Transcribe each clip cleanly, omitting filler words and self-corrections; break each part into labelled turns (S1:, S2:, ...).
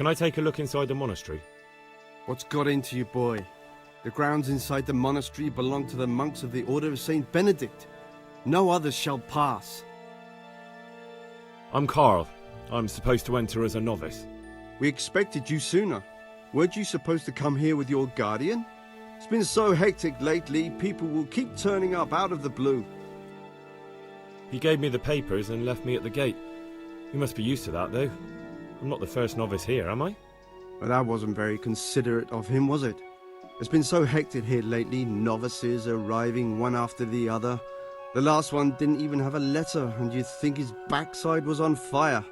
S1: Can I take a look inside the monastery?
S2: What's got into you, boy? The grounds inside the monastery belong to the monks of the Order of Saint Benedict. No others shall pass.
S1: I'm Carl. I'm supposed to enter as a novice.
S2: We expected you sooner. Weren't you supposed to come here with your guardian? It's been so hectic lately, people will keep turning up out of the blue.
S1: He gave me the papers and left me at the gate. You must be used to that, though. I'm not the first novice here, am I?
S2: But that wasn't very considerate of him, was it? It's been so hectic here lately, novices arriving one after the other. The last one didn't even have a letter, and you'd think his backside was on fire,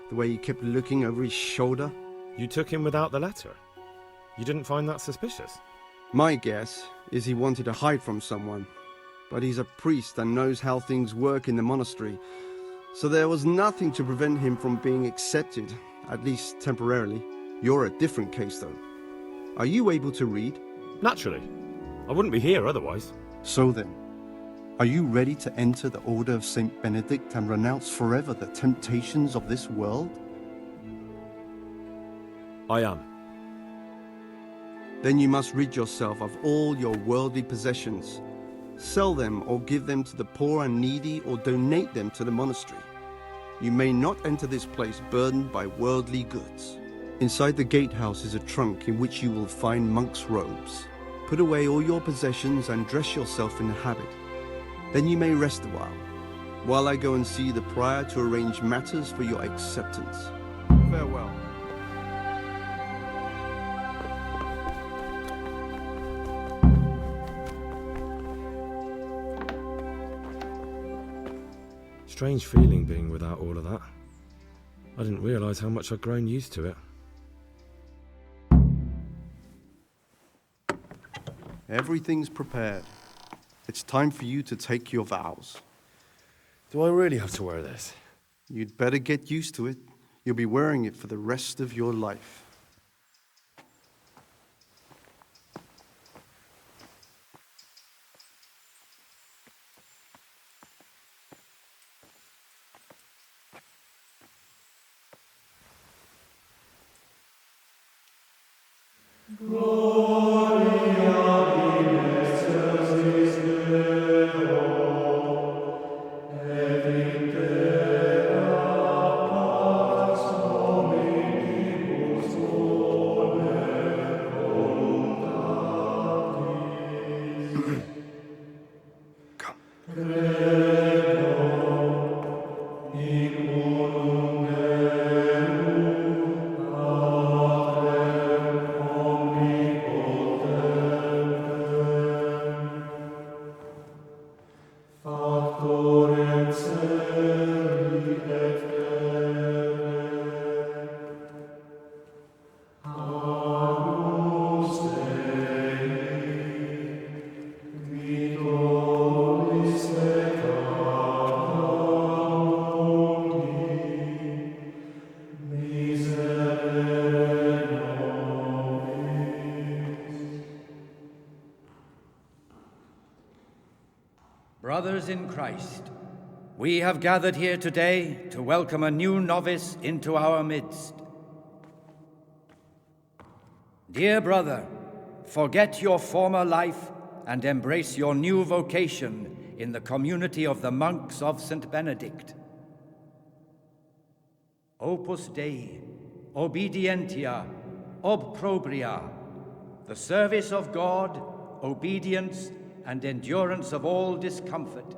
S2: the way he kept looking over his shoulder.
S1: You took him without the letter? You didn't find that suspicious?
S2: My guess is he wanted to hide from someone, but he's a priest and knows how things work in the monastery, so there was nothing to prevent him from being accepted, at least temporarily. You're a different case, though. Are you able to read?
S1: Naturally. I wouldn't be here otherwise.
S2: So then, are you ready to enter the Order of Saint Benedict and renounce forever the temptations of this world?
S1: I am.
S2: Then you must rid yourself of all your worldly possessions. Sell them or give them to the poor and needy or donate them to the monastery. You may not enter this place burdened by worldly goods. Inside the gatehouse is a trunk in which you will find monks' robes. Put away all your possessions and dress yourself in a habit. Then you may rest a while I go and see the prior to arrange matters for your acceptance. Farewell.
S1: Strange feeling being without all of that. I didn't realise how much I'd grown used to it.
S2: Everything's prepared. It's time for you to take your vows.
S1: Do I really have to wear this?
S2: You'd better get used to it. You'll be wearing it for the rest of your life.
S3: Brothers in Christ, we have gathered here today to welcome a new novice into our midst. Dear brother, forget your former life and embrace your new vocation in the community of the monks of St. Benedict. Opus Dei, obedientia, obprobria, the service of God, obedience, and endurance of all discomfort.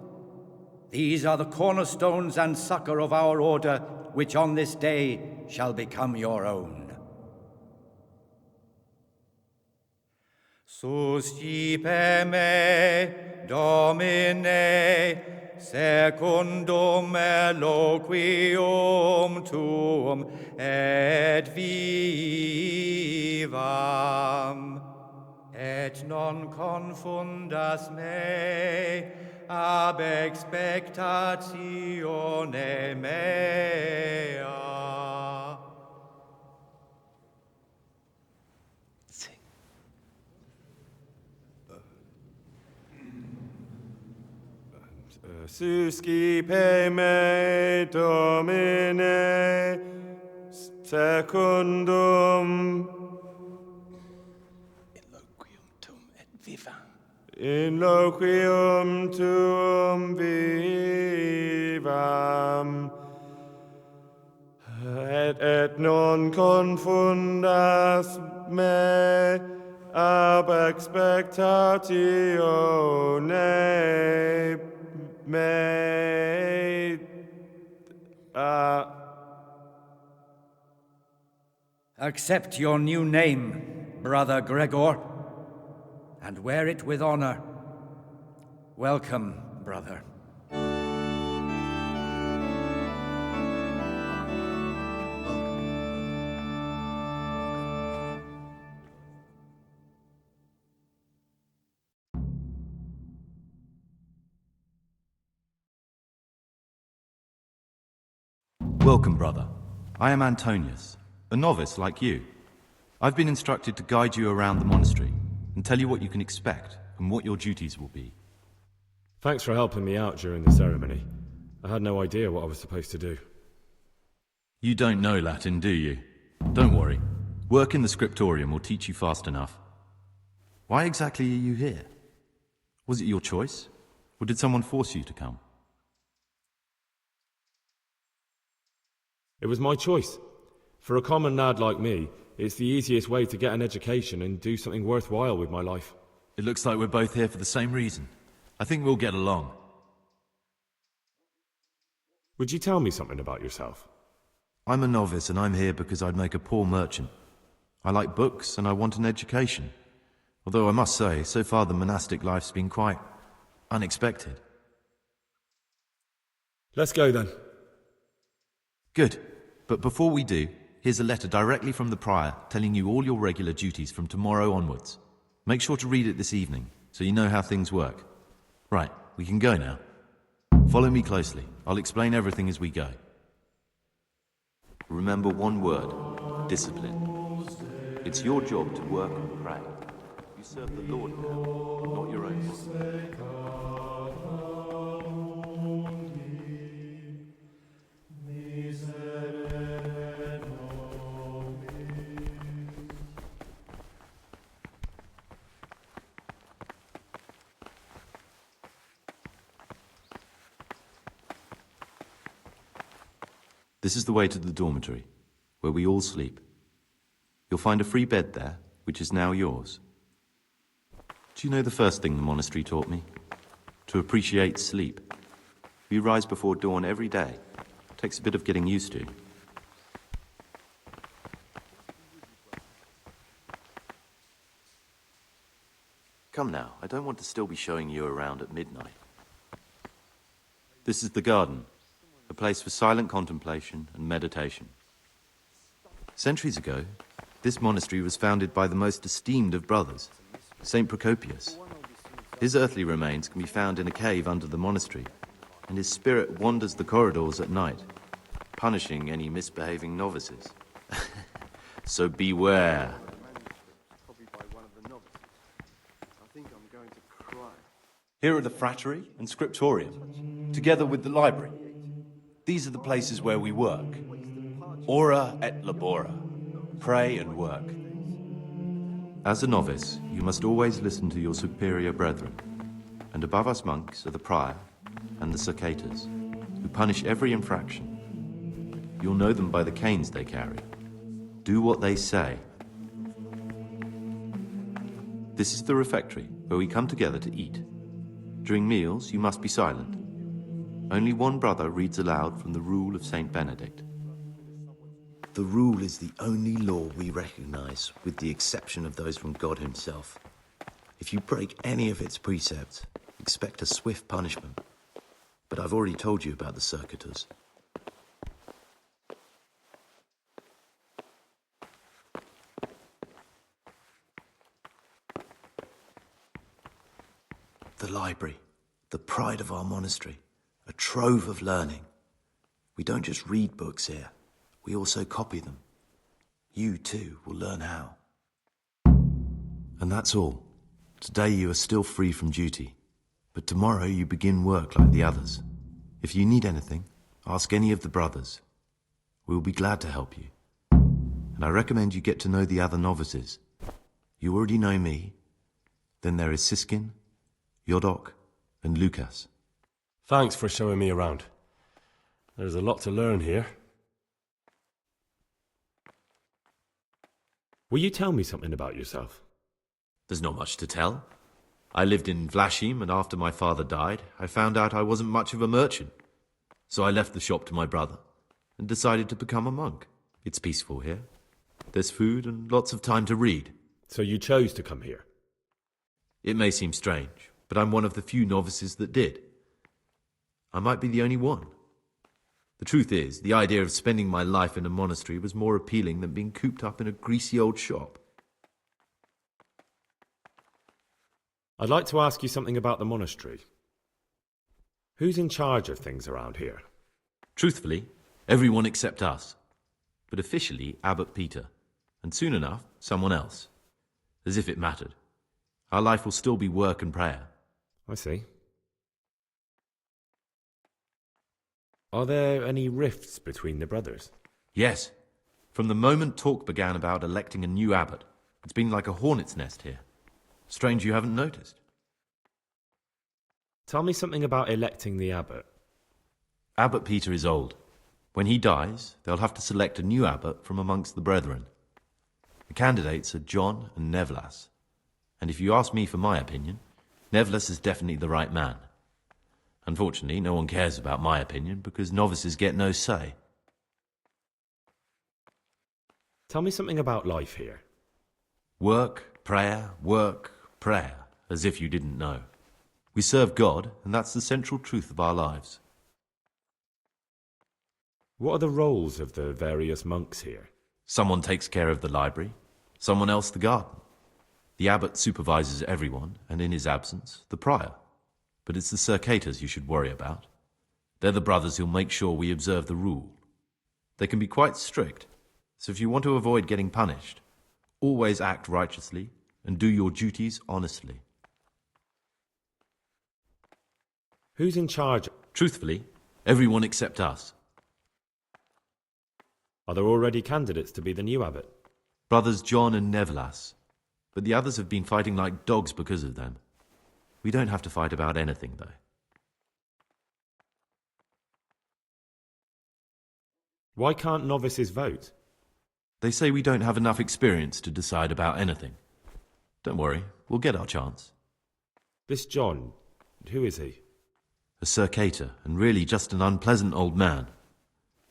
S3: These are the cornerstones and succor of our order, which on this day shall become your own. Suscipe me, Domine, secundum eloquium tuum, et vivam. Et non confundas me ab expectatione mea.
S1: Sing. Suscipe me, Domine. secundum
S4: Eloquium tum et vivam.
S1: in loquium tuum vivam, et non confundas me ab expectatione me.
S3: Accept your new name, Brother Gregor, and wear it with honor. Welcome, brother.
S5: Welcome, brother. I am Antonius, a novice like you. I've been instructed to guide you around the monastery and tell you what you can expect and what your duties will be.
S1: Thanks for helping me out during the ceremony. I had no idea what I was supposed to do.
S5: You don't know Latin, do you? Don't worry. Work in the scriptorium will teach you fast enough. Why exactly are you here? Was it your choice? Or did someone force you to come?
S1: It was my choice. For a common lad like me, it's the easiest way to get an education and do something worthwhile with my life.
S5: It looks like we're both here for the same reason. I think we'll get along.
S1: Would you tell me something about yourself?
S5: I'm a novice and I'm here because I'd make a poor merchant. I like books and I want an education. Although I must say, so far the monastic life's been quite unexpected.
S1: Let's go then.
S5: Good. But before we do, here's a letter directly from the prior telling you all your regular duties from tomorrow onwards. Make sure to read it this evening so you know how things work. Right, we can go now. Follow me closely. I'll explain everything as we go. Remember one word: discipline. It's your job to work and pray. You serve the Lord now, not your own. This is the way to the dormitory, where we all sleep. You'll find a free bed there, which is now yours. Do you know the first thing the monastery taught me? To appreciate sleep. We rise before dawn every day. Takes a bit of getting used to. Come now, I don't want to still be showing you around at midnight. This is the garden. A place for silent contemplation and meditation. Centuries ago, this monastery was founded by the most esteemed of brothers, Saint Procopius. His earthly remains can be found in a cave under the monastery, and his spirit wanders the corridors at night, punishing any misbehaving novices. So beware. Here are the frattery and scriptorium, together with the library. These are the places where we work. Ora et labora. Pray and work. As a novice, you must always listen to your superior brethren. And above us monks are the prior and the circators, who punish every infraction. You'll know them by the canes they carry. Do what they say. This is the refectory, where we come together to eat. During meals, you must be silent. Only one brother reads aloud from the Rule of Saint Benedict.
S6: The Rule is the only law we recognize, with the exception of those from God himself. If you break any of its precepts, expect a swift punishment. But I've already told you about the circuitous. The library, the pride of our monastery. A trove of learning. We don't just read books here, we also copy them. You, too, will learn how. And that's all. Today you are still free from duty, but tomorrow you begin work like the others. If you need anything, ask any of the brothers. We will be glad to help you. and I recommend you get to know the other novices. You already know me. Then there is Siskin, Yodok, and Lucas.
S1: Thanks for showing me around. There's a lot to learn here. Will you tell me something about yourself?
S6: There's not much to tell. I lived in Vlashim, and after my father died, I found out I wasn't much of a merchant. So I left the shop to my brother and decided to become a monk. It's peaceful here. There's food and lots of time to read.
S1: So you chose to come here?
S6: It may seem strange, but I'm one of the few novices that did. I might be the only one. The truth is, the idea of spending my life in a monastery was more appealing than being cooped up in a greasy old shop.
S1: I'd like to ask you something about the monastery. Who's in charge of things around here?
S6: Truthfully, everyone except us. But officially, Abbot Peter. And soon enough, someone else. As if it mattered. Our life will still be work and prayer.
S1: I see. Are there any rifts between the brothers?
S6: Yes. From the moment talk began about electing a new abbot, it's been like a hornet's nest here. Strange you haven't noticed.
S1: Tell me something about electing the abbot.
S6: Abbot Peter is old. When he dies, they'll have to select a new abbot from amongst the brethren. The candidates are John and Nevlas. And if you ask me for my opinion, Nevlas is definitely the right man. Unfortunately, no one cares about my opinion because novices get no say.
S1: Tell me something about life here.
S6: Work, prayer, as if you didn't know. We serve God, and that's the central truth of our lives.
S1: What are the roles of the various monks here?
S6: Someone takes care of the library, someone else the garden. The abbot supervises everyone, and in his absence, the prior. But it's the circators you should worry about. They're the brothers who'll make sure we observe the rule. They can be quite strict, so if you want to avoid getting punished, always act righteously and do your duties honestly.
S1: Who's in charge?
S6: Truthfully, everyone except us.
S1: Are there already candidates to be the new abbot?
S6: Brothers John and Nevlas. But the others have been fighting like dogs because of them. We don't have to fight about anything, though.
S1: Why can't novices vote?
S6: They say we don't have enough experience to decide about anything. Don't worry, we'll get our chance.
S1: This John, who is he?
S6: A circator, and really just an unpleasant old man.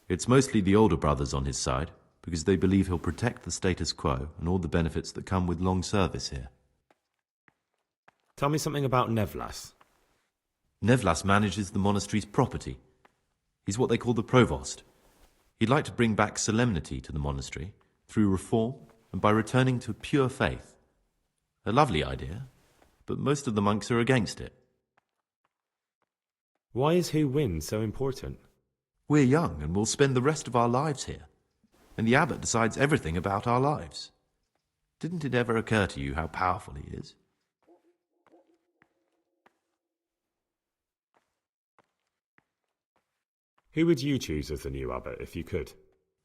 S6: It's mostly the older brothers on his side, because they believe he'll protect the status quo and all the benefits that come with long service here.
S1: Tell me something about Nevlas.
S6: Nevlas manages the monastery's property. He's what they call the provost. He'd like to bring back solemnity to the monastery through reform and by returning to pure faith. A lovely idea, but most of the monks are against it.
S1: Why is who wins so important?
S6: We're young and we'll spend the rest of our lives here. And the abbot decides everything about our lives. Didn't it ever occur to you how powerful he is?
S1: Who would you choose as the new abbot if you could?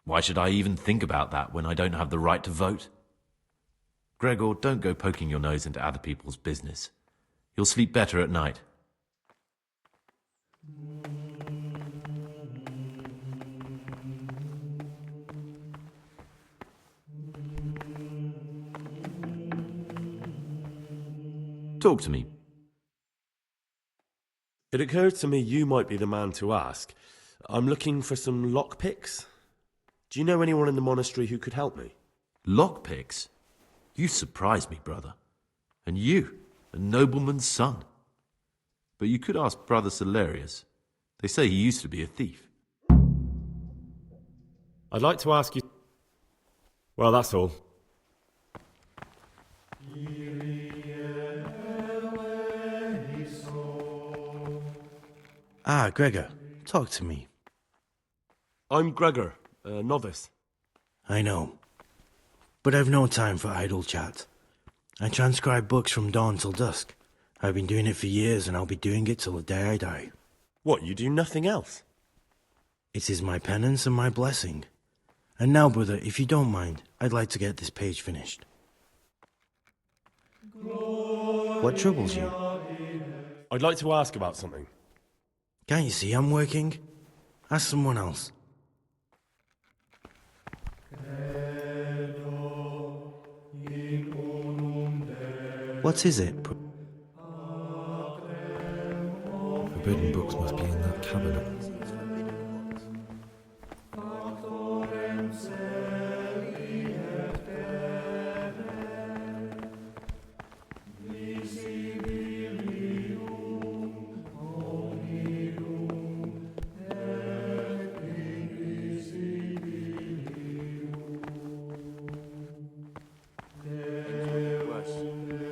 S6: Why should I even think about that when I don't have the right to vote? Gregor, don't go poking your nose into other people's business. You'll sleep better at night. Talk to me.
S7: It occurred to me you might be the man to ask. I'm looking for some lockpicks. Do you know anyone in the monastery who could help me?
S6: Lockpicks? You surprise me, brother. And you, a nobleman's son. But you could ask Brother Celerius. They say he used to be a thief.
S1: I'd like to ask you... Well, that's all.
S8: Ah, Gregor, talk to me.
S7: I'm Gregor, a novice.
S8: I know. But I've no time for idle chat. I transcribe books from dawn till dusk. I've been doing it for years and I'll be doing it till the day I die.
S7: What, you do nothing else?
S8: It is my penance and my blessing. And now, brother, if you don't mind, I'd like to get this page finished. What troubles you?
S7: I'd like to ask about something.
S8: Can't you see I'm working? Ask someone else. What is it?
S1: Forbidden books must be in that cabinet.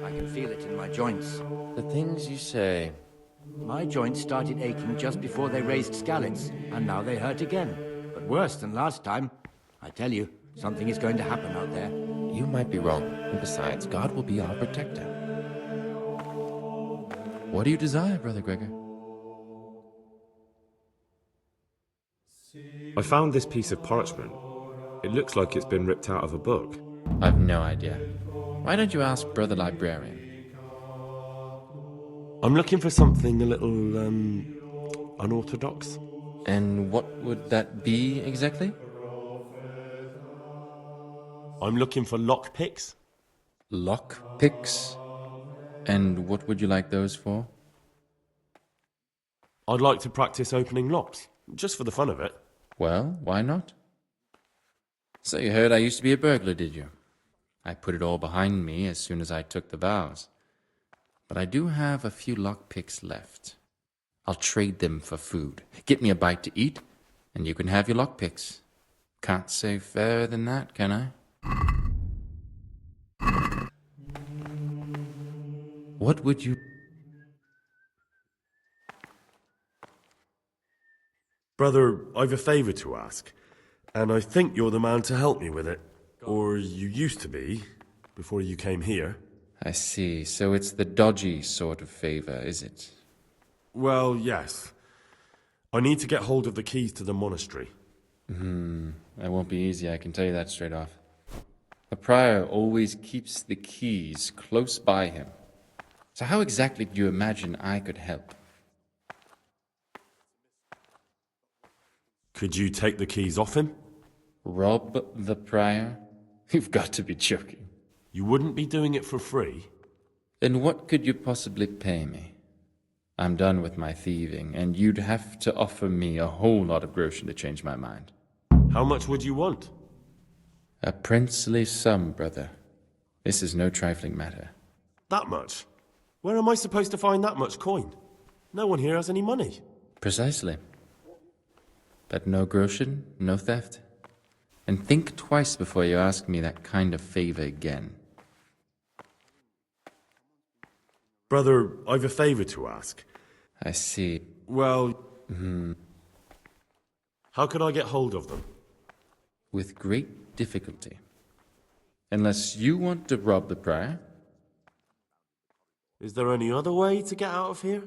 S3: I can feel it in my joints.
S9: The things you say.
S3: My joints started aching just before they raised scallops, and now they hurt again. But worse than last time. I tell you, something is going to happen out there.
S9: You might be wrong. And besides, God will be our protector. What do you desire, Brother Gregor?
S1: I found this piece of parchment. It looks like it's been ripped out of a book.
S9: I've no idea. Why don't you ask Brother Librarian?
S7: I'm looking for something a little, unorthodox.
S9: And what would that be exactly?
S7: I'm looking for lockpicks.
S9: Lock picks? And what would you like those for?
S7: I'd like to practice opening locks, just for the fun of it.
S9: Well, why not? So you heard I used to be a burglar, did you? I put it all behind me as soon as I took the vows. But I do have a few lockpicks left. I'll trade them for food. Get me a bite to eat, and you can have your lockpicks. Can't say fairer than that, can I? What would you...
S7: Brother, I've a favour to ask, and I think you're the man to help me with it. Or you used to be, before you came here.
S9: I see. So it's the dodgy sort of favor, is it?
S7: Well, yes. I need to get hold of the keys to the monastery.
S9: That won't be easy, I can tell you that straight off. The prior always keeps the keys close by him. So how exactly do you imagine I could help?
S7: Could you take the keys off him?
S9: Rob the prior? You've got to be joking.
S7: You wouldn't be doing it for free?
S9: Then what could you possibly pay me? I'm done with my thieving, and you'd have to offer me a whole lot of groschen to change my mind.
S7: How much would you want?
S9: A princely sum, brother. This is no trifling matter.
S7: That much? Where am I supposed to find that much coin? No one here has any money.
S9: Precisely. But no groschen, no theft. And think twice before you ask me that kind of favor again.
S7: Brother, I've a favour to ask.
S9: I see.
S7: Well, how could I get hold of them?
S9: With great difficulty. Unless you want to rob the prior.
S7: Is there any other way to get out of here?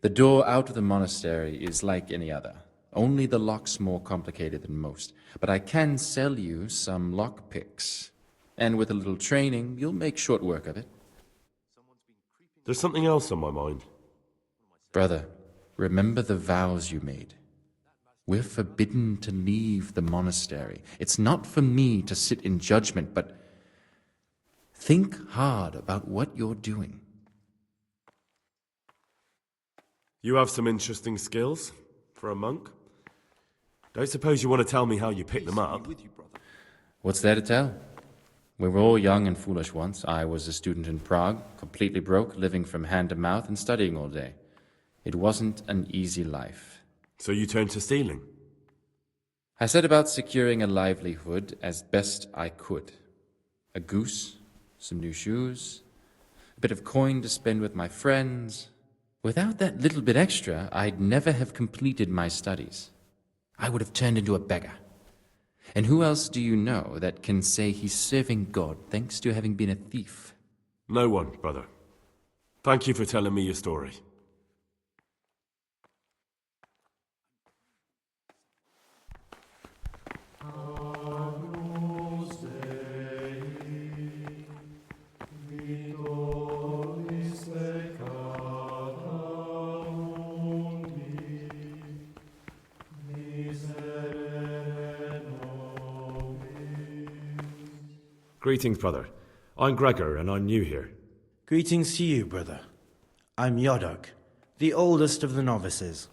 S9: The door out of the monastery is like any other. Only the lock's more complicated than most. But I can sell you some lock picks. And with a little training, you'll make short work of it.
S7: There's something else on my mind.
S9: Brother, remember the vows you made. We're forbidden to leave the monastery. It's not for me to sit in judgment, but think hard about what you're doing.
S7: You have some interesting skills for a monk. Don't suppose you want to tell me how you picked them up?
S9: What's there to tell? We were all young and foolish once. I was a student in Prague, completely broke, living from hand to mouth and studying all day. It wasn't an easy life.
S7: So you turned to stealing?
S9: I set about securing a livelihood as best I could. A goose, some new shoes, a bit of coin to spend with my friends. Without that little bit extra, I'd never have completed my studies. I would have turned into a beggar. And who else do you know that can say he's serving God thanks to having been a thief?
S7: No one, brother. Thank you for telling me your story.
S1: Greetings, brother. I'm Gregor, and I'm new here.
S8: Greetings to you, brother. I'm Yodok, the oldest of the novices.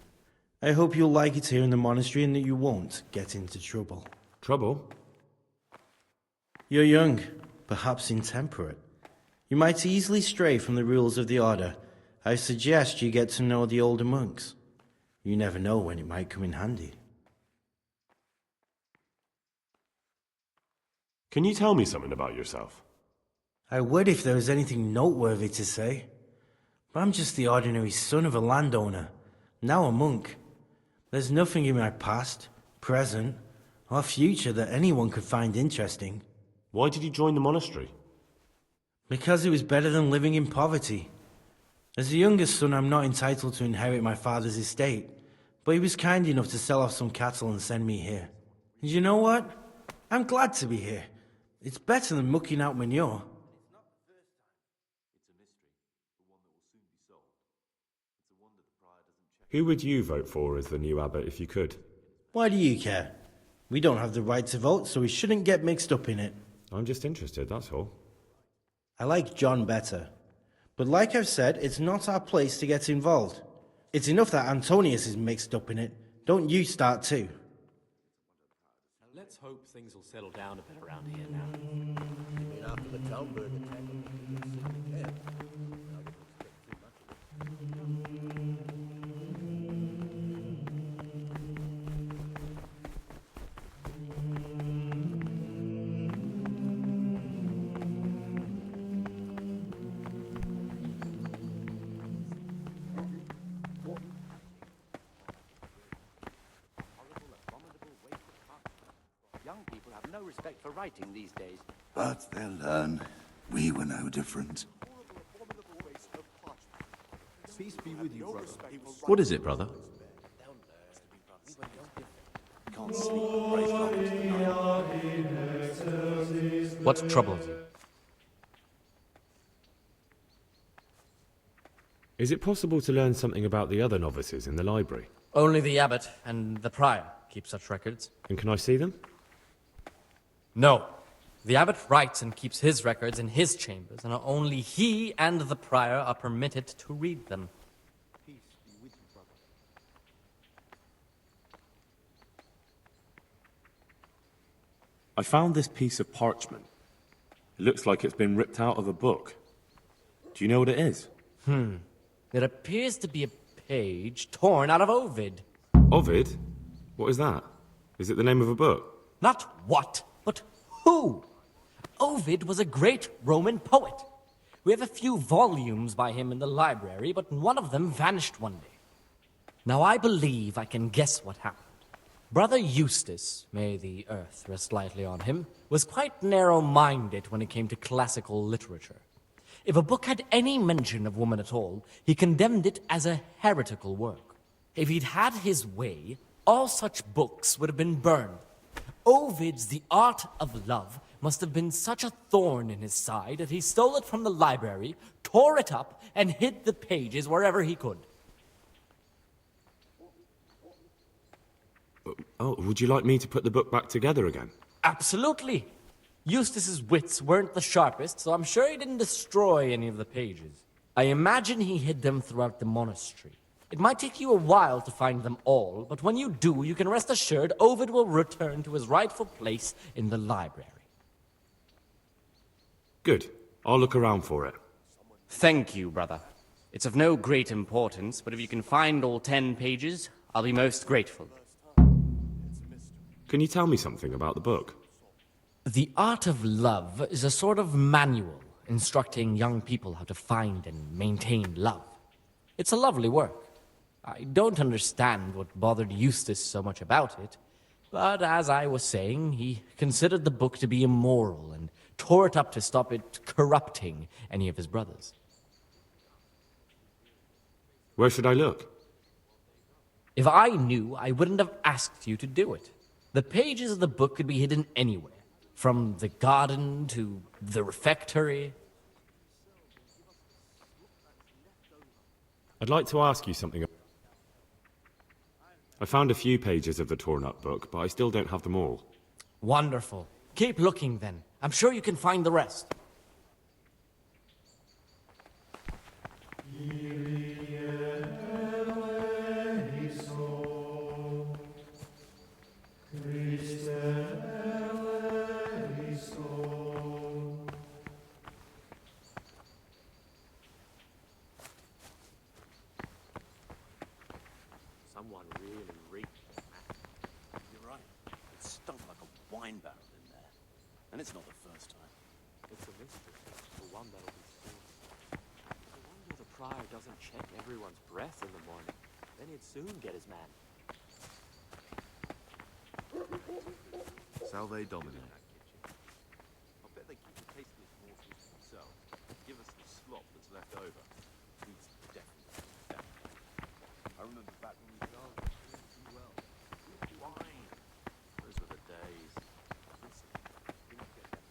S8: I hope you'll like it here in the monastery and that you won't get into trouble.
S1: Trouble?
S8: You're young, perhaps intemperate. You might easily stray from the rules of the order. I suggest you get to know the older monks. You never know when it might come in handy.
S7: Can you tell me something about yourself?
S8: I would if there was anything noteworthy to say. But I'm just the ordinary son of a landowner, now a monk. There's nothing in my past, present, or future that anyone could find interesting.
S7: Why did you join the monastery?
S8: Because it was better than living in poverty. As the youngest son, I'm not entitled to inherit my father's estate, but he was kind enough to sell off some cattle and send me here. And you know what? I'm glad to be here. It's better than mucking out manure.
S1: Who would you vote for as the new abbot if you could?
S8: Why do you care? We don't have the right to vote, so we shouldn't get mixed up in it.
S1: I'm just interested, that's all.
S8: I like John better. But like I've said, it's not our place to get involved. It's enough that Antonius is mixed up in it. Don't you start too.
S10: Let's hope things will settle down a bit around here now.
S6: After the town burning.
S4: Young people have no respect for writing these days.
S11: But they'll learn. We were no different.
S2: Peace be with you, brother.
S5: What is it, brother?
S11: Can't sleep and pray long tonight.
S10: What troubles you?
S1: Is it possible to learn something about the other novices in the library?
S10: Only the abbot and the prior keep such records.
S1: And can I see them?
S10: No. The abbot writes and keeps his records in his chambers, and only he and the prior are permitted to read them.
S7: I found this piece of parchment. It looks like it's been ripped out of a book. Do you know what it is?
S10: It appears to be a page torn out of Ovid.
S1: Ovid? What is that? Is it the name of a book?
S10: Not what, but who? Ovid was a great Roman poet. We have a few volumes by him in the library, but one of them vanished one day. Now I believe I can guess what happened. Brother Eustace, may the earth rest lightly on him, was quite narrow-minded when it came to classical literature. If a book had any mention of woman at all, he condemned it as a heretical work. If he'd had his way, all such books would have been burned. Ovid's The Art of Love must have been such a thorn in his side that he stole it from the library, tore it up, and hid the pages wherever he could.
S1: Oh, would you like me to put the book back together again?
S10: Absolutely. Eustace's wits weren't the sharpest, so I'm sure he didn't destroy any of the pages. I imagine he hid them throughout the monastery. It might take you a while to find them all, but when you do, you can rest assured Ovid will return to his rightful place in the library.
S1: Good. I'll look around for it.
S10: Thank you, brother. It's of no great importance, but if you can find all 10 pages, I'll be most grateful.
S1: Can you tell me something about the book?
S10: The Art of Love is a sort of manual instructing young people how to find and maintain love. It's a lovely work. I don't understand what bothered Eustace so much about it, but as I was saying, he considered the book to be immoral and tore it up to stop it corrupting any of his brothers.
S1: Where should I look?
S10: If I knew, I wouldn't have asked you to do it. The pages of the book could be hidden anywhere, from the garden to the refectory.
S1: I'd like to ask you something. I found a few pages of the torn-up book, but I still don't have them all.
S10: Wonderful. Keep looking, then. I'm sure you can find the rest.
S4: Someone really reeked.
S5: You're right. It stunk like a wine barrel in there. And it's not the first time.
S4: It's a mystery, the one that'll be soon. I wonder the prior doesn't check everyone's breath in the morning. Then he'd soon get his man.
S6: Salve Domino.
S5: I'll bet they keep the tasteless morsels to themselves. Give us the slop that's left over. He's definitely that. I remember back when we started, too well. Wine. Those were the days. Listen, things get better.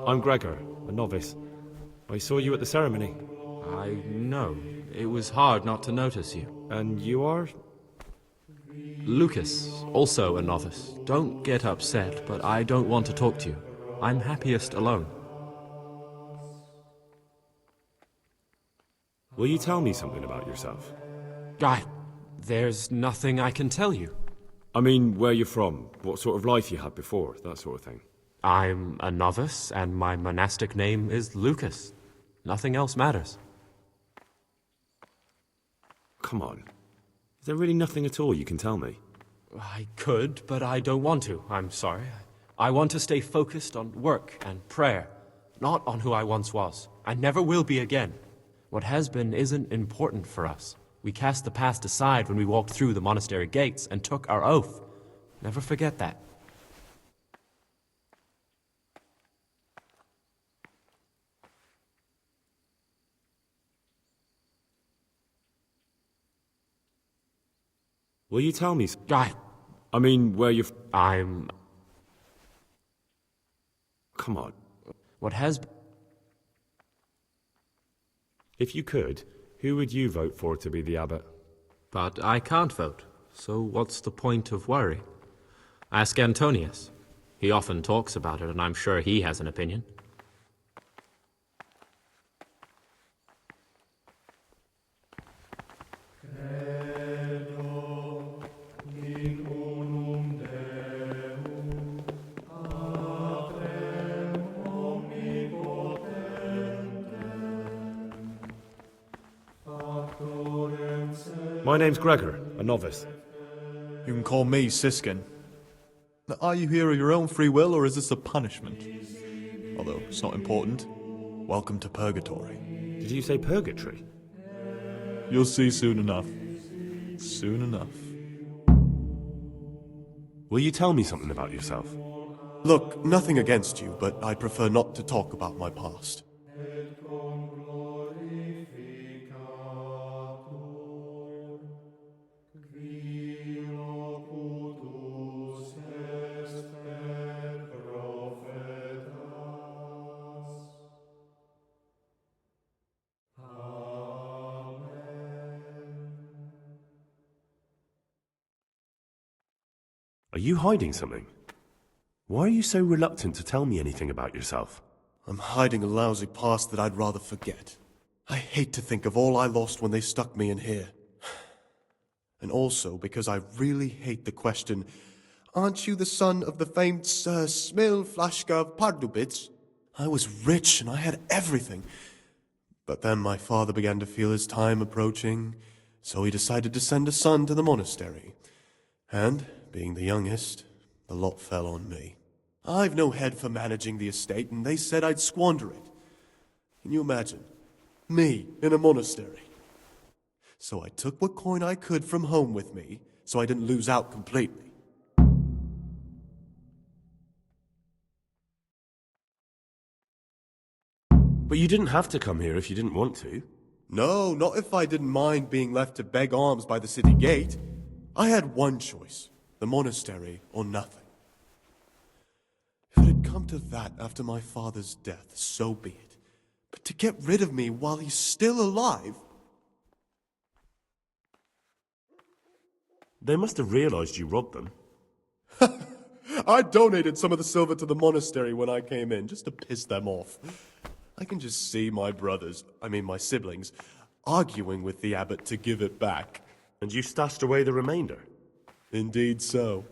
S1: I'm Gregor, a novice. I saw you at the ceremony.
S12: I know. It was hard not to notice you.
S1: And you are?
S12: Lucas, also a novice. Don't get upset, but I don't want to talk to you. I'm happiest alone.
S1: Will you tell me something about yourself?
S12: There's nothing I can tell you.
S1: I mean, where you're from, what sort of life you had before, that sort of thing.
S12: I'm a novice, and my monastic name is Lucas. Nothing else matters.
S1: Come on. Is there really nothing at all you can tell me?
S12: I could, but I don't want to. I'm sorry. I want to stay focused on work and prayer, not on who I once was. I never will be again. What has been isn't important for us. We cast the past aside when we walked through the monastery gates and took our oath. Never forget that.
S1: Will you tell me?
S12: I
S1: mean, where you're...
S12: I'm...
S1: Come on.
S12: What has...
S1: If you could, who would you vote for to be the abbot?
S12: But I can't vote, so what's the point of worry? Ask Antonius. He often talks about it, and I'm sure he has an opinion.
S1: My name's Gregor, a novice.
S13: You can call me Siskin. Are you here of your own free will, or is this a punishment? Although it's not important. Welcome to Purgatory.
S1: Did you say purgatory?
S13: You'll see soon enough. Soon enough.
S1: Will you tell me something about yourself?
S13: Look, nothing against you, but I'd prefer not to talk about my past.
S7: Are you hiding something? Why are you so reluctant to tell me anything about yourself?
S13: I'm hiding a lousy past that I'd rather forget. I hate to think of all I lost when they stuck me in here. And also because I really hate the question, Aren't you the son of the famed Sir Smil Flashka of Pardubitz? I was rich and I had everything. But then my father began to feel his time approaching, so he decided to send a son to the monastery. And, being the youngest, the lot fell on me. I've no head for managing the estate, and they said I'd squander it. Can you imagine? Me in a monastery. So I took what coin I could from home with me, so I didn't lose out completely.
S7: But you didn't have to come here if you didn't want to.
S13: No, not if I didn't mind being left to beg alms by the city gate. I had one choice, the monastery or nothing. If it had come to that after my father's death, so be it. But to get rid of me while he's still alive...
S7: They must have realized you robbed them.
S13: I donated some of the silver to the monastery when I came in, just to piss them off. I can just see my siblings, arguing with the abbot to give it back.
S7: And you stashed away the remainder?
S13: Indeed so.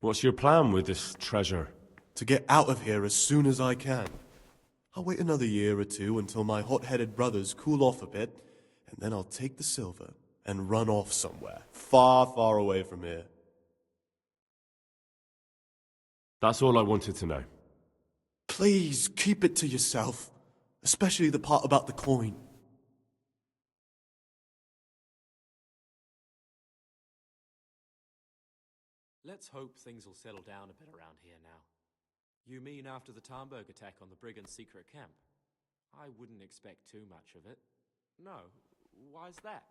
S7: What's your plan with this treasure?
S13: To get out of here as soon as I can. I'll wait another year or two until my hot-headed brothers cool off a bit, and then I'll take the silver and run off somewhere, far, far away from here.
S7: That's all I wanted to know.
S13: Please, keep it to yourself. Especially the part about the coin.
S4: Let's hope things will settle down a bit around here now. You mean after the Tarnberg attack on the Brigands' secret camp? I wouldn't expect too much of it. No, why's that?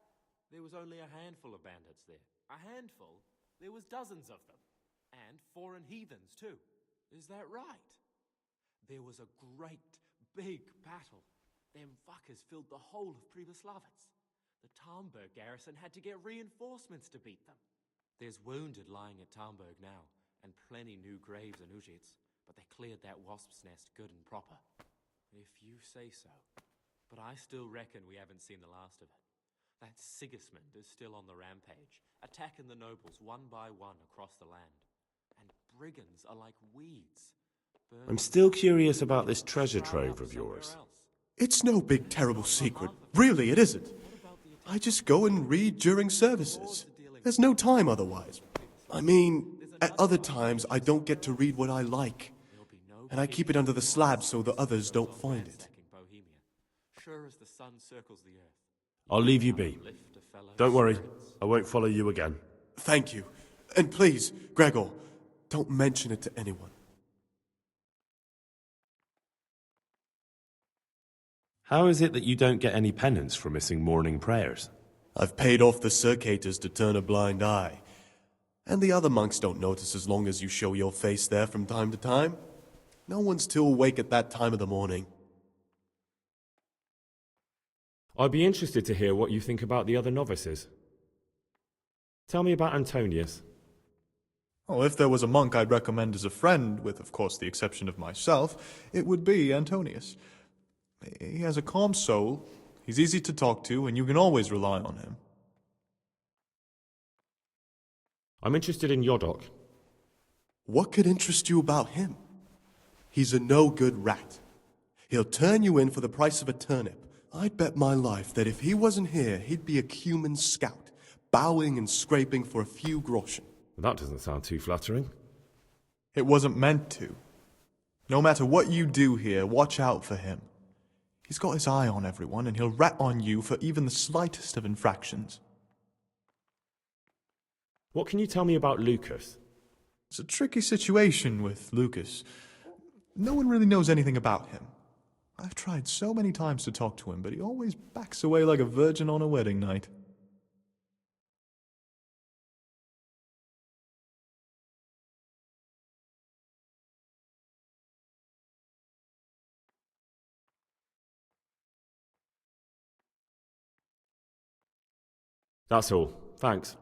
S4: There was only a handful of bandits there. A handful? There was dozens of them. And foreign heathens, too. Is that right? There was a great, big battle. Them fuckers filled the whole of Pribyslavitz. The Tarnberg garrison had to get reinforcements to beat them. There's wounded lying at Tarnberg now, and plenty new graves in Ujits, but they cleared that wasp's nest good and proper. If you say so. But I still reckon we haven't seen the last of it. That Sigismund is still on the rampage, attacking the nobles one by one across the land. And brigands are like weeds.
S7: I'm still curious about this treasure trove of yours.
S13: It's no big terrible secret. Really, it isn't. I just go and read during services. There's no time otherwise. I mean, at other times I don't get to read what I like. And I keep it under the slab so the others don't find it.
S7: I'll leave you be. Don't worry, I won't follow you again.
S13: Thank you. And please, Gregor, don't mention it to anyone.
S7: How is it that you don't get any penance for missing morning prayers?
S13: I've paid off the circators to turn a blind eye. And the other monks don't notice as long as you show your face there from time to time. No one's too awake at that time of the morning.
S1: I'd be interested to hear what you think about the other novices. Tell me about Antonius.
S13: Oh, if there was a monk I'd recommend as a friend, with of course the exception of myself, it would be Antonius. He has a calm soul, he's easy to talk to, and you can always rely on him.
S1: I'm interested in Yodok.
S13: What could interest you about him? He's a no-good rat. He'll turn you in for the price of a turnip. I'd bet my life that if he wasn't here, he'd be a Cuman scout, bowing and scraping for a few groschen.
S1: That doesn't sound too flattering.
S13: It wasn't meant to. No matter what you do here, watch out for him. He's got his eye on everyone, and he'll rat on you for even the slightest of infractions.
S1: What can you tell me about Lucas?
S13: It's a tricky situation with Lucas. No one really knows anything about him. I've tried so many times to talk to him, but he always backs away like a virgin on a wedding night.
S1: That's all. Thanks.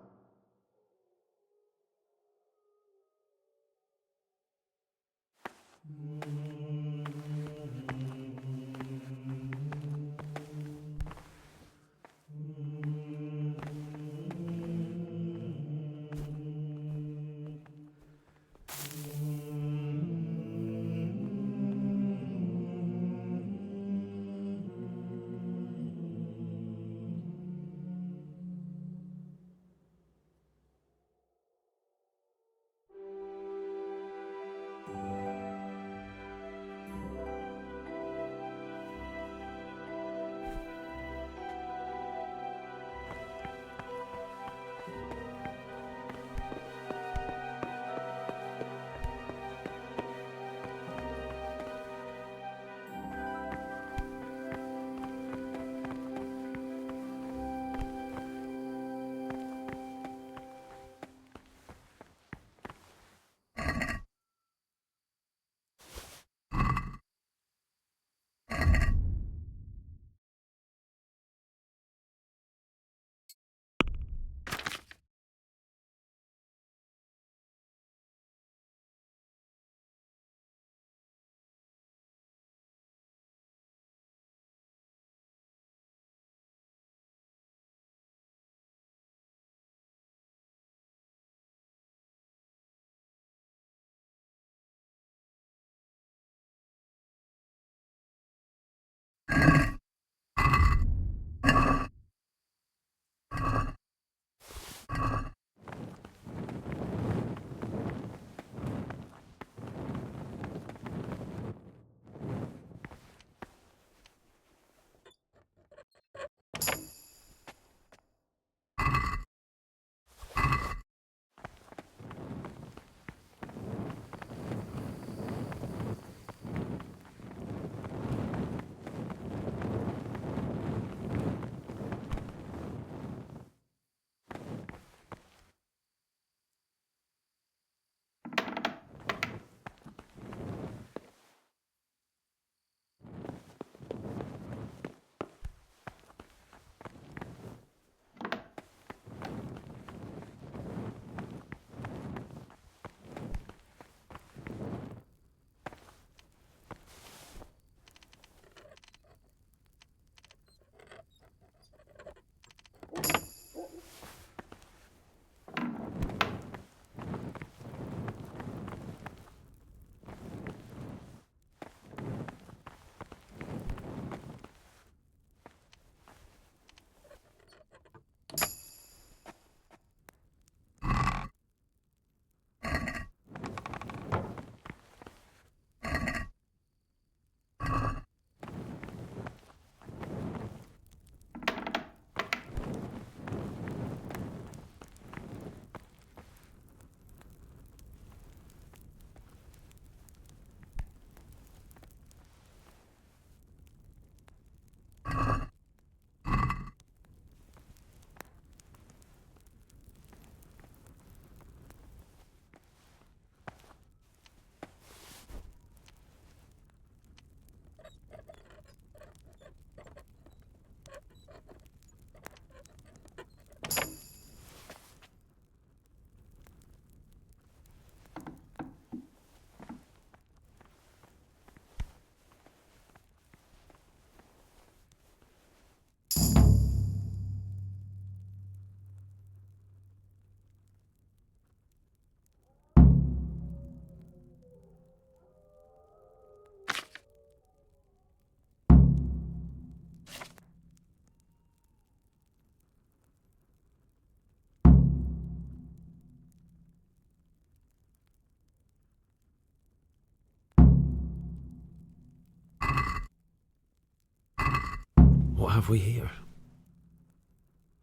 S1: What have we here?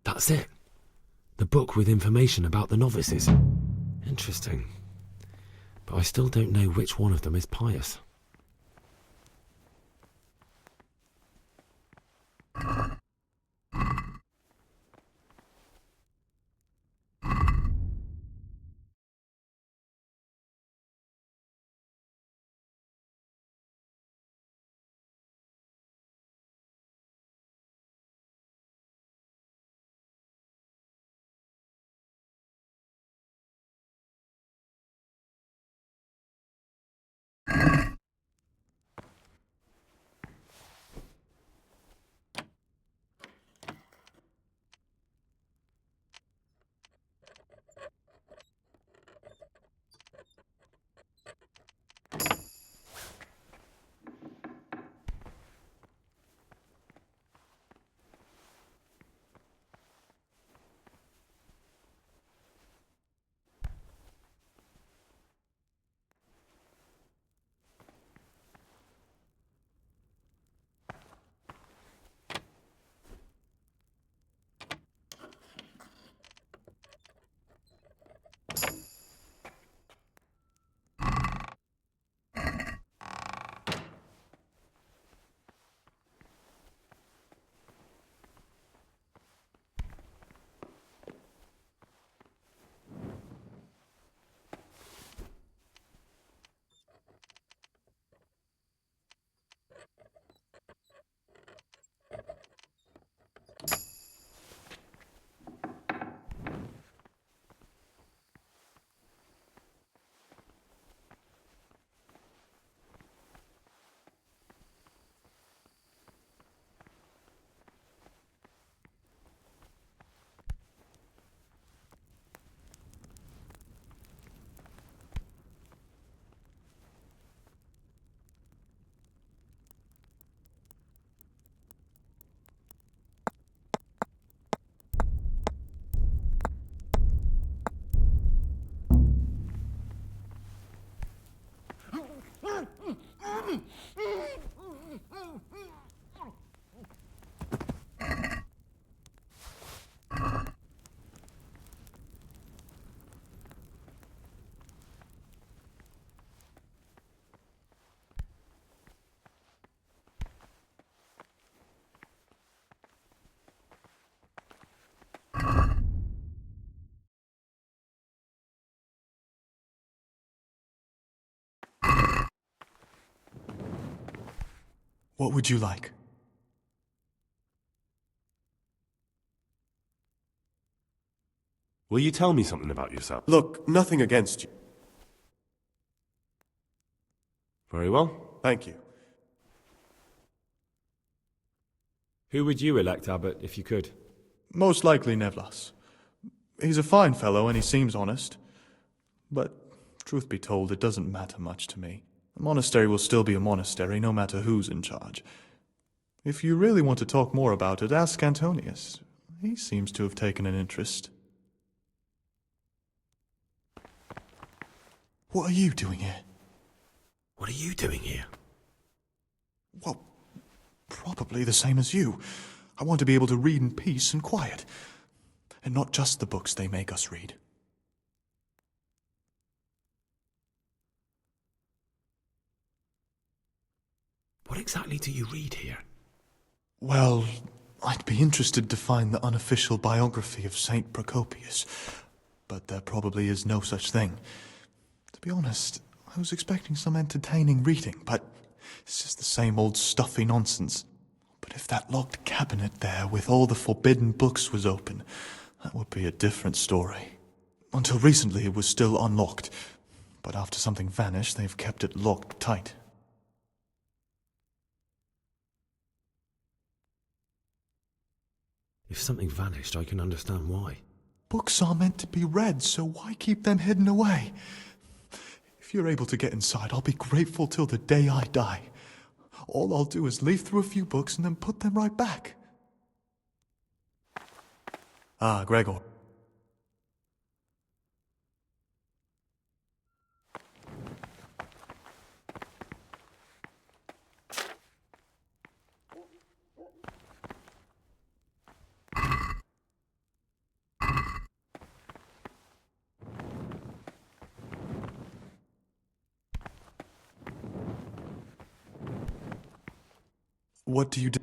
S1: That's it. The book with information about the novices. Interesting. But I still don't know which one of them is pious.
S13: What would you like?
S7: Will you tell me something about yourself?
S13: Look, nothing against you.
S7: Very well.
S13: Thank you.
S1: Who would you elect, Abbot, if you could?
S14: Most likely Nevlas. He's a fine fellow and he seems honest. But, truth be told, it doesn't matter much to me. A monastery will still be a monastery, no matter who's in charge. If you really want to talk more about it, ask Antonius. He seems to have taken an interest. What are you doing here?
S1: What are you doing here?
S14: Well, probably the same as you. I want to be able to read in peace and quiet. And not just the books they make us read.
S1: What exactly do you read here?
S14: Well, I'd be interested to find the unofficial biography of Saint Procopius, but there probably is no such thing. To be honest, I was expecting some entertaining reading, but it's just the same old stuffy nonsense. But if that locked cabinet there with all the forbidden books was open, that would be a different story. Until recently it was still unlocked, but after something vanished, they've kept it locked tight.
S1: If something vanished, I can understand why.
S14: Books are meant to be read, so why keep them hidden away? If you're able to get inside, I'll be grateful till the day I die. All I'll do is leaf through a few books and then put them right back. Ah, Gregor. What do you do?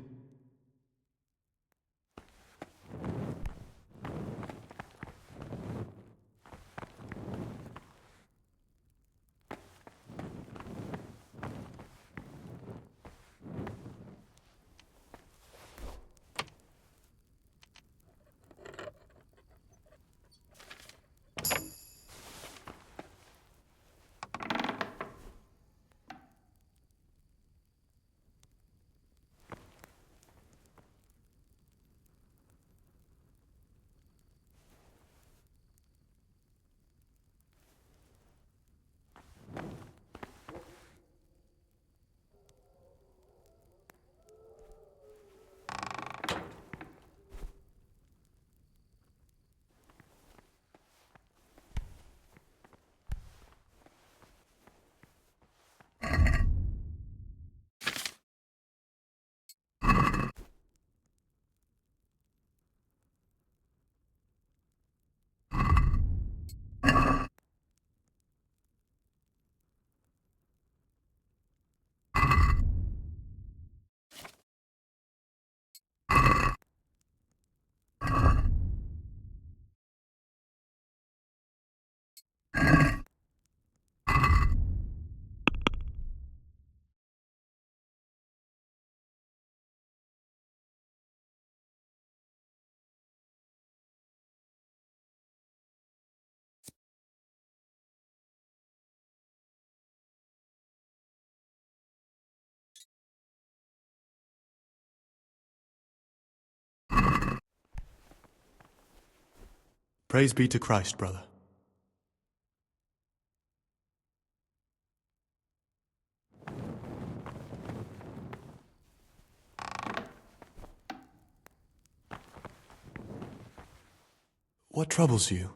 S14: Praise be to Christ, brother. What troubles you?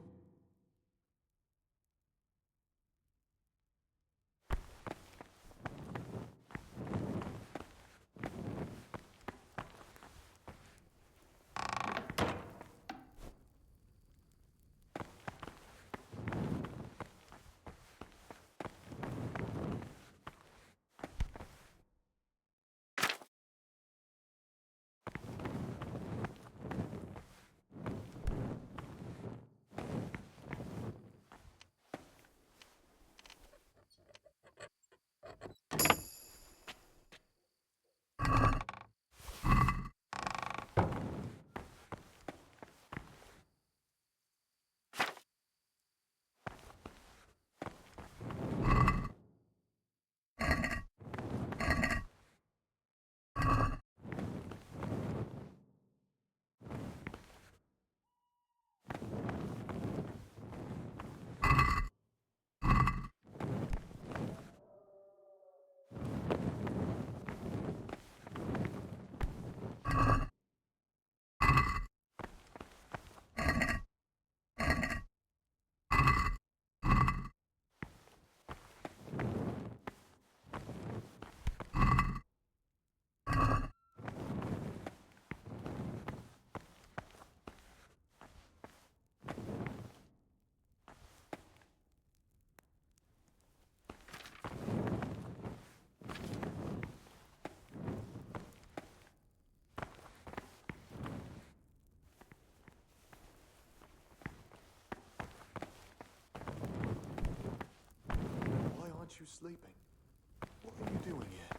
S13: you sleeping? What are you doing here?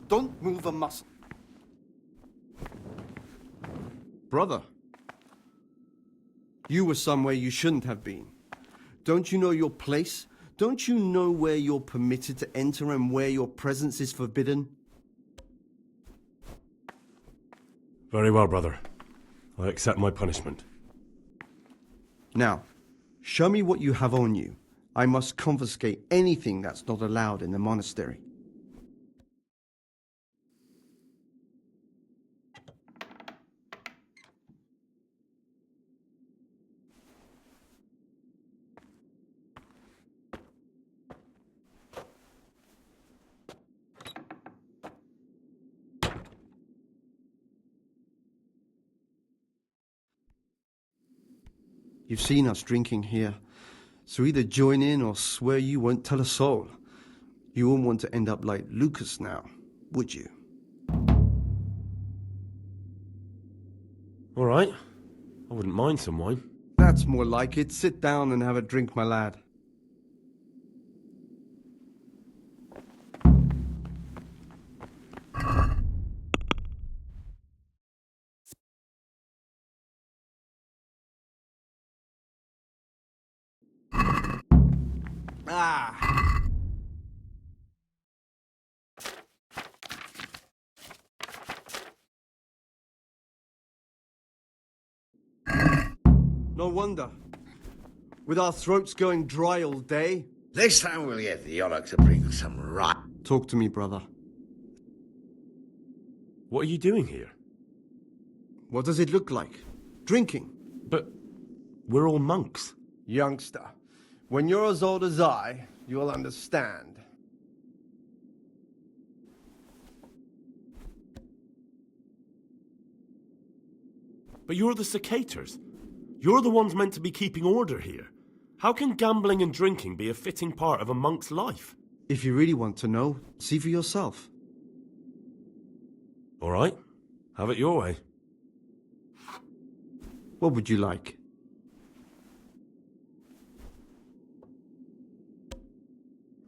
S2: Don't move a muscle. Brother, you were somewhere you shouldn't have been. Don't you know your place? Don't you know where you're permitted to enter and where your presence is forbidden?
S7: Very well, brother. I accept my punishment.
S2: Now, show me what you have on you. I must confiscate anything that's not allowed in the monastery. You've seen us drinking here, so either join in or swear you won't tell a soul. You won't want to end up like Lucas now, would you?
S7: All right. I wouldn't mind some wine.
S2: That's more like it. Sit down and have a drink, my lad. Ah! No wonder. With our throats going dry all day.
S11: This time we'll get the Yolok to bring some right.
S2: Talk to me, brother.
S7: What are you doing here?
S2: What does it look like? Drinking.
S7: But we're all monks.
S2: Youngster, when you're as old as I, you'll understand.
S7: But you're the cicators. You're the ones meant to be keeping order here. How can gambling and drinking be a fitting part of a monk's life?
S2: If you really want to know, see for yourself.
S7: All right. Have it your way.
S2: What would you like?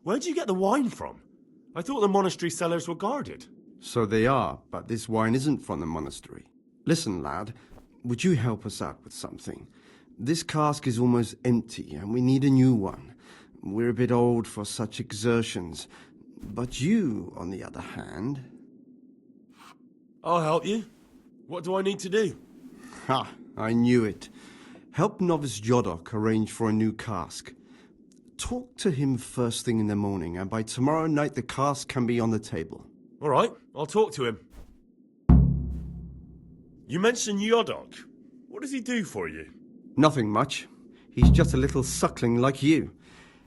S7: Where'd you get the wine from? I thought the monastery cellars were guarded.
S2: So they are, but this wine isn't from the monastery. Listen, lad, would you help us out with something? This cask is almost empty, and we need a new one. We're a bit old for such exertions. But you, on the other hand...
S7: I'll help you. What do I need to do?
S2: Ha! I knew it. Help Novice Jodok arrange for a new cask. Talk to him first thing in the morning, and by tomorrow night the cask can be on the table.
S7: All right, I'll talk to him. You mentioned Yodok. What does he do for you?
S2: Nothing much. He's just a little suckling like you.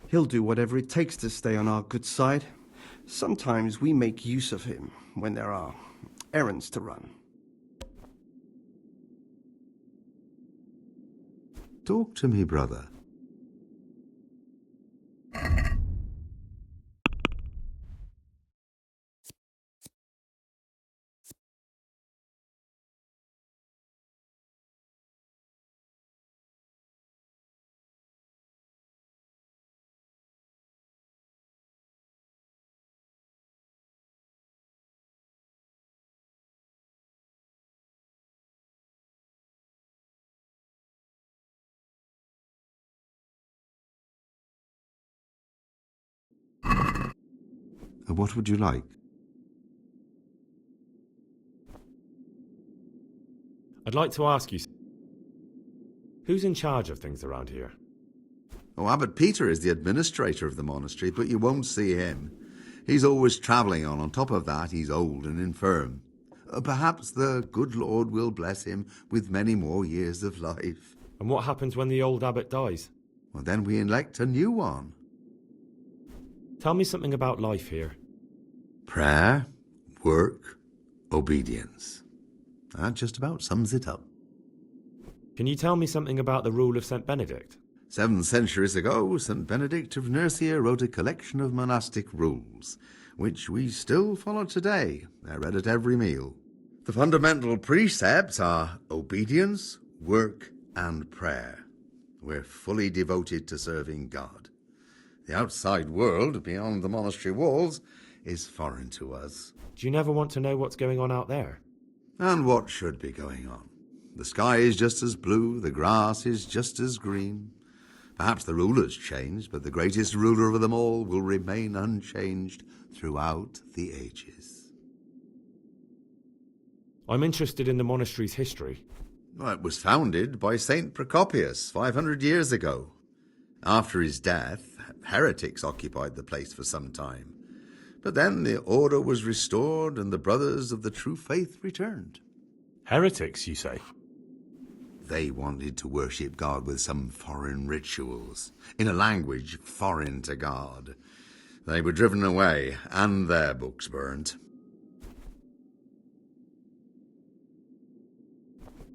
S2: He'll do whatever it takes to stay on our good side. Sometimes we make use of him when there are errands to run.
S11: Talk to me, brother. What would you like?
S1: I'd like to ask you, who's in charge of things around here?
S11: Oh, Abbot Peter is the administrator of the monastery, but you won't see him. He's always travelling on. On top of that, he's old and infirm. Perhaps the good Lord will bless him with many more years of life.
S1: And what happens when the old abbot dies?
S11: Well, then we elect a new one.
S1: Tell me something about life here.
S11: Prayer, work, obedience. That just about sums it up.
S1: Can you tell me something about the rule of St. Benedict?
S11: 7 centuries ago, St. Benedict of Nursia wrote a collection of monastic rules, which we still follow today. They're read at every meal. The fundamental precepts are obedience, work, and prayer. We're fully devoted to serving God. The outside world, beyond the monastery walls, is foreign to us.
S1: Do you never want to know what's going on out there?
S11: And what should be going on? The sky is just as blue, the grass is just as green. Perhaps the ruler's changed, but the greatest ruler of them all will remain unchanged throughout the ages.
S1: I'm interested in the monastery's history.
S11: Well, it was founded by Saint Procopius 500 years ago. After his death, heretics occupied the place for some time. But then the order was restored and the brothers of the true faith returned.
S7: Heretics, you say?
S11: They wanted to worship God with some foreign rituals, in a language foreign to God. They were driven away, and their books burnt.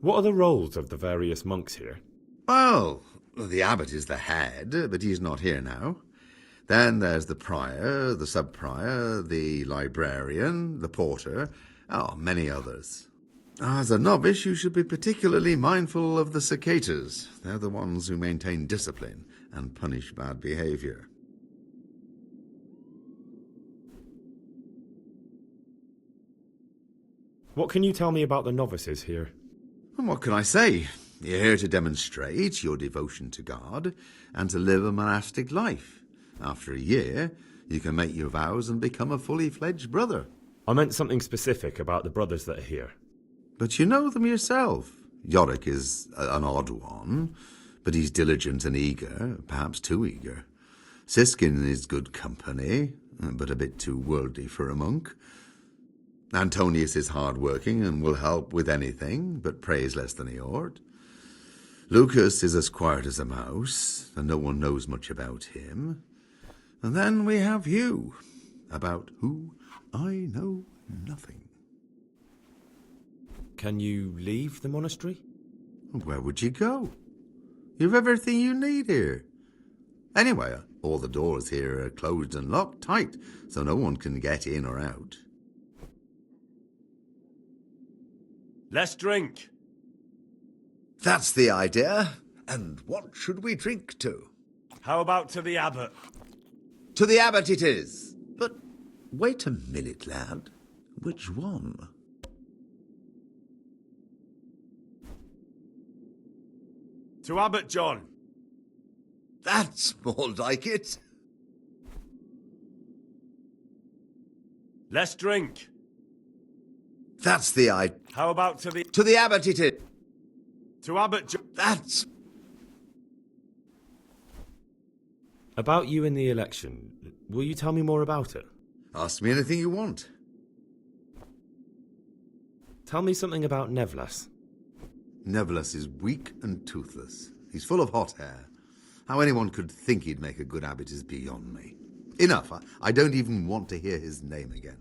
S1: What are the roles of the various monks here?
S11: Well, the abbot is the head, but he's not here now. Then there's the prior, the sub-prior, the librarian, the porter, many others. As a novice, you should be particularly mindful of the cicatas. They're the ones who maintain discipline and punish bad behavior.
S1: What can you tell me about the novices here?
S11: And what can I say? You're here to demonstrate your devotion to God and to live a monastic life. After a year, you can make your vows and become a fully fledged brother.
S1: I meant something specific about the brothers that are here.
S11: But you know them yourself. Yorick is an odd one, but he's diligent and eager, perhaps too eager. Siskin is good company, but a bit too worldly for a monk. Antonius is hard-working and will help with anything, but prays less than he ought. Lucas is as quiet as a mouse, and no one knows much about him. And then we have you, about who I know nothing.
S1: Can you leave the monastery?
S11: Where would you go? You've everything you need here. Anyway, all the doors here are closed and locked tight, so no one can get in or out.
S7: Let's drink.
S11: That's the idea. And what should we drink to?
S7: How about to the abbot?
S11: To the abbot it is. But wait a minute, lad. Which one?
S7: To Abbot John.
S11: That's more like it.
S7: Let's drink.
S11: That's the idea.
S7: How about to the...
S11: To the abbot it is.
S7: To Abbot John.
S11: That's...
S1: About you in the election, will you tell me more about it?
S11: Ask me anything you want.
S1: Tell me something about Nevlas.
S11: Nevlas is weak and toothless. He's full of hot hair. How anyone could think he'd make a good abbot is beyond me. Enough. I don't even want to hear his name again.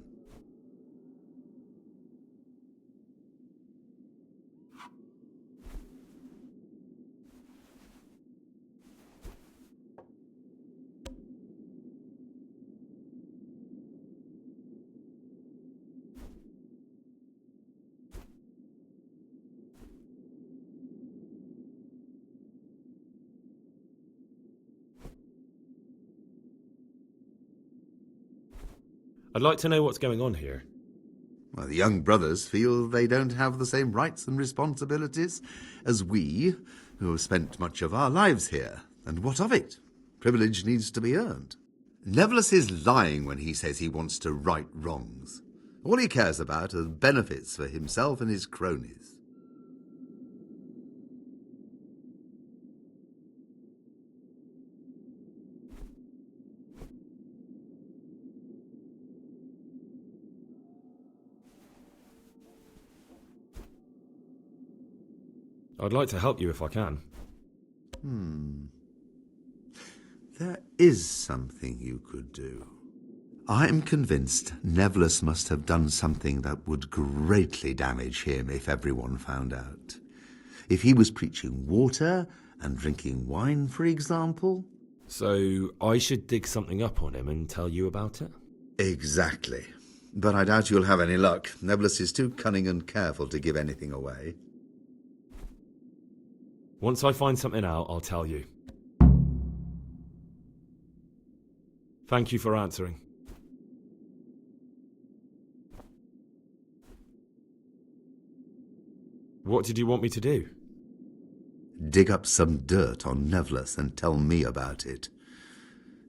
S1: I'd like to know what's going on here.
S11: Well, the young brothers feel they don't have the same rights and responsibilities as we, who have spent much of our lives here. And what of it? Privilege needs to be earned. Nevlas is lying when he says he wants to right wrongs. All he cares about are benefits for himself and his cronies.
S1: I'd like to help you if I can.
S11: There is something you could do. I am convinced Nevlas must have done something that would greatly damage him if everyone found out. If he was preaching water and drinking wine, for example.
S1: So I should dig something up on him and tell you about it?
S11: Exactly. But I doubt you'll have any luck. Nevlas is too cunning and careful to give anything away.
S1: Once I find something out, I'll tell you. Thank you for answering. What did you want me to do?
S11: Dig up some dirt on Nevlus and tell me about it.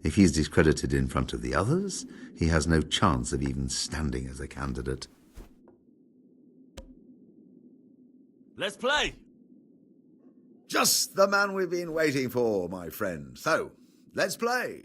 S11: If he's discredited in front of the others, he has no chance of even standing as a candidate.
S7: Let's play!
S11: Just the man we've been waiting for, my friend. So, let's play.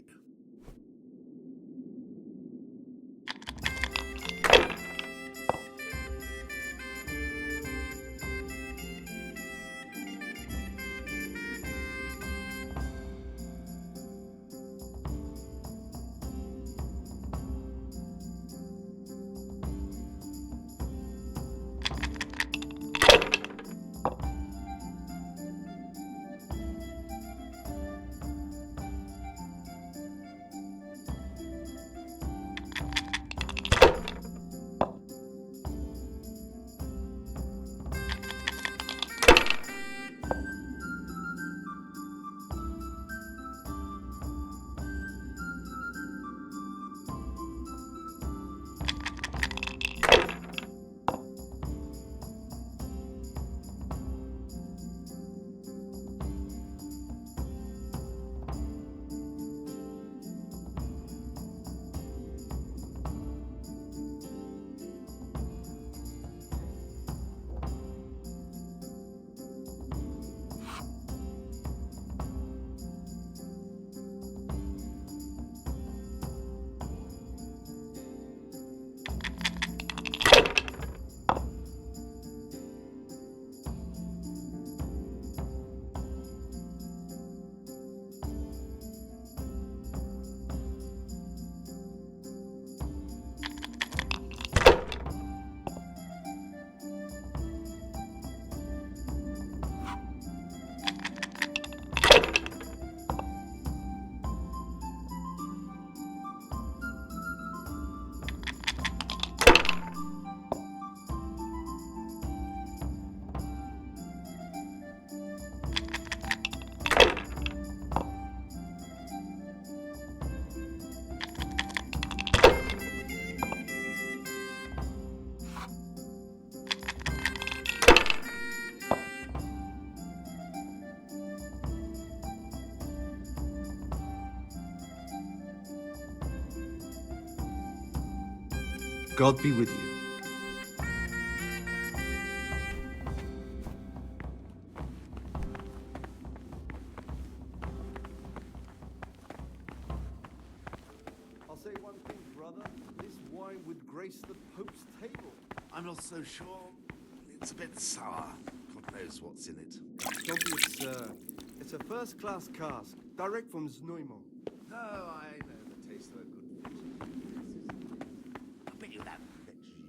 S2: God be with you. I'll say one thing, brother. This wine would grace the Pope's table.
S11: I'm not so sure. It's a bit sour. God knows what's in it.
S2: Don't be absurd. It's a first-class cask, direct from Zneumo.
S11: No, I know the taste of a good fish. I bet you that fetch Jean.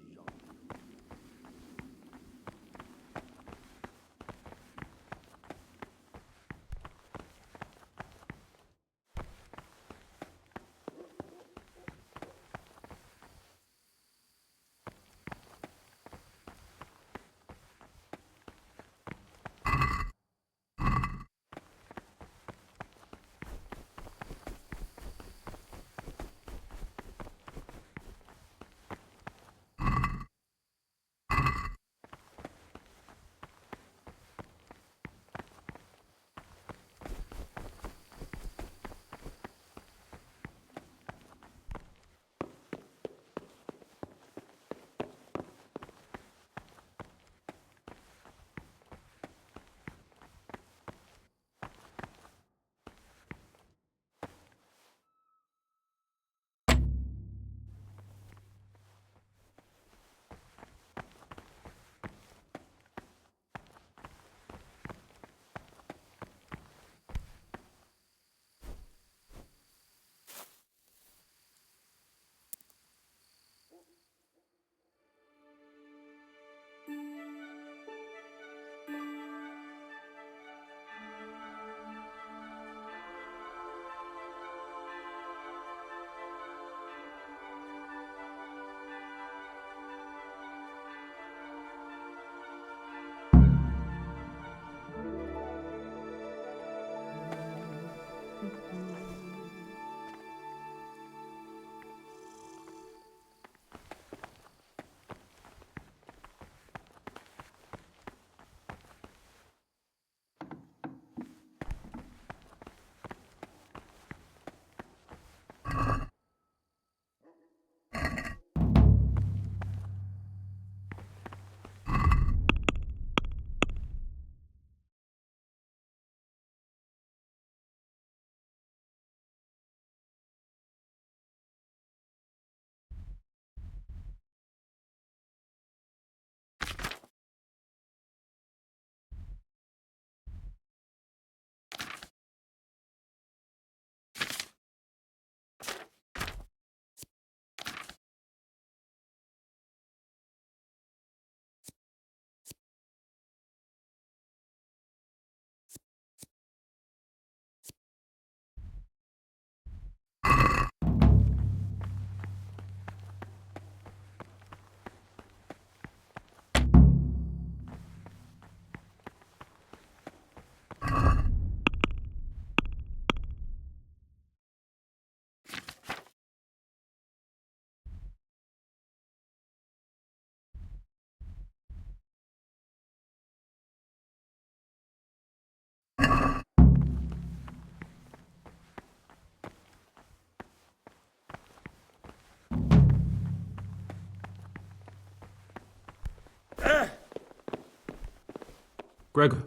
S1: Gregor,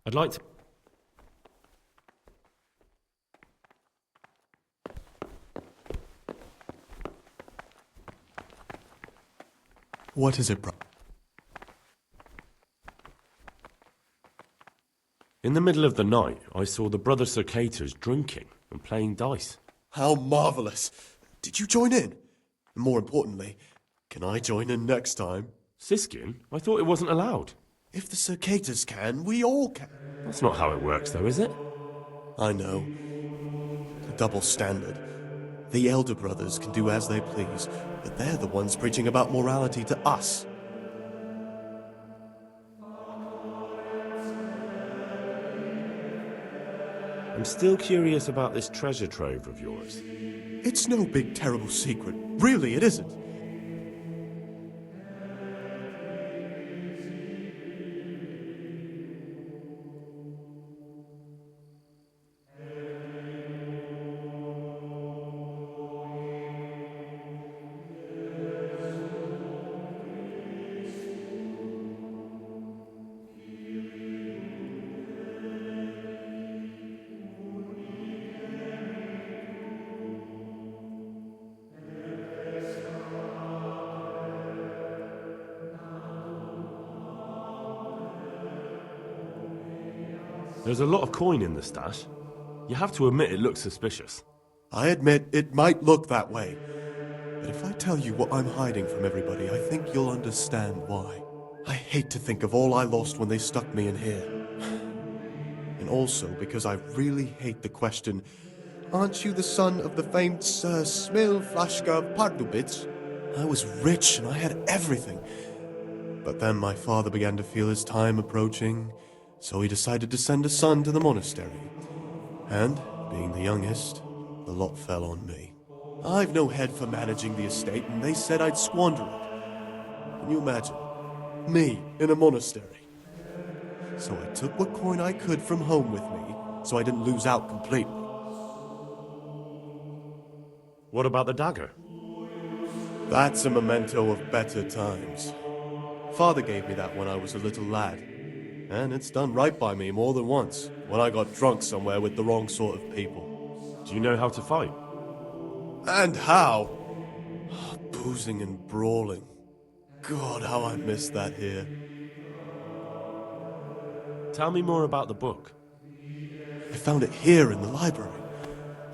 S1: I'd like to...
S13: What is it, bro?
S7: In the middle of the night, I saw the Brother Circators drinking and playing dice.
S13: How marvellous! Did you join in? And more importantly, can I join in next time?
S7: Siskin? I thought it wasn't allowed.
S13: If the Circators can, we all can.
S7: That's not how it works, though, is it?
S13: I know. A double standard. The elder brothers can do as they please, but they're the ones preaching about morality to us.
S7: I'm still curious about this treasure trove of yours.
S13: It's no big terrible secret. Really, it isn't.
S7: There's a lot of coin in the stash. You have to admit it looks suspicious.
S13: I admit it might look that way. But if I tell you what I'm hiding from everybody, I think you'll understand why. I hate to think of all I lost when they stuck me in here. And also because I really hate the question, aren't you the son of the famed Sir Smil Flashka of Pardubitz? I was rich and I had everything. But then my father began to feel his time approaching, so he decided to send a son to the monastery. And, being the youngest, the lot fell on me. I've no head for managing the estate, and they said I'd squander it. Can you imagine? Me, in a monastery. So I took what coin I could from home with me, so I didn't lose out completely.
S7: What about the dagger?
S13: That's a memento of better times. Father gave me that when I was a little lad. And it's done right by me more than once, when I got drunk somewhere with the wrong sort of people.
S7: Do you know how to fight?
S13: And how? Boozing and brawling. God, how I miss that here.
S7: Tell me more about the book.
S13: I found it here in the library.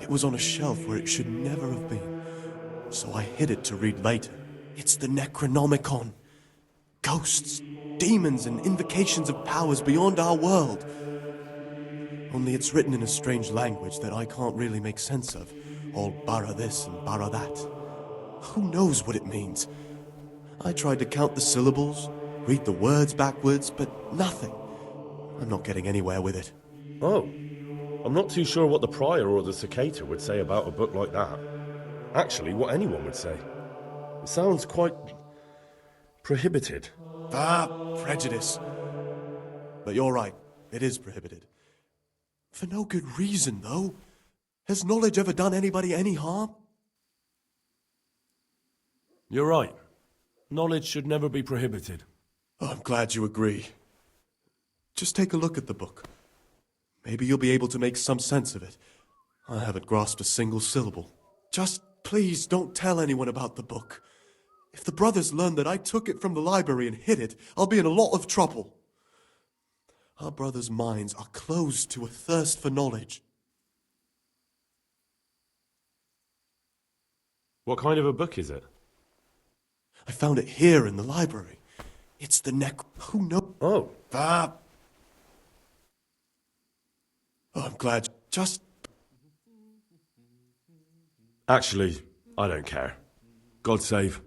S13: It was on a shelf where it should never have been. So I hid it to read later. It's the Necronomicon. Ghosts, demons, and invocations of powers beyond our world. Only it's written in a strange language that I can't really make sense of. All bara this and bara that. Who knows what it means? I tried to count the syllables, read the words backwards, but nothing. I'm not getting anywhere with it.
S7: Oh, I'm not too sure what the prior or the cicada would say about a book like that. Actually, what anyone would say. It sounds quite prohibited.
S13: Prejudice. But you're right, it is prohibited. For no good reason, though. Has knowledge ever done anybody any harm?
S7: You're right. Knowledge should never be prohibited.
S13: Oh, I'm glad you agree. Just take a look at the book. Maybe you'll be able to make some sense of it. I haven't grasped a single syllable. Just please don't tell anyone about the book. If the brothers learn that I took it from the library and hid it, I'll be in a lot of trouble. Our brothers' minds are closed to a thirst for knowledge.
S7: What kind of a book is it?
S13: I found it here in the library. It's the Who knows?
S7: Oh.
S13: I'm glad. Just...
S7: Actually, I don't care. God save.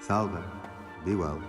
S11: Salve. Be well.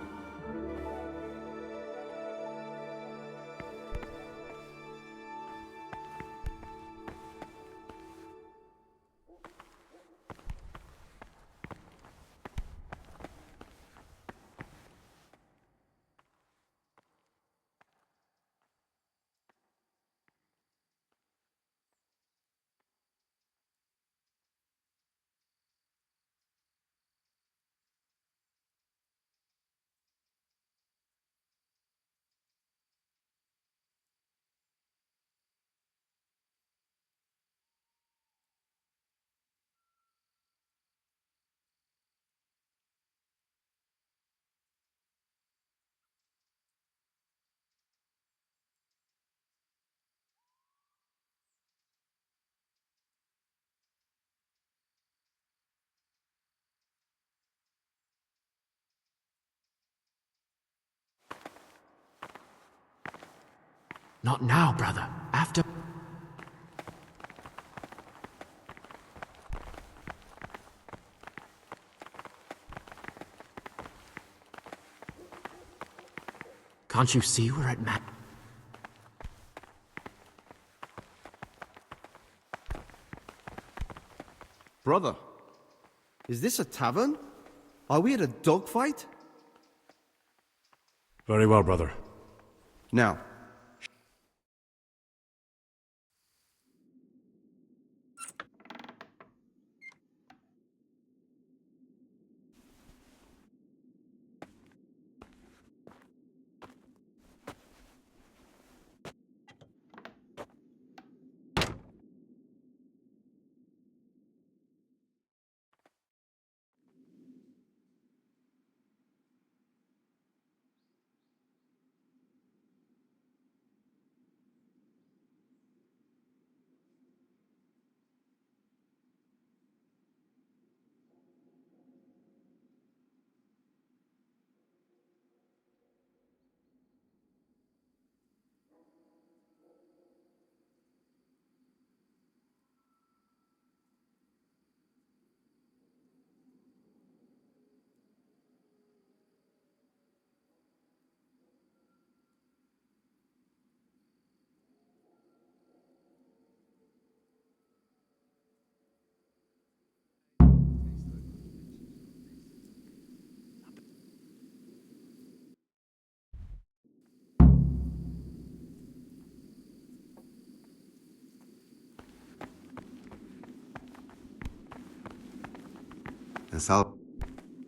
S12: Not now, brother. After... Can't you see we're at
S2: Brother, is this a tavern? Are we at a dogfight?
S7: Very well, brother.
S2: Now,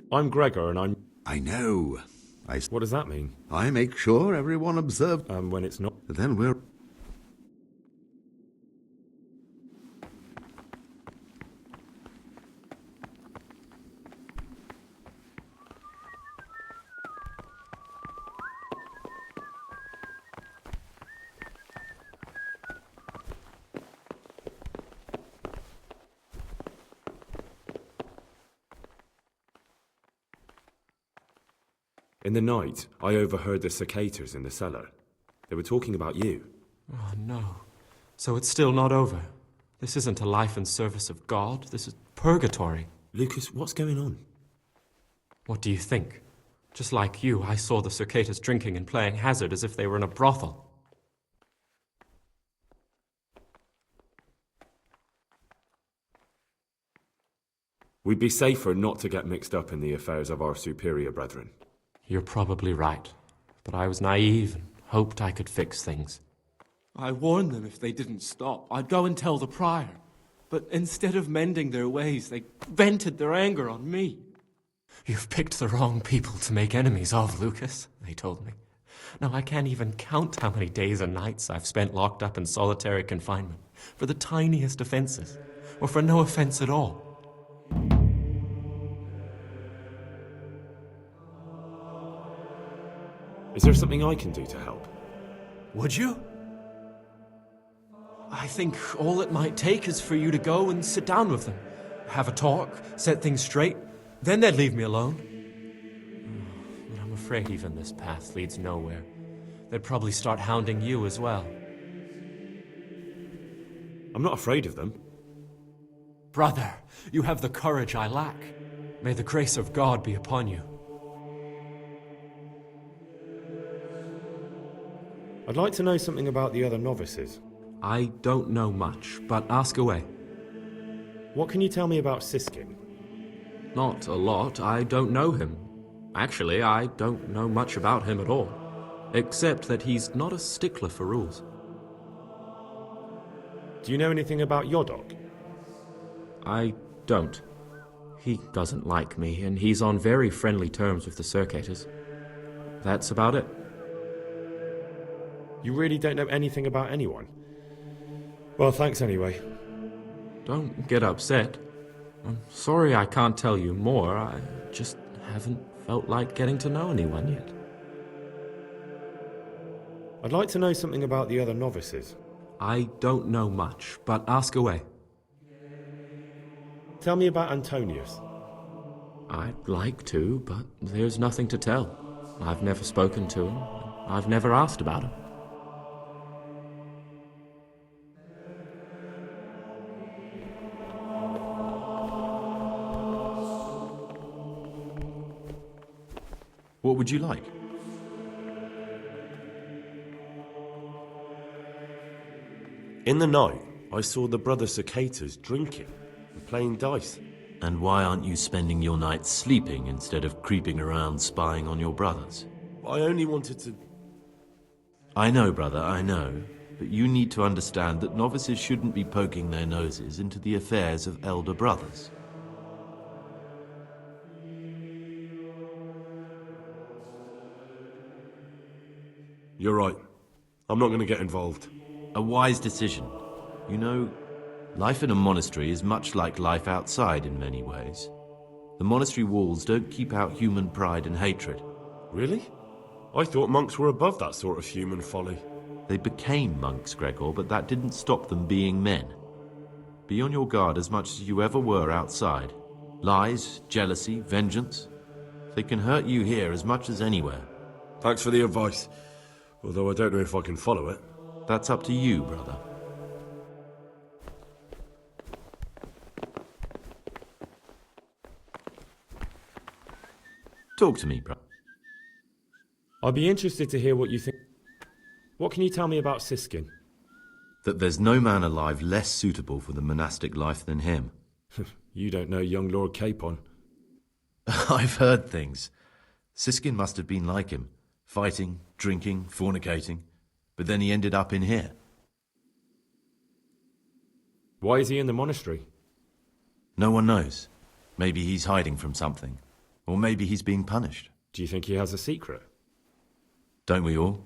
S1: I'm Gregor, and I'm...
S11: I know.
S1: What does that mean?
S11: I make sure everyone observed.
S1: When it's not...
S11: Then we're...
S1: In the night, I overheard the cicadas in the cellar. They were talking about you.
S12: Oh, no. So it's still not over. This isn't a life in service of God. This is purgatory.
S1: Lucas, what's going on?
S12: What do you think? Just like you, I saw the cicadas drinking and playing hazard as if they were in a brothel.
S1: We'd be safer not to get mixed up in the affairs of our superior brethren.
S12: You're probably right, but I was naive and hoped I could fix things. I warned them if they didn't stop, I'd go and tell the prior. But instead of mending their ways, they vented their anger on me. You've picked the wrong people to make enemies of, Lucas, they told me. Now I can't even count how many days and nights I've spent locked up in solitary confinement for the tiniest offenses, or for no offense at all.
S1: Is there something I can do to help?
S12: Would you? I think all it might take is for you to go and sit down with them. Have a talk, set things straight, then they'd leave me alone. But I'm afraid even this path leads nowhere. They'd probably start hounding you as well.
S1: I'm not afraid of them.
S12: Brother, you have the courage I lack. May the grace of God be upon you.
S1: I'd like to know something about the other novices.
S12: I don't know much, but ask away.
S1: What can you tell me about Siskin?
S12: Not a lot. I don't know him. Actually, I don't know much about him at all, except that he's not a stickler for rules.
S1: Do you know anything about Yodok?
S12: I don't. He doesn't like me, and he's on very friendly terms with the Circators. That's about it.
S1: You really don't know anything about anyone? Well, thanks anyway.
S12: Don't get upset. I'm sorry I can't tell you more. I just haven't felt like getting to know anyone yet.
S1: I'd like to know something about the other novices.
S12: I don't know much, but ask away.
S1: Tell me about Antonius.
S12: I'd like to, but there's nothing to tell. I've never spoken to him. I've never asked about him.
S5: What would you like?
S7: In the night, I saw the brother cicadas drinking and playing dice.
S6: And why aren't you spending your nights sleeping instead of creeping around spying on your brothers?
S7: I only wanted to...
S6: I know, brother, I know. But you need to understand that novices shouldn't be poking their noses into the affairs of elder brothers.
S7: You're right. I'm not going to get involved.
S6: A wise decision. You know, life in a monastery is much like life outside in many ways. The monastery walls don't keep out human pride and hatred.
S7: Really? I thought monks were above that sort of human folly.
S6: They became monks, Gregor, but that didn't stop them being men. Be on your guard as much as you ever were outside. Lies, jealousy, vengeance. They can hurt you here as much as anywhere.
S7: Thanks for the advice. Although I don't know if I can follow it.
S6: That's up to you, brother. Talk to me, bro.
S1: I'd be interested to hear what you think. What can you tell me about Siskin?
S6: That there's no man alive less suitable for the monastic life than him.
S1: You don't know young Lord Capon.
S6: I've heard things. Siskin must have been like him. Fighting, drinking, fornicating. But then he ended up in here.
S1: Why is he in the monastery?
S6: No one knows. Maybe he's hiding from something. Or maybe he's being punished.
S1: Do you think he has a secret?
S6: Don't we all?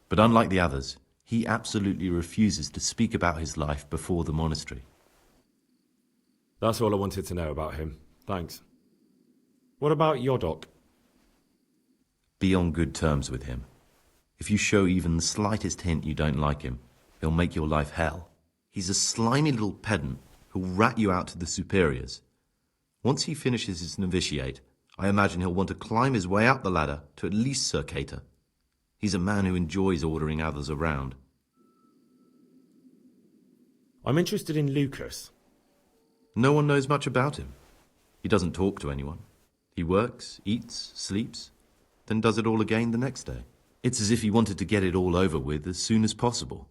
S6: But unlike the others, he absolutely refuses to speak about his life before the monastery.
S1: That's all I wanted to know about him. Thanks. What about Yodok?
S6: Be on good terms with him. If you show even the slightest hint you don't like him, he'll make your life hell. He's a slimy little pedant who'll rat you out to the superiors. Once he finishes his novitiate, I imagine he'll want to climb his way up the ladder to at least Circator. He's a man who enjoys ordering others around.
S1: I'm interested in Lucas.
S6: No one knows much about him. He doesn't talk to anyone. He works, eats, sleeps, then does it all again the next day. It's as if he wanted to get it all over with as soon as possible.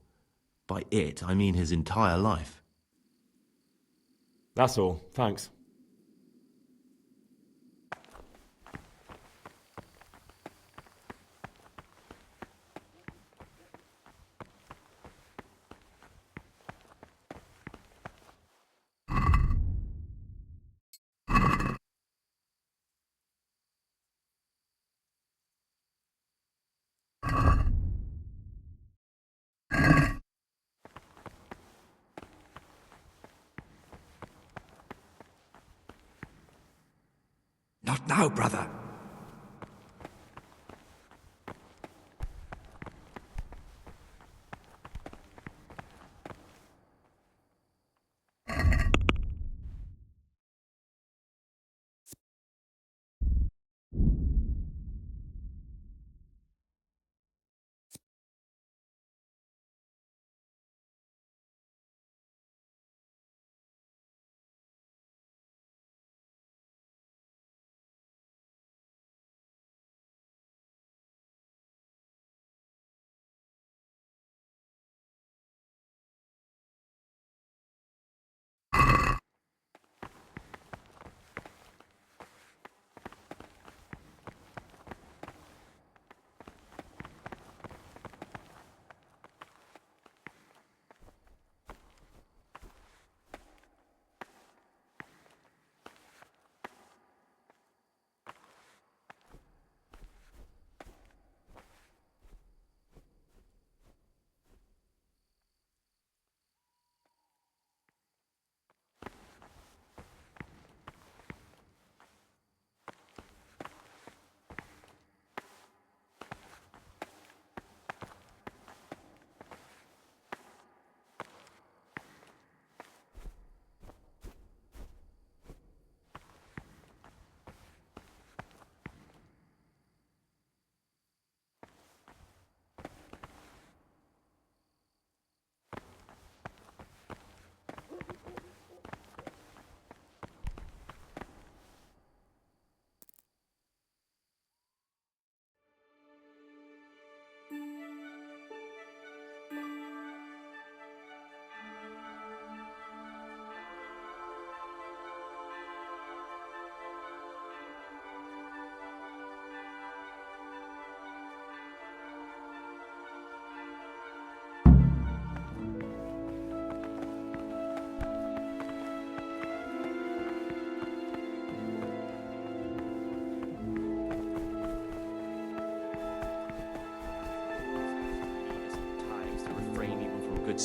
S6: By it, I mean his entire life.
S1: That's all. Thanks.
S3: Not now, brother.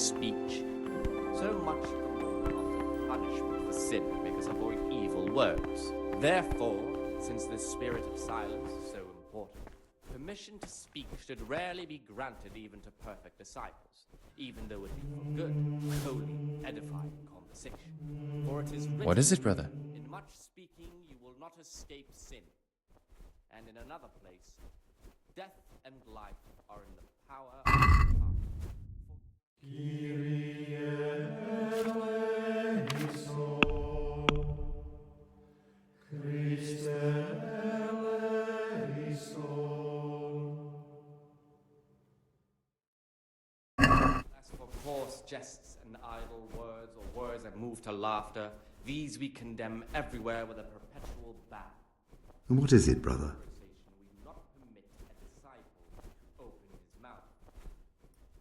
S15: speech. So much of punishment for sin make us avoid evil words. Therefore, since this spirit of silence is so important, permission to speak should rarely be granted even to perfect disciples, even though it be for good, holy, edifying conversation. For it is written,
S9: What is it, brother?
S15: in much speaking you will not escape sin. And in another place, death and life are in the power of the tongue. As for coarse jests and idle words, or words that move to laughter, these we condemn everywhere with a perpetual ban.
S11: And what is it, brother?
S15: We do not permit a disciple to open his mouth.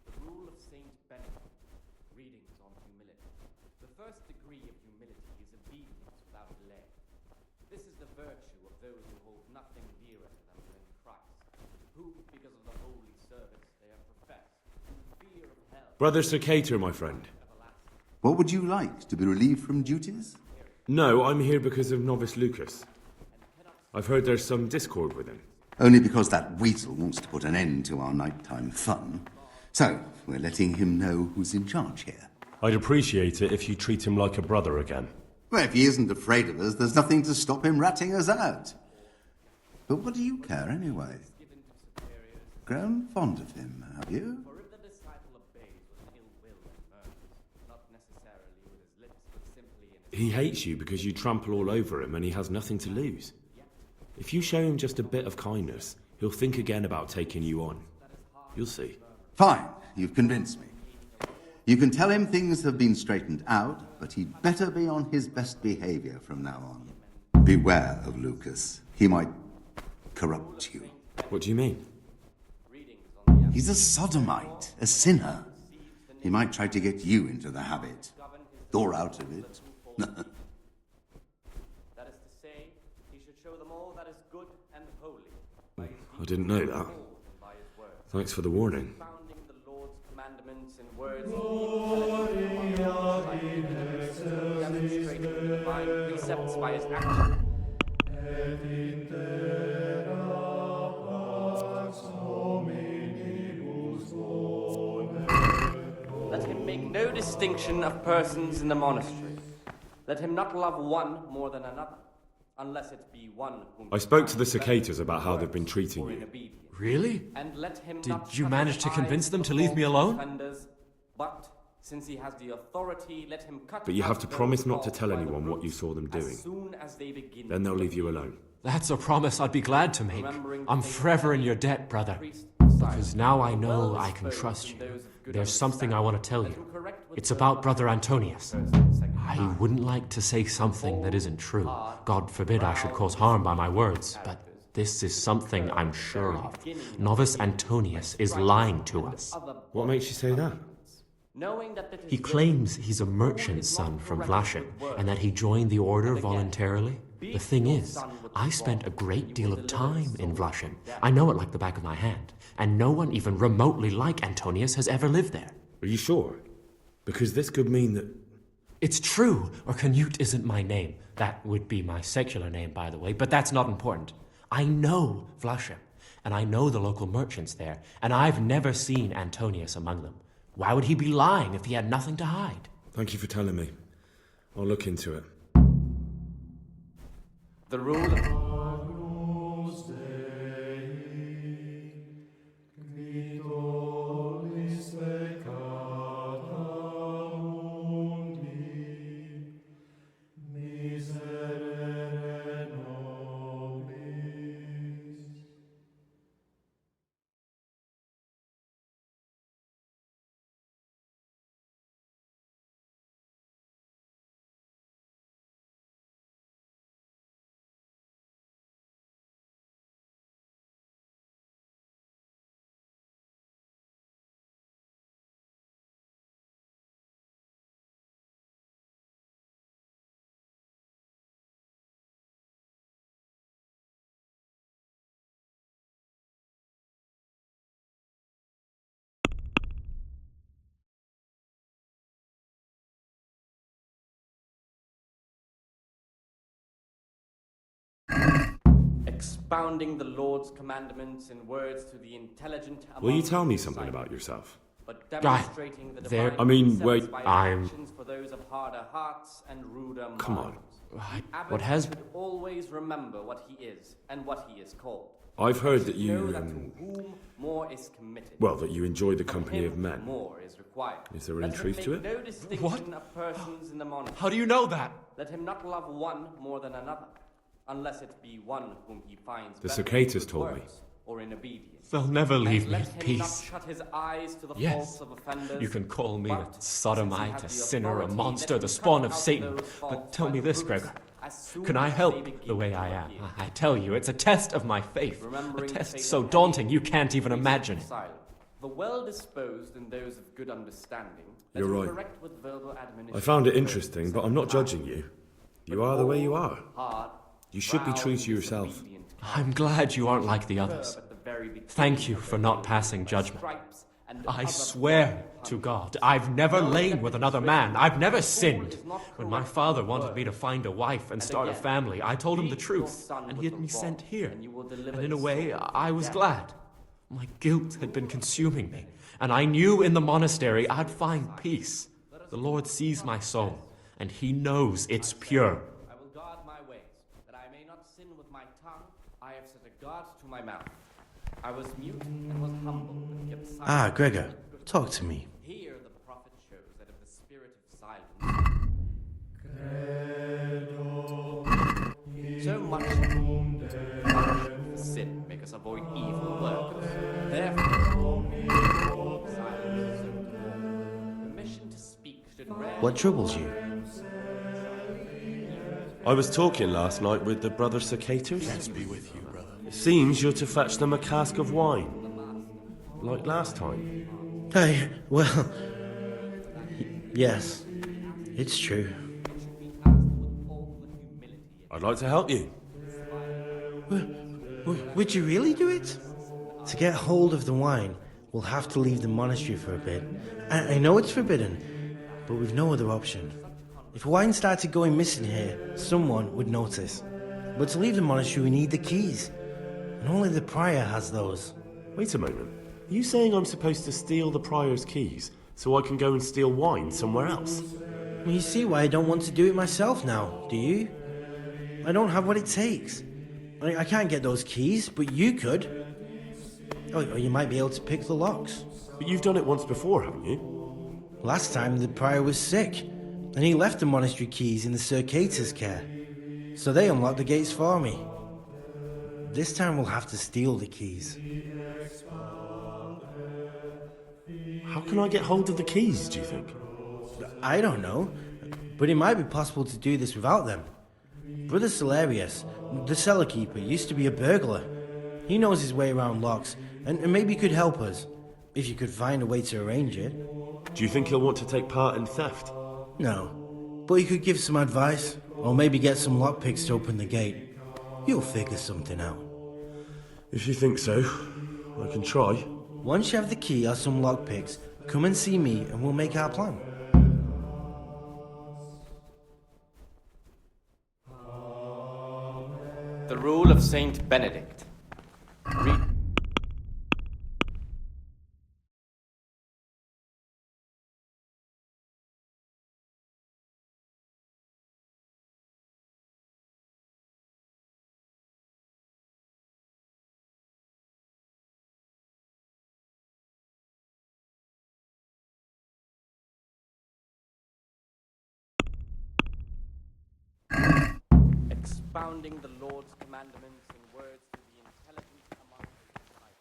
S15: The rule of Saint Benedict, readings on humility. The first degree of humility is obedience without delay. This is the virtue of those who hold nothing dearer to them than Christ, who, because of the holy service they have professed, through fear of hell.
S1: Brother Cicator, my friend.
S11: What would you like? To be relieved from duties?
S1: No, I'm here because of Novice Lucas. I've heard there's some discord with him.
S11: Only because that weasel wants to put an end to our nighttime fun. So, we're letting him know who's in charge here.
S7: I'd appreciate it if you treat him like a brother again.
S11: Well, if he isn't afraid of us, there's nothing to stop him ratting us out. But what do you care anyway? Grown fond of him, have you?
S15: For if the disciple obeys with an ill will and murmurs, not necessarily with his lips, but simply in his
S1: He hates you because you trample all over him and he has nothing to lose. If you show him just a bit of kindness, he'll think again about taking you on. You'll see.
S11: Fine, you've convinced me. You can tell him things have been straightened out, but he'd better be on his best behavior from now on. Beware of Lucas. He might corrupt you.
S1: What do you mean?
S11: He's a sodomite, a sinner. He might try to get you into the habit, or out of it.
S15: That is to say, he should show them all that is good and holy.
S1: I didn't know that. Thanks for the warning.
S15: Founding the Lord's commandments in words demonstrating the divine precepts by his action. Let him make no distinction of persons in the monastery. Let him not love one more than another, unless it be one whom
S1: I spoke to the cicadas about how they've been treating you.
S12: Really?
S15: And let him
S12: Did
S15: not
S12: you
S15: shut
S12: manage
S15: his
S12: to convince
S15: eyes
S12: them to
S15: before
S12: leave me alone?
S15: offenders, but since he has the authority, let him cut
S1: But you have to
S15: out
S1: promise
S15: those
S1: not to
S15: caused
S1: tell
S15: by the
S1: anyone what you
S15: roots
S1: saw them doing.
S15: as soon as they begin
S1: Then they'll
S15: to
S1: leave you
S15: appear.
S1: alone.
S12: That's a promise I'd be glad to make. I'm forever in your debt, brother. Because now I know I can trust you. There's something I want to tell you. It's about Brother Antonius. I wouldn't like to say something that isn't true. God forbid I should cause harm by my words, but this is something I'm sure of. Novice Antonius is lying to us.
S1: What makes you say that?
S12: He claims he's a merchant's son from Vlashim, and that he joined the order voluntarily. The thing is, I spent a great deal of time in Vlashim. I know it like the back of my hand, and no one even remotely like Antonius has ever lived there.
S1: Are you sure? Because this could mean that...
S12: It's true, or Canute isn't my name. That would be my secular name, by the way, but that's not important. I know Vlashim, and I know the local merchants there, and I've never seen Antonius among them. Why would he be lying if he had nothing to hide?
S1: Thank you for telling me. I'll look into it.
S15: The rule of expounding the Lord's commandments in words to the intelligent.
S1: Will you tell me something about yourself?
S15: But demonstrating the
S12: there-
S15: divine
S1: I mean,
S15: precepts
S1: wait,
S15: by his
S12: I'm-
S15: actions for those of harder hearts and ruder
S1: Come on.
S15: minds. The abbot
S12: What has...
S15: should always remember what he is and what he is called.
S1: I've heard that
S15: Know
S1: you,
S15: that to whom more is committed.
S1: well, that you enjoy the
S15: From
S1: company
S15: him
S1: of men.
S15: More is required.
S1: Is there any
S15: Let him
S1: truth to
S15: make
S1: it?
S15: No distinction of persons in the monastery.
S12: How do you know that?
S15: Let him not love one more than another, unless it be one whom he finds
S1: The
S15: better in
S1: cicadas
S15: good
S1: told me.
S15: works or in obedience.
S12: They'll never leave
S15: And
S12: me
S15: let
S12: in
S15: him
S12: peace.
S15: not shut his eyes to the
S12: Yes,
S15: faults of offenders.
S12: you can call me a
S15: but, since he
S12: sodomite,
S15: has
S12: a
S15: the
S12: sinner, a
S15: authority,
S12: monster,
S15: let
S12: the
S15: him
S12: spawn
S15: cut
S12: of
S15: out
S12: Satan.
S15: those
S12: But
S15: faults
S12: tell
S15: by
S12: me
S15: the
S12: this,
S15: roots,
S12: Gregor.
S15: as soon
S12: Can I
S15: as
S12: help
S15: they begin
S12: the way
S15: to
S12: I am?
S15: appear.
S12: I tell you, it's a test of my faith. A
S15: Remembering the
S12: test
S15: fate
S12: so
S15: of
S12: daunting
S15: Heli,
S12: you can't even
S15: peace
S12: imagine.
S15: and silence. The well-disposed and those of good understanding, let
S1: You're
S15: him
S1: right.
S15: correct with verbal admonition
S1: I found it
S15: the
S1: interesting, but I'm not judging you. You are the way you are. You should be true to yourself.
S12: I'm glad you aren't like the others. Thank you for not passing judgment. I swear to God, I've never lain with another man. I've never sinned. When my father wanted me to find a wife and start a family, I told him the truth, and he had me sent here. And in a way, I was glad. My guilt had been consuming me, and I knew in the monastery I'd find peace. The Lord sees my soul, and he knows it's pure.
S15: I will guard my ways, that I may not sin with my tongue. I have set a guard to my mouth. I was mute and was humble, but kept silence.
S8: Ah, Gregor, talk to me.
S15: Here the prophet shows that if the spirit of silence... So much for sin make us avoid evil works. Therefore, silence is so good. Permission to speak should rarely...
S8: What troubles you?
S7: I was talking last night with the brother cicadas.
S13: Peace be with you, brother.
S7: It seems you're to fetch them a cask of wine. Like last time.
S8: Hey, well... Yes, it's true.
S7: I'd like to help you.
S8: Would you really do it? To get hold of the wine, we'll have to leave the monastery for a bit. I know it's forbidden, but we've no other option. If wine started going missing here, someone would notice. But to leave the monastery, we need the keys. And only the prior has those.
S7: Wait a moment. Are you saying I'm supposed to steal the prior's keys so I can go and steal wine somewhere else?
S8: Well, you see why I don't want to do it myself now, do you? I don't have what it takes. I can't get those keys, but you could. Or you might be able to pick the locks.
S7: But you've done it once before, haven't you?
S8: Last time the prior was sick, and he left the monastery keys in the Circator's care. So they unlocked the gates for me. This time we'll have to steal the keys.
S7: How can I get hold of the keys, do you think?
S8: I don't know, but it might be possible to do this without them. Brother Celarius, the cellar keeper, used to be a burglar. He knows his way around locks, and maybe could help us, if you could find a way to arrange it.
S7: Do you think he'll want to take part in theft?
S8: No, but he could give some advice, or maybe get some lockpicks to open the gate. You'll figure something out.
S7: If you think so, I can try.
S8: Once you have the key or some lockpicks, come and see me and we'll make our plan.
S15: The rule of Saint Benedict. Read. Expounding the Lord's commandments in words to the intelligent among his disciples,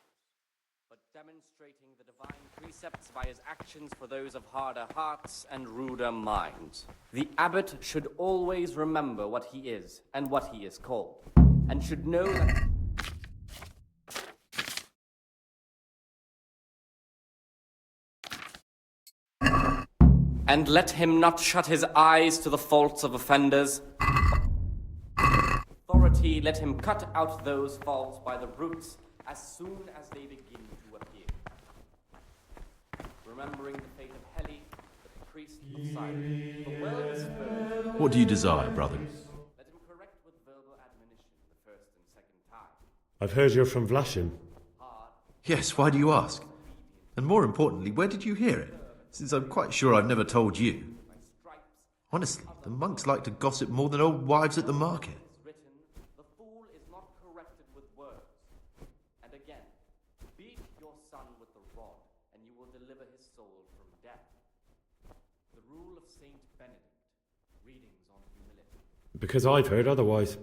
S15: but demonstrating the divine precepts by his actions for those of harder hearts and ruder minds. The abbot should always remember what he is and what he is called, and should know that... And let him not shut his eyes to the faults of offenders. Authority, let him cut out those faults by the roots as soon as they begin to appear. Remembering the fate of Heli, the priest of Cyrus, the well-disposed...
S5: What do you desire, brother?
S15: Let him correct with verbal admonition the first and second time.
S1: I've heard you're from Vlashim.
S6: Yes, why do you ask? And more importantly, where did you hear it? Since I'm quite sure I've never told you. Honestly, the monks like to gossip more than old wives at the market.
S15: The fool is not corrected with words. And again, beat your son with the rod, and you will deliver his soul from death. The rule of Saint Benedict. Readings on humility.
S1: Because I've heard otherwise.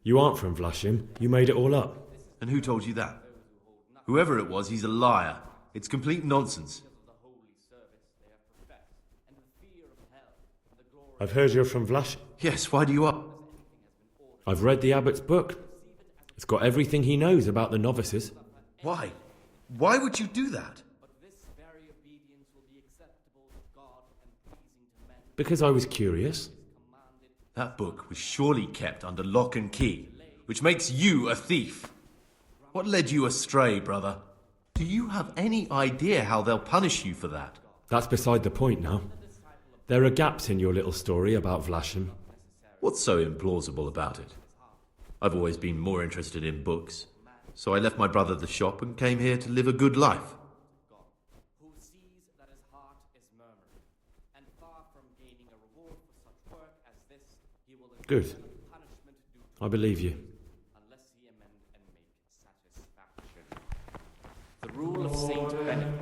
S1: You aren't from Vlashim. You made it all up.
S6: And who told you that? Whoever it was, he's a liar. It's complete nonsense.
S1: I've heard you're from Vlashim.
S6: Yes, why do you ask?
S1: I've read the abbot's book. It's got everything he knows about the novices.
S6: Why? Why would you do that?
S1: Because I was curious.
S6: That book was surely kept under lock and key, which makes you a thief. What led you astray, brother? Do you have any idea how they'll punish you for that?
S1: That's beside the point now. There are gaps in your little story about Vlashim.
S6: What's so implausible about it? I've always been more interested in books, so I left my brother the shop and came here to live a good life.
S15: Who sees that his heart is murmuring, and far from gaining a reward for such work as this, he will
S1: Good.
S15: endure the punishment due
S1: I believe you.
S15: unless he amend and make satisfaction. The rule of Saint Benedict.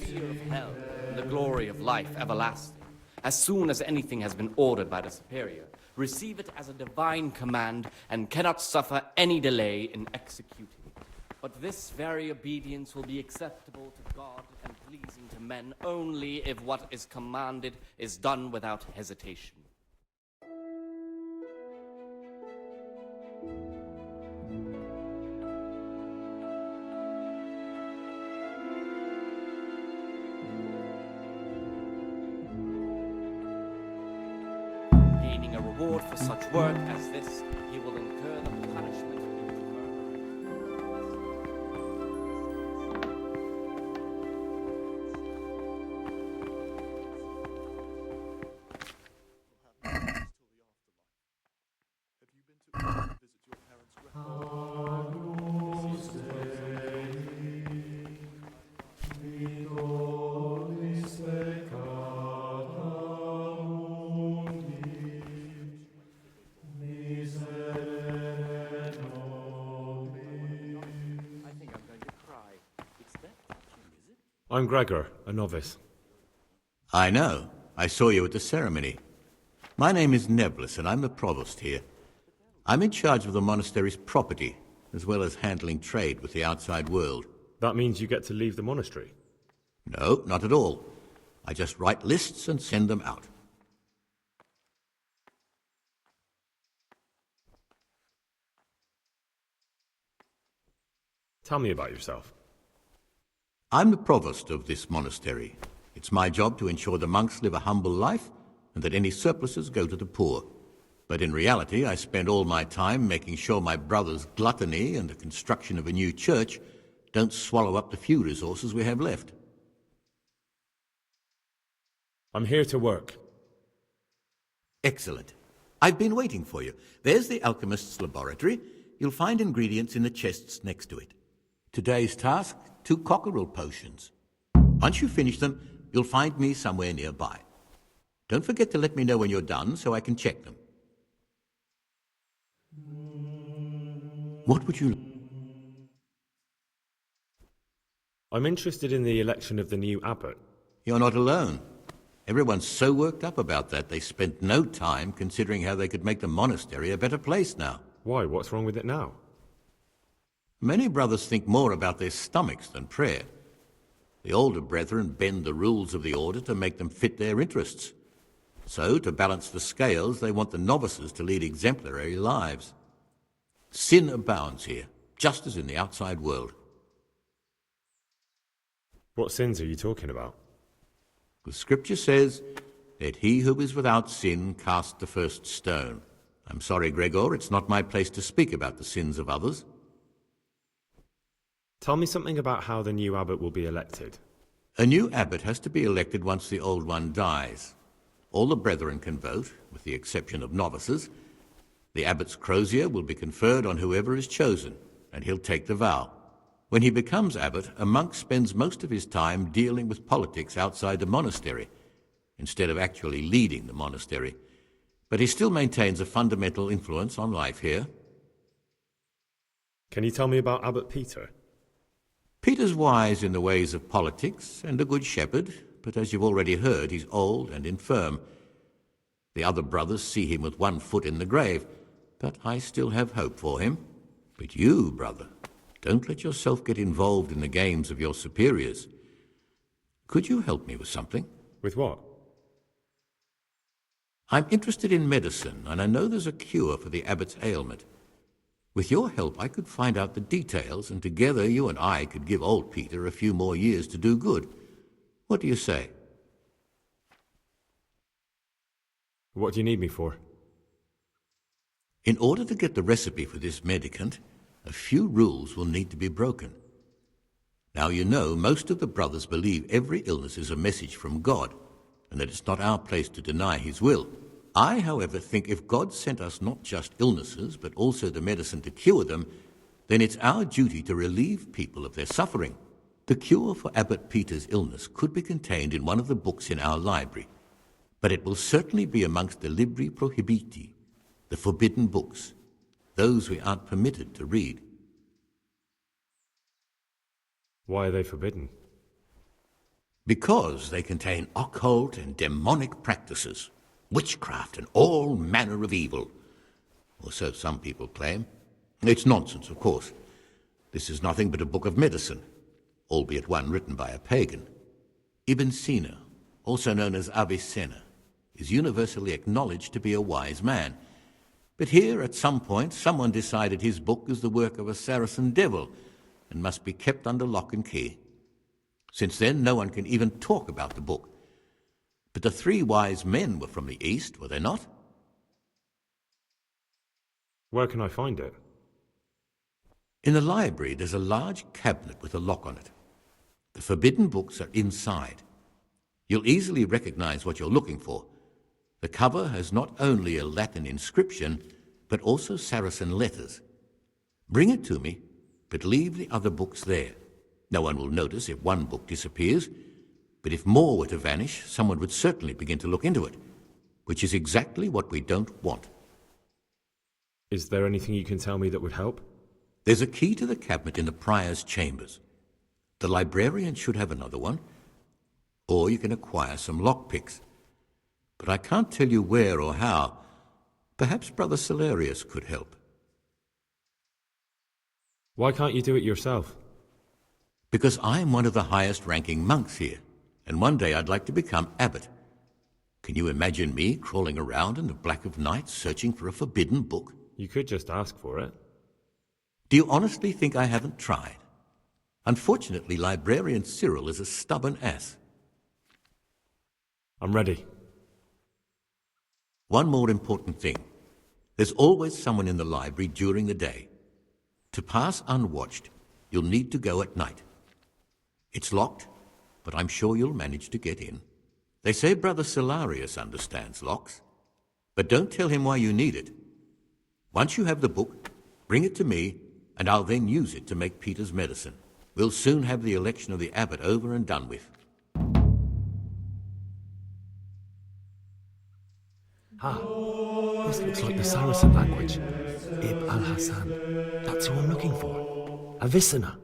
S15: Fear of hell and the glory of life everlasting. As soon as anything has been ordered by the superior, receive it as a divine command and cannot suffer any delay in executing it. But this very obedience will be acceptable to God and pleasing to men only if what is commanded is done without hesitation. Gaining a reward for such work as this, he will incur the punishment due to murder.
S1: I'm Gregor, a novice.
S16: I know. I saw you at the ceremony. My name is Nebulus, and I'm the provost here. I'm in charge of the monastery's property, as well as handling trade with the outside world.
S1: That means you get to leave the monastery?
S16: No, not at all. I just write lists and send them out.
S1: Tell me about yourself.
S16: I'm the provost of this monastery. It's my job to ensure the monks live a humble life and that any surpluses go to the poor. But in reality, I spend all my time making sure my brother's gluttony and the construction of a new church don't swallow up the few resources we have left.
S1: I'm here to work.
S16: Excellent. I've been waiting for you. There's the alchemist's laboratory. You'll find ingredients in the chests next to it. Today's task, 2 cockerel potions. Once you finish them, you'll find me somewhere nearby. Don't forget to let me know when you're done so I can check them. What would you...
S1: I'm interested in the election of the new abbot.
S16: You're not alone. Everyone's so worked up about that they spent no time considering how they could make the monastery a better place now.
S1: Why? What's wrong with it now?
S16: Many brothers think more about their stomachs than prayer. The older brethren bend the rules of the order to make them fit their interests. So, to balance the scales, they want the novices to lead exemplary lives. Sin abounds here, just as in the outside world.
S1: What sins are you talking about?
S16: The scripture says, "Let he who is without sin cast the first stone." I'm sorry, Gregor, it's not my place to speak about the sins of others.
S1: Tell me something about how the new abbot will be elected.
S16: A new abbot has to be elected once the old one dies. All the brethren can vote, with the exception of novices. The abbot's crozier will be conferred on whoever is chosen, and he'll take the vow. When he becomes abbot, a monk spends most of his time dealing with politics outside the monastery, instead of actually leading the monastery. But he still maintains a fundamental influence on life here.
S1: Can you tell me about Abbot Peter?
S16: Peter's wise in the ways of politics and a good shepherd, but as you've already heard, he's old and infirm. The other brothers see him with one foot in the grave, but I still have hope for him. But you, brother, don't let yourself get involved in the games of your superiors. Could you help me with something?
S1: With what?
S16: I'm interested in medicine, and I know there's a cure for the abbot's ailment. With your help, I could find out the details, and together you and I could give old Peter a few more years to do good. What do you say?
S1: What do you need me for?
S16: In order to get the recipe for this medicament, a few rules will need to be broken. Now you know most of the brothers believe every illness is a message from God, and that it's not our place to deny his will. I, however, think if God sent us not just illnesses, but also the medicine to cure them, then it's our duty to relieve people of their suffering. The cure for Abbot Peter's illness could be contained in one of the books in our library, but it will certainly be amongst the libri prohibiti, the forbidden books, those we aren't permitted to read.
S1: Why are they forbidden?
S16: Because they contain occult and demonic practices, witchcraft and all manner of evil. Or so some people claim. It's nonsense, of course. This is nothing but a book of medicine, albeit one written by a pagan. Ibn Sina, also known as Avicenna, is universally acknowledged to be a wise man. But here, at some point, someone decided his book is the work of a Saracen devil and must be kept under lock and key. Since then, no one can even talk about the book. But the three wise men were from the East, were they not?
S1: Where can I find it?
S16: In the library, there's a large cabinet with a lock on it. The forbidden books are inside. You'll easily recognize what you're looking for. The cover has not only a Latin inscription, but also Saracen letters. Bring it to me, but leave the other books there. No one will notice if one book disappears, but if more were to vanish, someone would certainly begin to look into it, which is exactly what we don't want.
S1: Is there anything you can tell me that would help?
S16: There's a key to the cabinet in the prior's chambers. The librarian should have another one, or you can acquire some lockpicks. But I can't tell you where or how. Perhaps Brother Celerius could help.
S1: Why can't you do it yourself?
S16: Because I'm one of the highest-ranking monks here, and one day I'd like to become abbot. Can you imagine me crawling around in the black of night searching for a forbidden book?
S1: You could just ask for it.
S16: Do you honestly think I haven't tried? Unfortunately, Librarian Cyril is a stubborn ass.
S1: I'm ready.
S16: One more important thing. There's always someone in the library during the day. To pass unwatched, you'll need to go at night. It's locked, but I'm sure you'll manage to get in. They say Brother Celerius understands locks, but don't tell him why you need it. Once you have the book, bring it to me, and I'll then use it to make Peter's medicine. We'll soon have the election of the abbot over and done with.
S1: This looks like the Saracen language. Ib al-Hassan. That's who I'm looking for. Avicenna.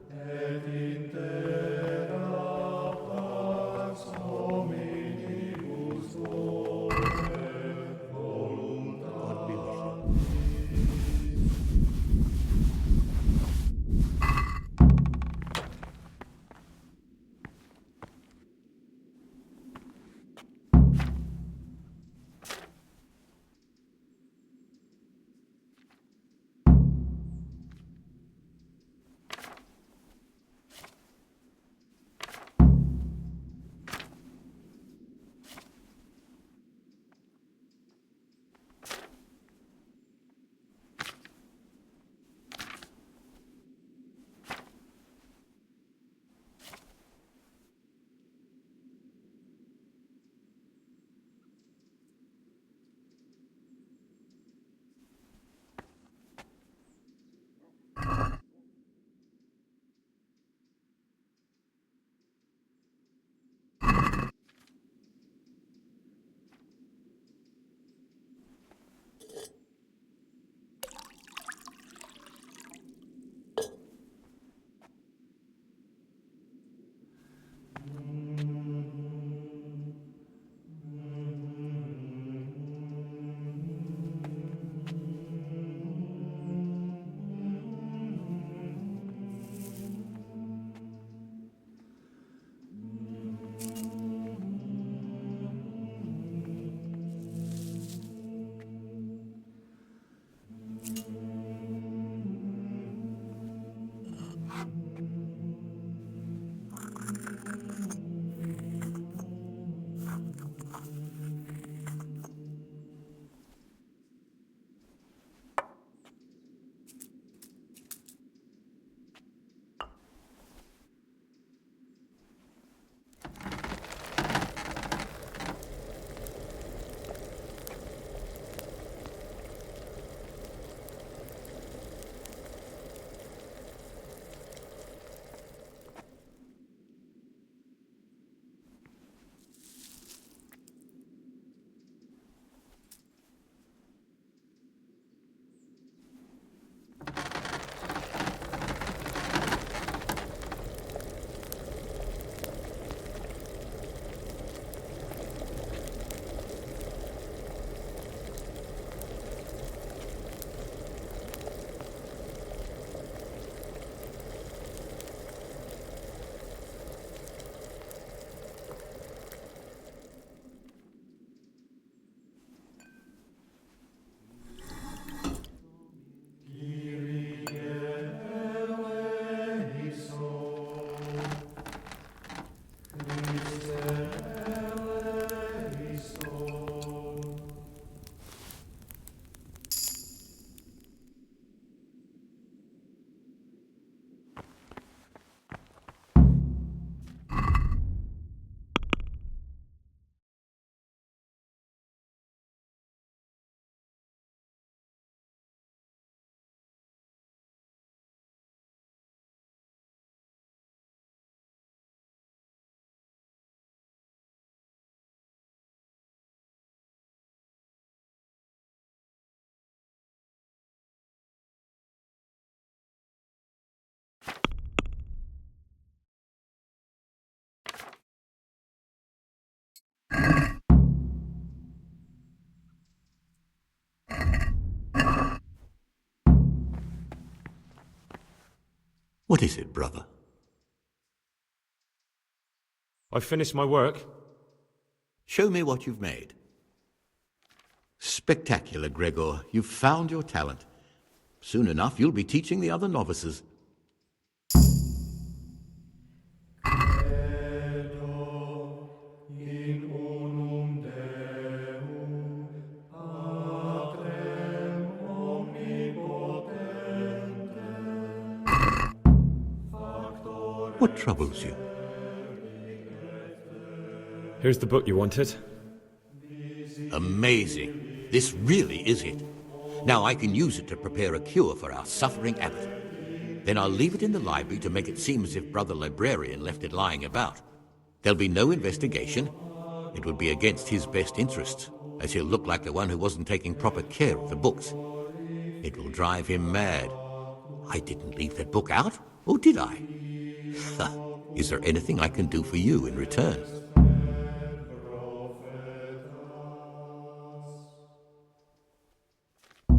S16: What is it, brother?
S1: I've finished my work.
S16: Show me what you've made. Spectacular, Gregor. You've found your talent. Soon enough, you'll be teaching the other novices. What troubles you?
S1: Here's the book you wanted.
S16: Amazing. This really is it. Now I can use it to prepare a cure for our suffering abbot. Then I'll leave it in the library to make it seem as if Brother Librarian left it lying about. There'll be no investigation. It would be against his best interests, as he'll look like the one who wasn't taking proper care of the books. It will drive him mad. I didn't leave that book out, or did I? Is there anything I can do for you in return?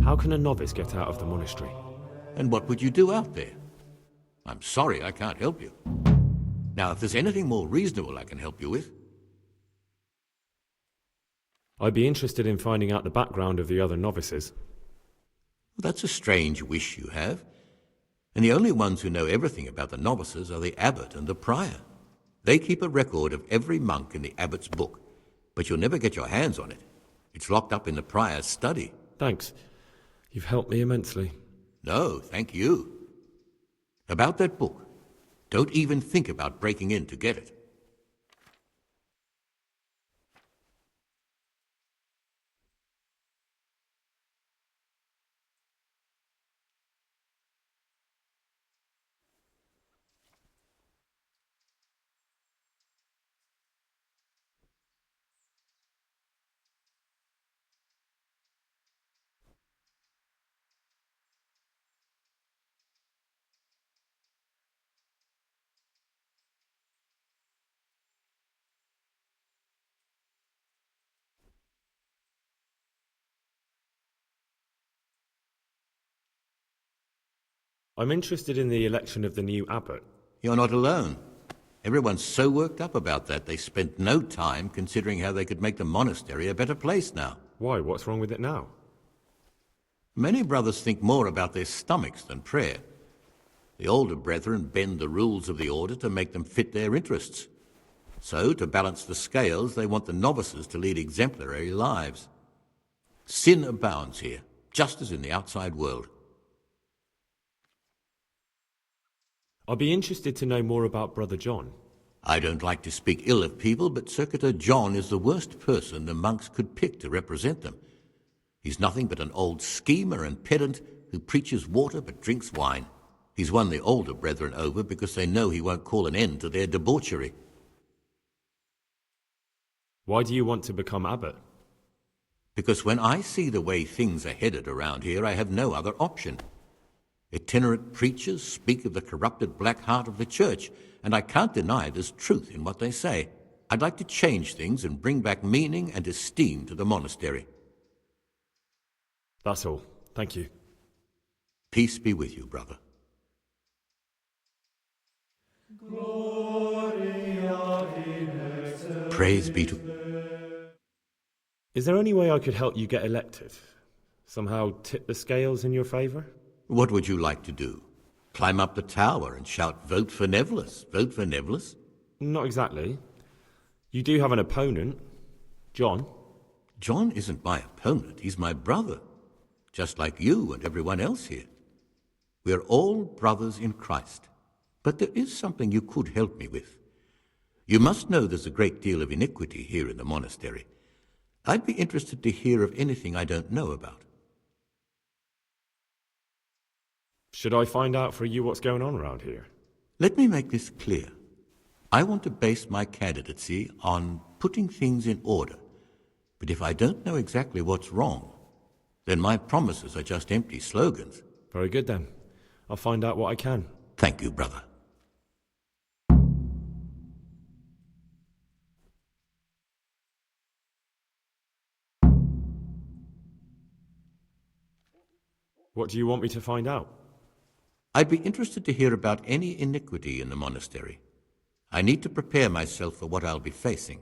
S1: How can a novice get out of the monastery?
S16: And what would you do out there? I'm sorry I can't help you. Now, if there's anything more reasonable I can help you with...
S1: I'd be interested in finding out the background of the other novices.
S16: That's a strange wish you have. And the only ones who know everything about the novices are the abbot and the prior. They keep a record of every monk in the abbot's book, but you'll never get your hands on it. It's locked up in the prior's study.
S1: Thanks. You've helped me immensely.
S16: No, thank you. About that book, don't even think about breaking in to get it.
S1: I'm interested in the election of the new abbot.
S16: You're not alone. Everyone's so worked up about that they spent no time considering how they could make the monastery a better place now.
S1: Why? What's wrong with it now?
S16: Many brothers think more about their stomachs than prayer. The older brethren bend the rules of the order to make them fit their interests. So, to balance the scales, they want the novices to lead exemplary lives. Sin abounds here, just as in the outside world.
S1: I'd be interested to know more about Brother John.
S16: I don't like to speak ill of people, but Circuitor John is the worst person the monks could pick to represent them. He's nothing but an old schemer and pedant who preaches water but drinks wine. He's won the older brethren over because they know he won't call an end to their debauchery.
S1: Why do you want to become abbot?
S16: Because when I see the way things are headed around here, I have no other option. Itinerant preachers speak of the corrupted black heart of the church, and I can't deny there's truth in what they say. I'd like to change things and bring back meaning and esteem to the monastery.
S1: That's all. Thank you.
S16: Peace be with you, brother. Praise be to...
S1: Is there any way I could help you get elected? Somehow tip the scales in your favour?
S16: What would you like to do? Climb up the tower and shout, "Vote for Neverless, vote for Neverless"?
S1: Not exactly. You do have an opponent, John.
S16: John isn't my opponent, he's my brother. Just like you and everyone else here. We're all brothers in Christ. But there is something you could help me with. You must know there's a great deal of iniquity here in the monastery. I'd be interested to hear of anything I don't know about.
S1: Should I find out for you what's going on around here?
S16: Let me make this clear. I want to base my candidacy on putting things in order. But if I don't know exactly what's wrong, then my promises are just empty slogans.
S1: Very good then. I'll find out what I can.
S16: Thank you, brother.
S7: What do you want me to find out?
S16: I'd be interested to hear about any iniquity in the monastery. I need to prepare myself for what I'll be facing.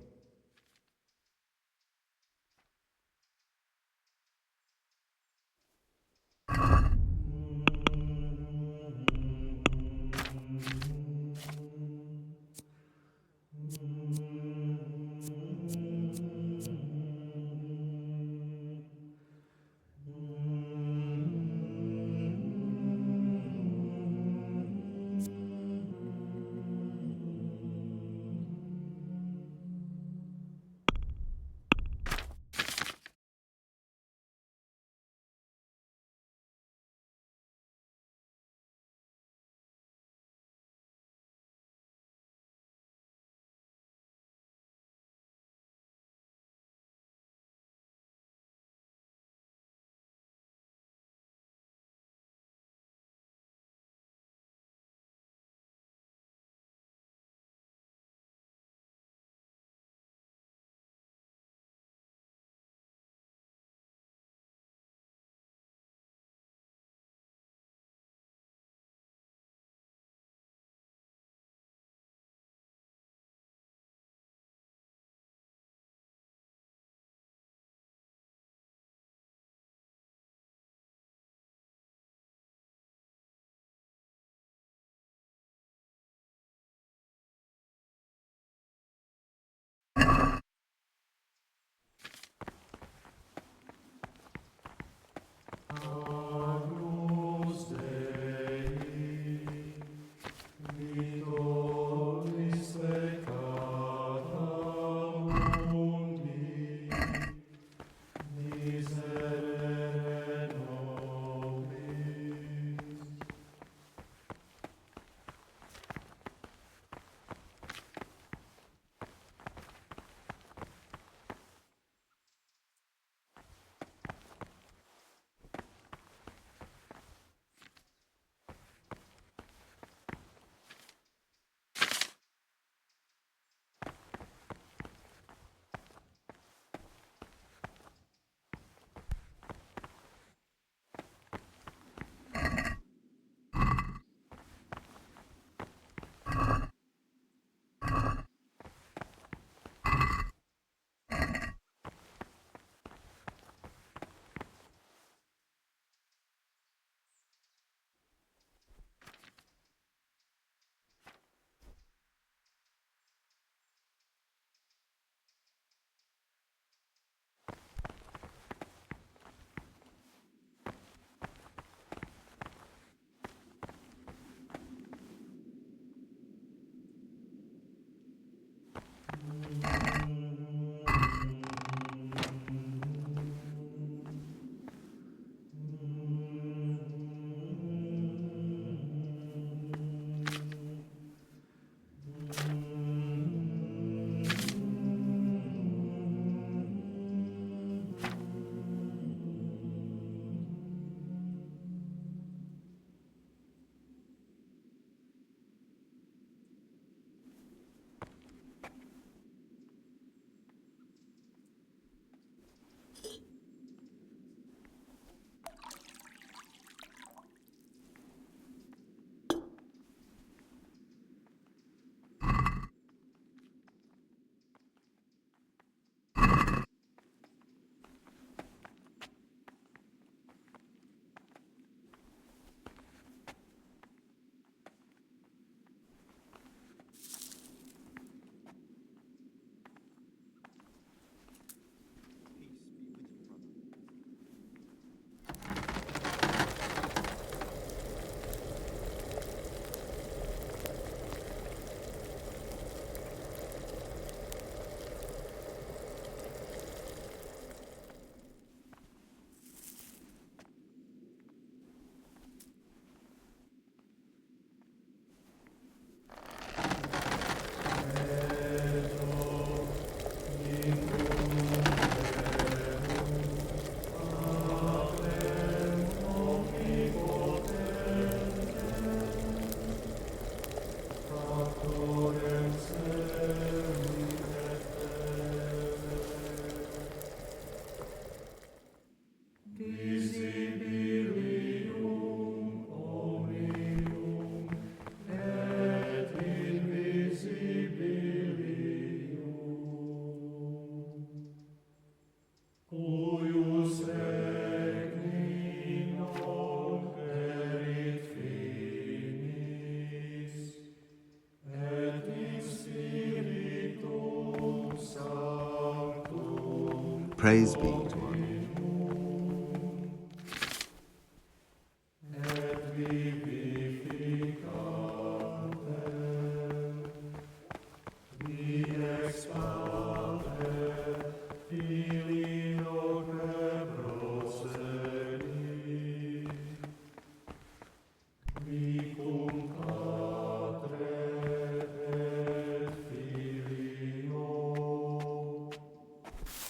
S11: Praise be to our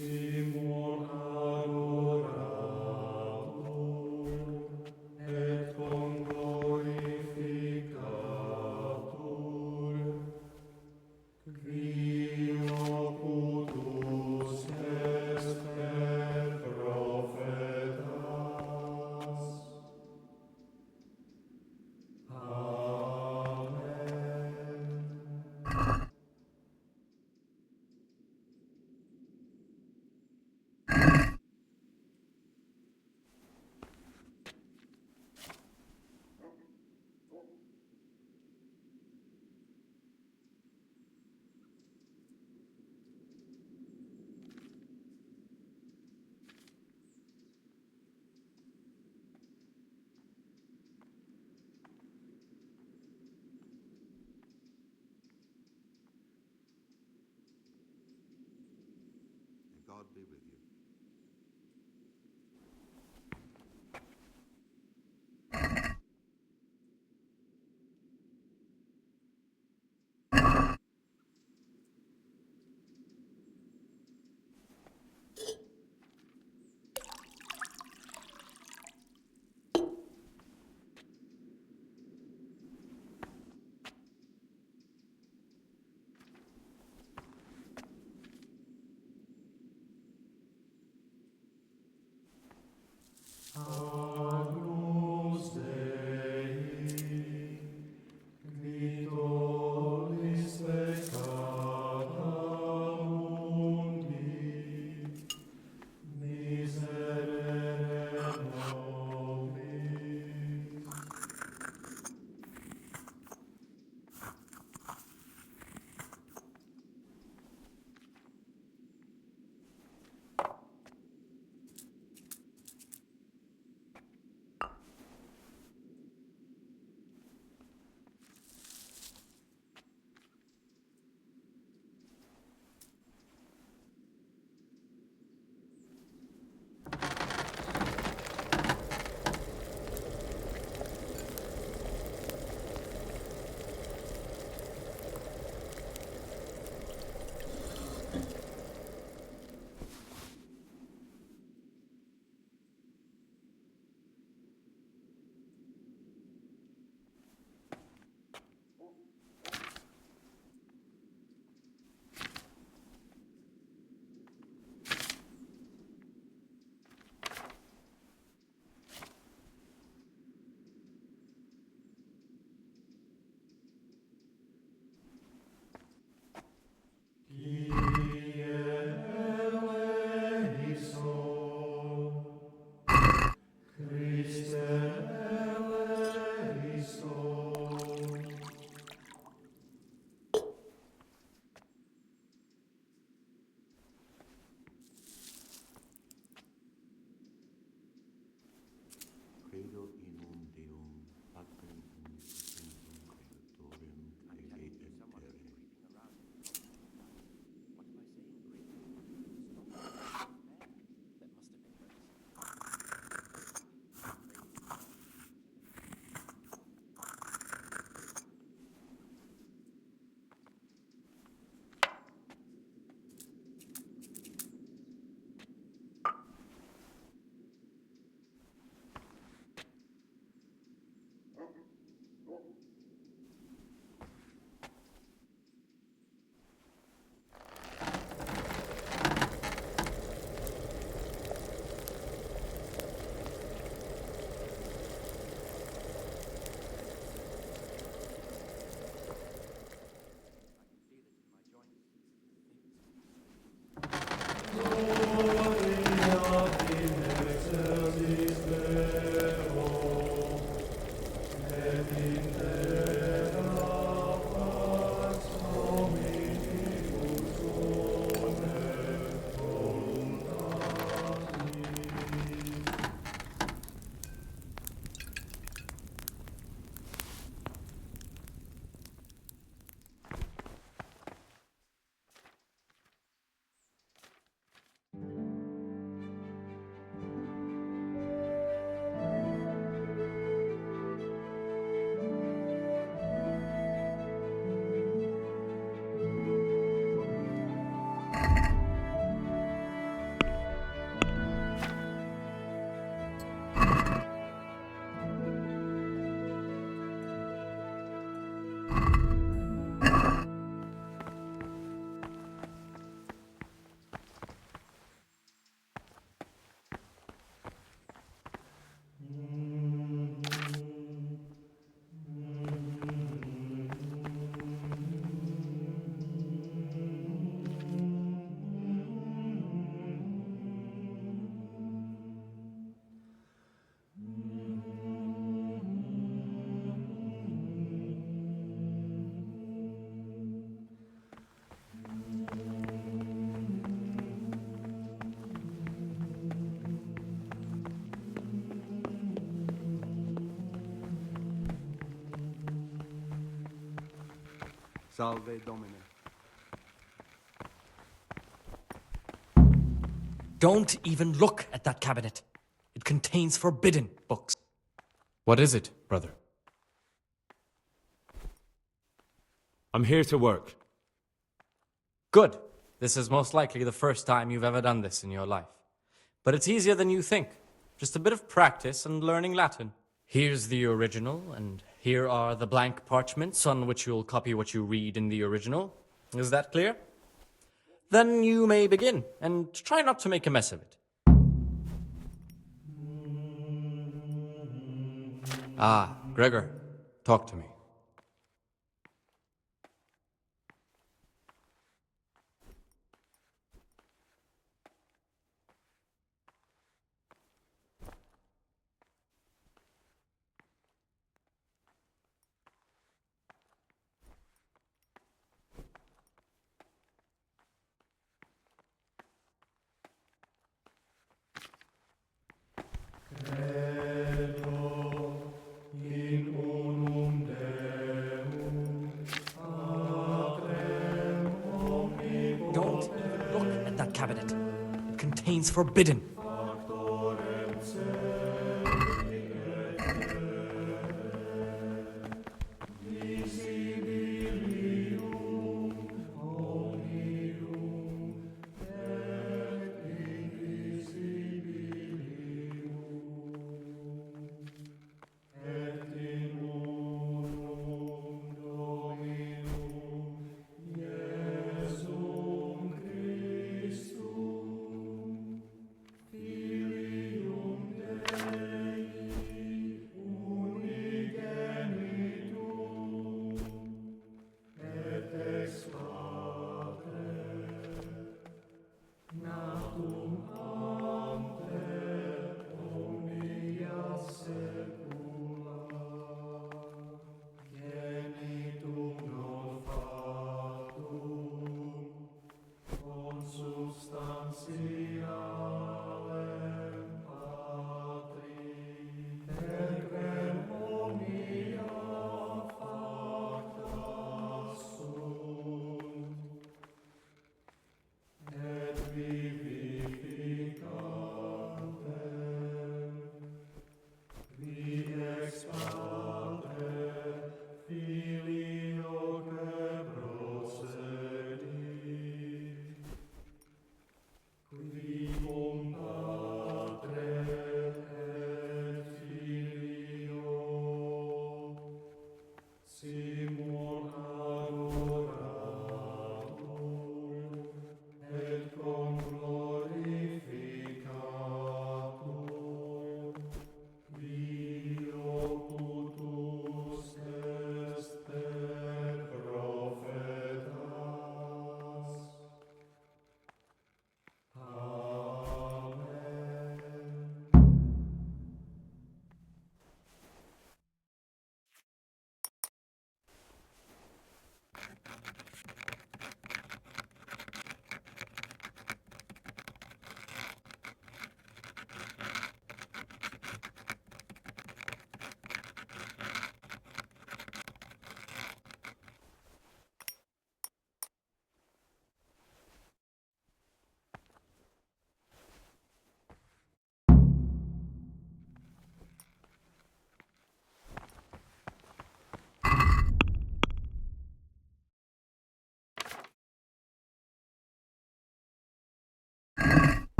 S17: Simul
S2: Salve Domine.
S10: Don't even look at that cabinet. It contains forbidden books.
S12: What is it, brother?
S1: I'm here to work.
S10: Good. This is most likely the first time you've ever done this in your life. But it's easier than you think. Just a bit of practice and learning Latin. Here's the original, and here are the blank parchments on which you'll copy what you read in the original. Is that clear? Then you may begin, and try not to make a mess of it. Ah, Gregor, talk to me. Don't even look at that cabinet. It contains forbidden.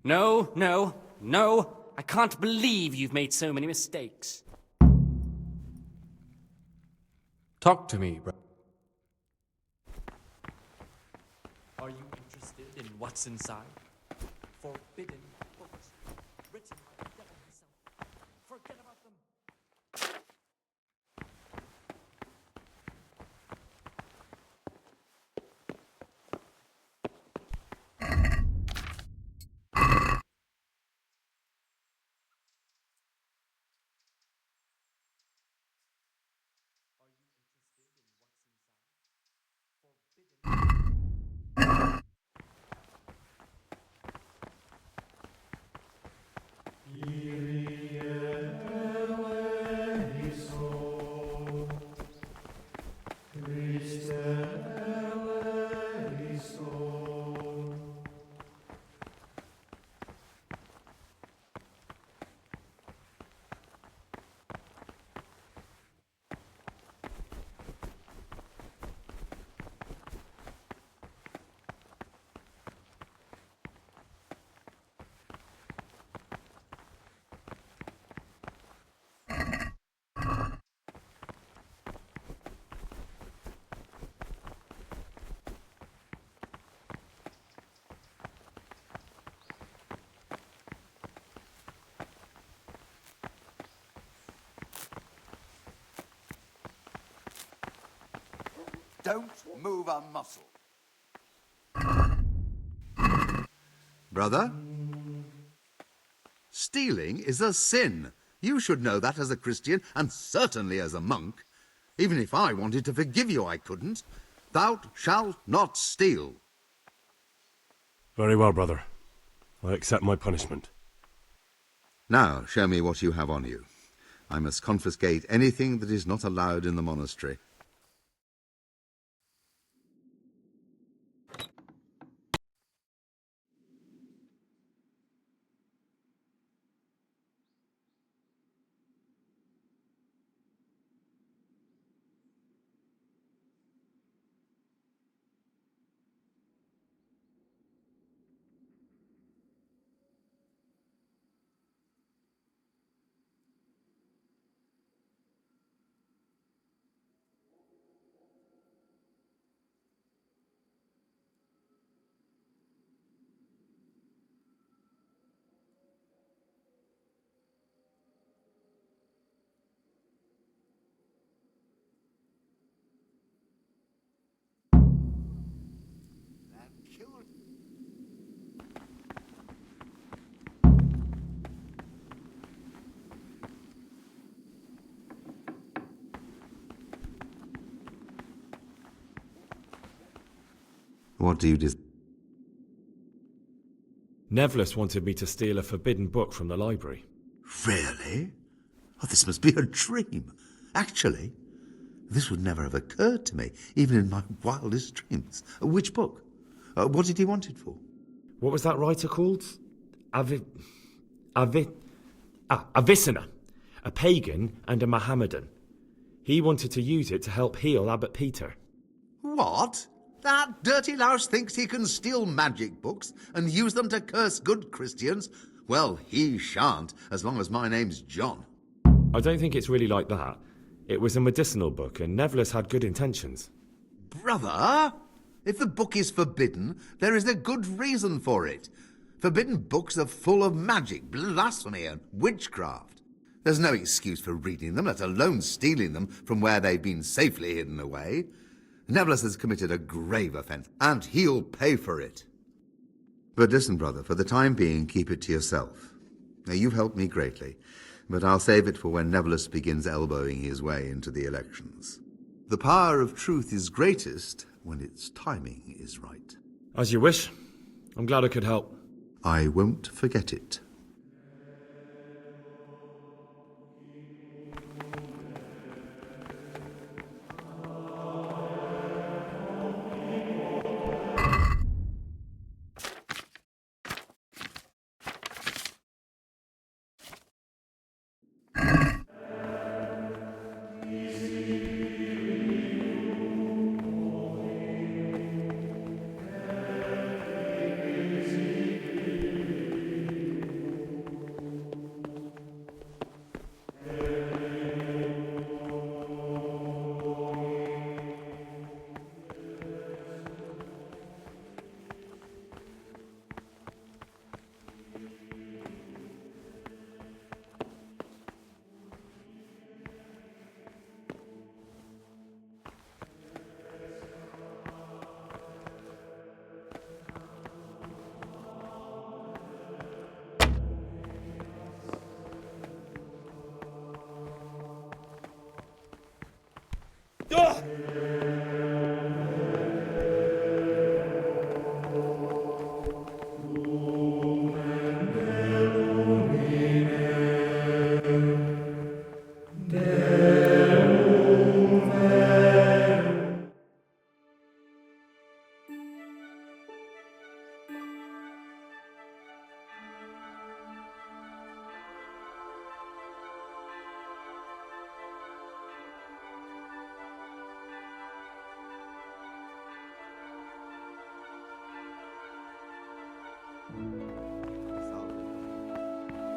S10: No, no, no. I can't believe you've made so many mistakes.
S12: Talk to me, bro.
S10: Are you interested in what's inside? Forbidden books, written by the devil himself. Forget about them.
S11: don't move a muscle. Brother? Stealing is a sin. You should know that as a Christian, and certainly as a monk. Even if I wanted to forgive you, I couldn't. Thou shalt not steal.
S7: Very well, brother. I accept my punishment.
S11: Now, show me what you have on you. I must confiscate anything that is not allowed in the monastery. What do you desire?
S1: Nevlis wanted me to steal a forbidden book from the library.
S11: Really? Oh, this must be a dream. Actually, this would never have occurred to me, even in my wildest dreams. Which book? What did he want it for?
S1: What was that writer called? Avicenna. A pagan and a Mohammedan. He wanted to use it to help heal Abbot Peter.
S11: What? That dirty louse thinks he can steal magic books and use them to curse good Christians? Well, he shan't, as long as my name's John.
S1: I don't think it's really like that. It was a medicinal book, and Nevlis had good intentions.
S11: Brother, if the book is forbidden, there is a good reason for it. Forbidden books are full of magic, blasphemy, and witchcraft. There's no excuse for reading them, let alone stealing them from where they've been safely hidden away. Nevlis has committed a grave offence, and he'll pay for it. But listen, brother, for the time being, keep it to yourself. Now, you've helped me greatly, but I'll save it for when Nevlis begins elbowing his way into the elections. The power of truth is greatest when its timing is right.
S1: As you wish. I'm glad I could help.
S11: I won't forget it.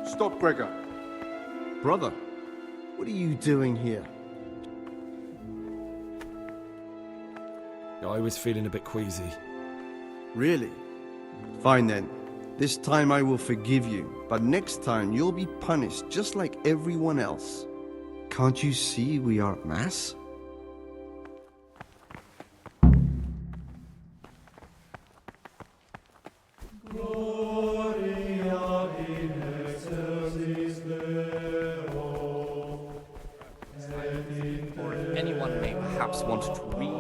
S2: Stop, Gregor. Brother, what are you doing here?
S1: I was feeling a bit queasy.
S2: Really? Fine then. This time I will forgive you, but next time you'll be punished just like everyone else. Can't you see we are at Mass?
S15: perhaps wanted to read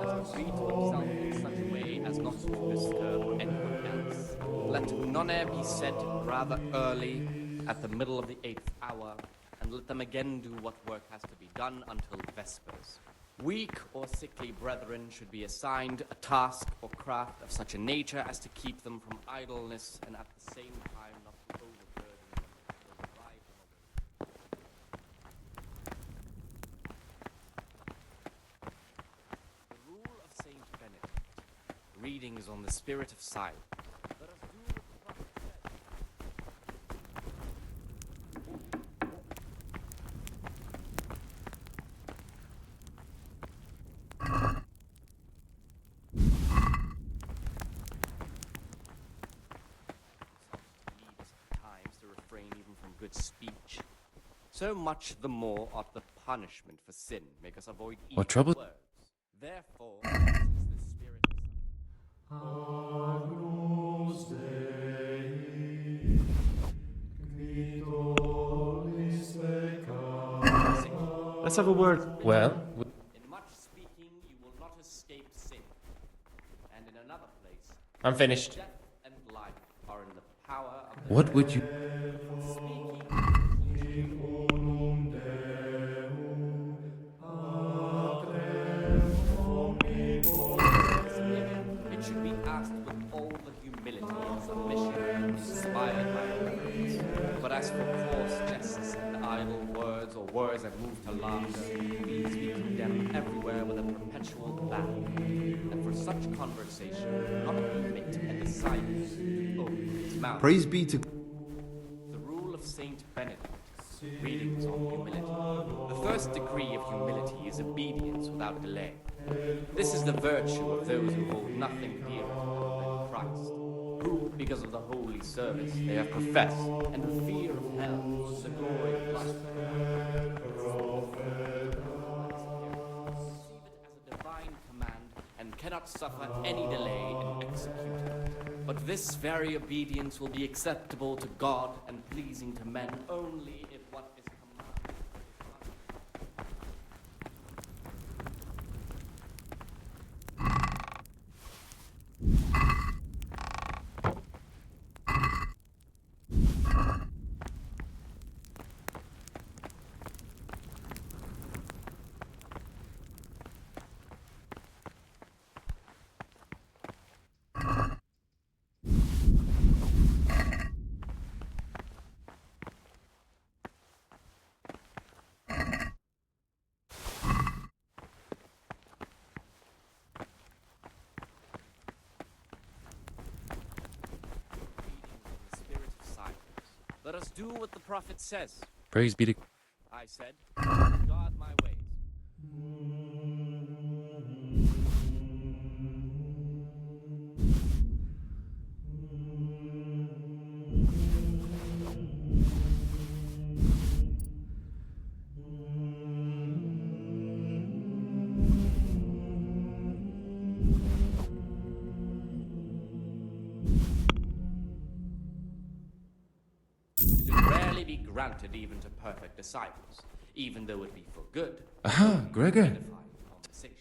S15: himself in such a way as not to disturb anyone else. Let none be said rather early, at the middle of the 8th hour, and let them again do what work has to be done until vespers. Weak or sickly brethren should be assigned a task or craft of such a nature as to keep them from idleness, and at the same time not to overburden them or deprive them of it. The rule of Saint Benedict, readings on the spirit of silence. Let us do what the prophet said. Good speech. So much the more ought the punishment for sin make us avoid evil
S9: What trouble?
S15: words. Therefore, this is the spirit
S12: Let's have a word.
S9: Well,
S15: in much speaking you will not escape sin. And in another place,
S9: I'm finished.
S15: death and life are in the power of the
S9: What would you...
S15: It should be asked with all the humility and submission inspired by reverence. But as for coarse jests and idle words, or words that move to laughter, these we condemn everywhere with a perpetual ban. And for such conversation, not permit a disciple to open his mouth.
S2: Praise be to
S15: The rule of Saint Benedict, readings on humility. The first degree of humility is obedience without delay. This is the virtue of those who hold nothing dearer than Christ, who, because of the holy service they have professed, and the fear of hell, the glory of life, receive it as a divine command, and cannot suffer any delay in executing it. But this very obedience will be acceptable to God and pleasing to men only if what is commanded is not. Let us do what the prophet says.
S9: Praise be to...
S15: I said, guard my ways. Be granted even to perfect disciples, even though it be for good.
S9: Aha, Gregor.
S15: Edifying conversation.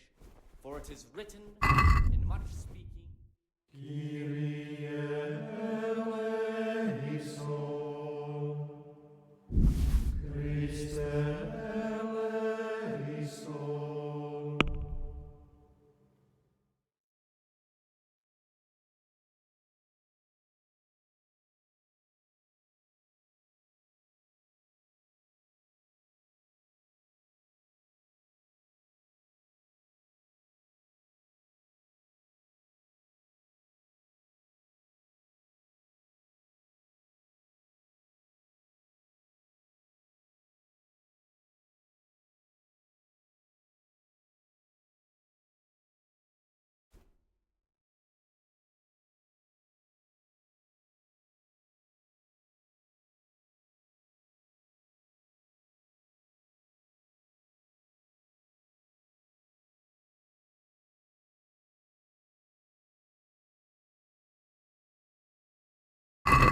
S15: For it is written, in much speaking, Kyrie eleison, Christe eleison.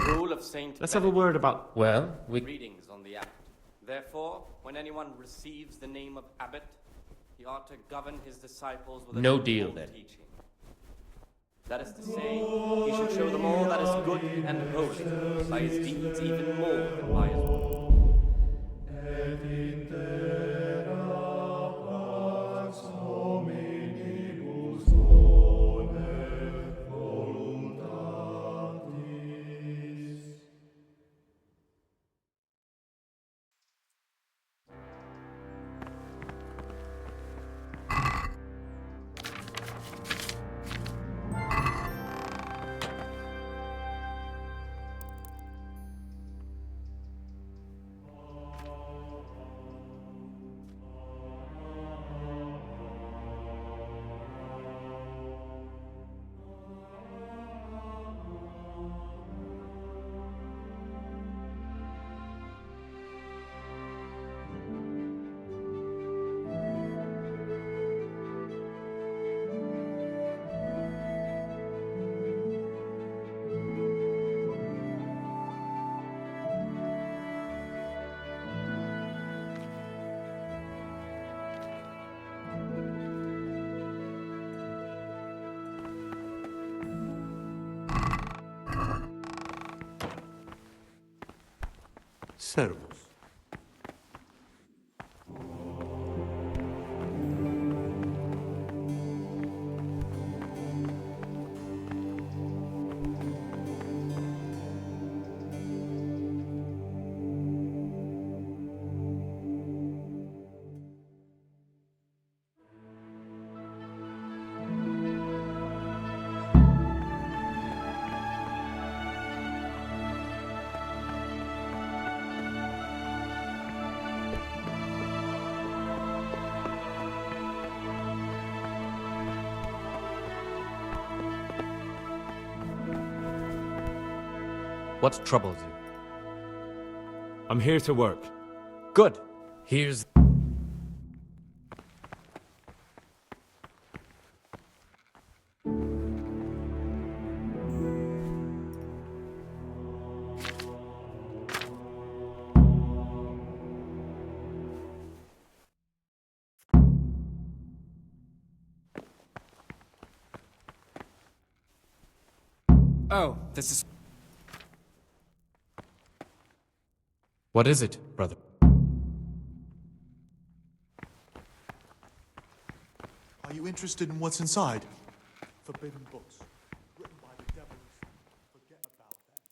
S15: The rule of Saint
S12: Let's have a word about...
S9: Well,
S15: readings on the abbot. Therefore, when anyone receives the name of abbot, He ought to govern his disciples with
S9: No
S15: a
S9: deal,
S15: full
S9: then.
S15: teaching. That is to say, he should show them all that is good and holy, by his deeds even more than by his word.
S13: Servus.
S12: What troubles you?
S1: I'm here to work.
S12: Good. Here's...
S17: Oh, this is...
S12: What is it, brother?
S14: Are you interested in what's inside? Forbidden books, written by the devil himself. Forget about them.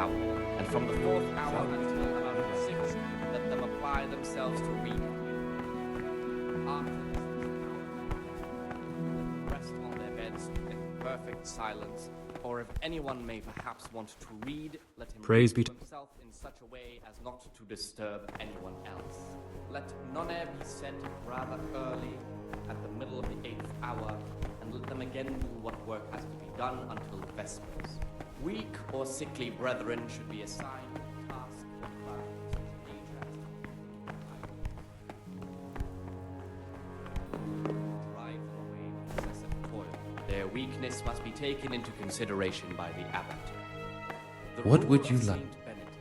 S15: hour, and from the 4th hour until about the 6th, let them apply themselves to reading. After this hour, let them rest on their beds in perfect silence, or if anyone may perhaps want to read, let him
S12: Praise
S15: read
S12: be
S15: to
S12: to-
S15: himself in such a way as not to disturb anyone else. Let none be said rather early, at the middle of the 8th hour, and let them again do what work has to be done until vespers. Weak or sickly brethren should be assigned tasks or classes such age as drive them away with excessive toil. Their weakness must be taken into consideration by the abbot. The
S9: What
S15: rule
S9: would
S15: of
S9: you
S15: Saint
S9: like?
S15: Benedict,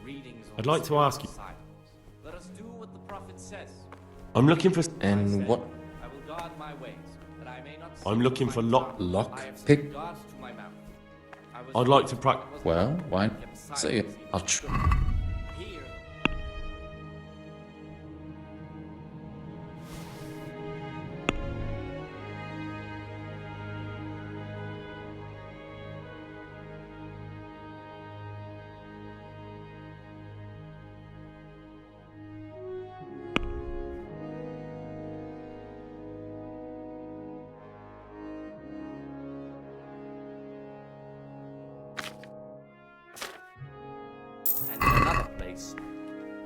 S15: readings on
S12: I'd like to ask you.
S15: silence. Let us do what the prophet says.
S7: I'm looking for.
S9: And what?
S15: I will guard my ways, that I may not
S7: I'm
S15: sin
S7: looking
S15: with
S7: for
S15: my
S7: lock.
S15: tongue.
S9: Lock
S15: I have set
S9: pick.
S15: guards to my mouth. I was
S7: I'd like to practice.
S9: Well, why?
S15: kept
S9: Say it.
S15: silence even
S9: I'll
S15: Here. And in another place,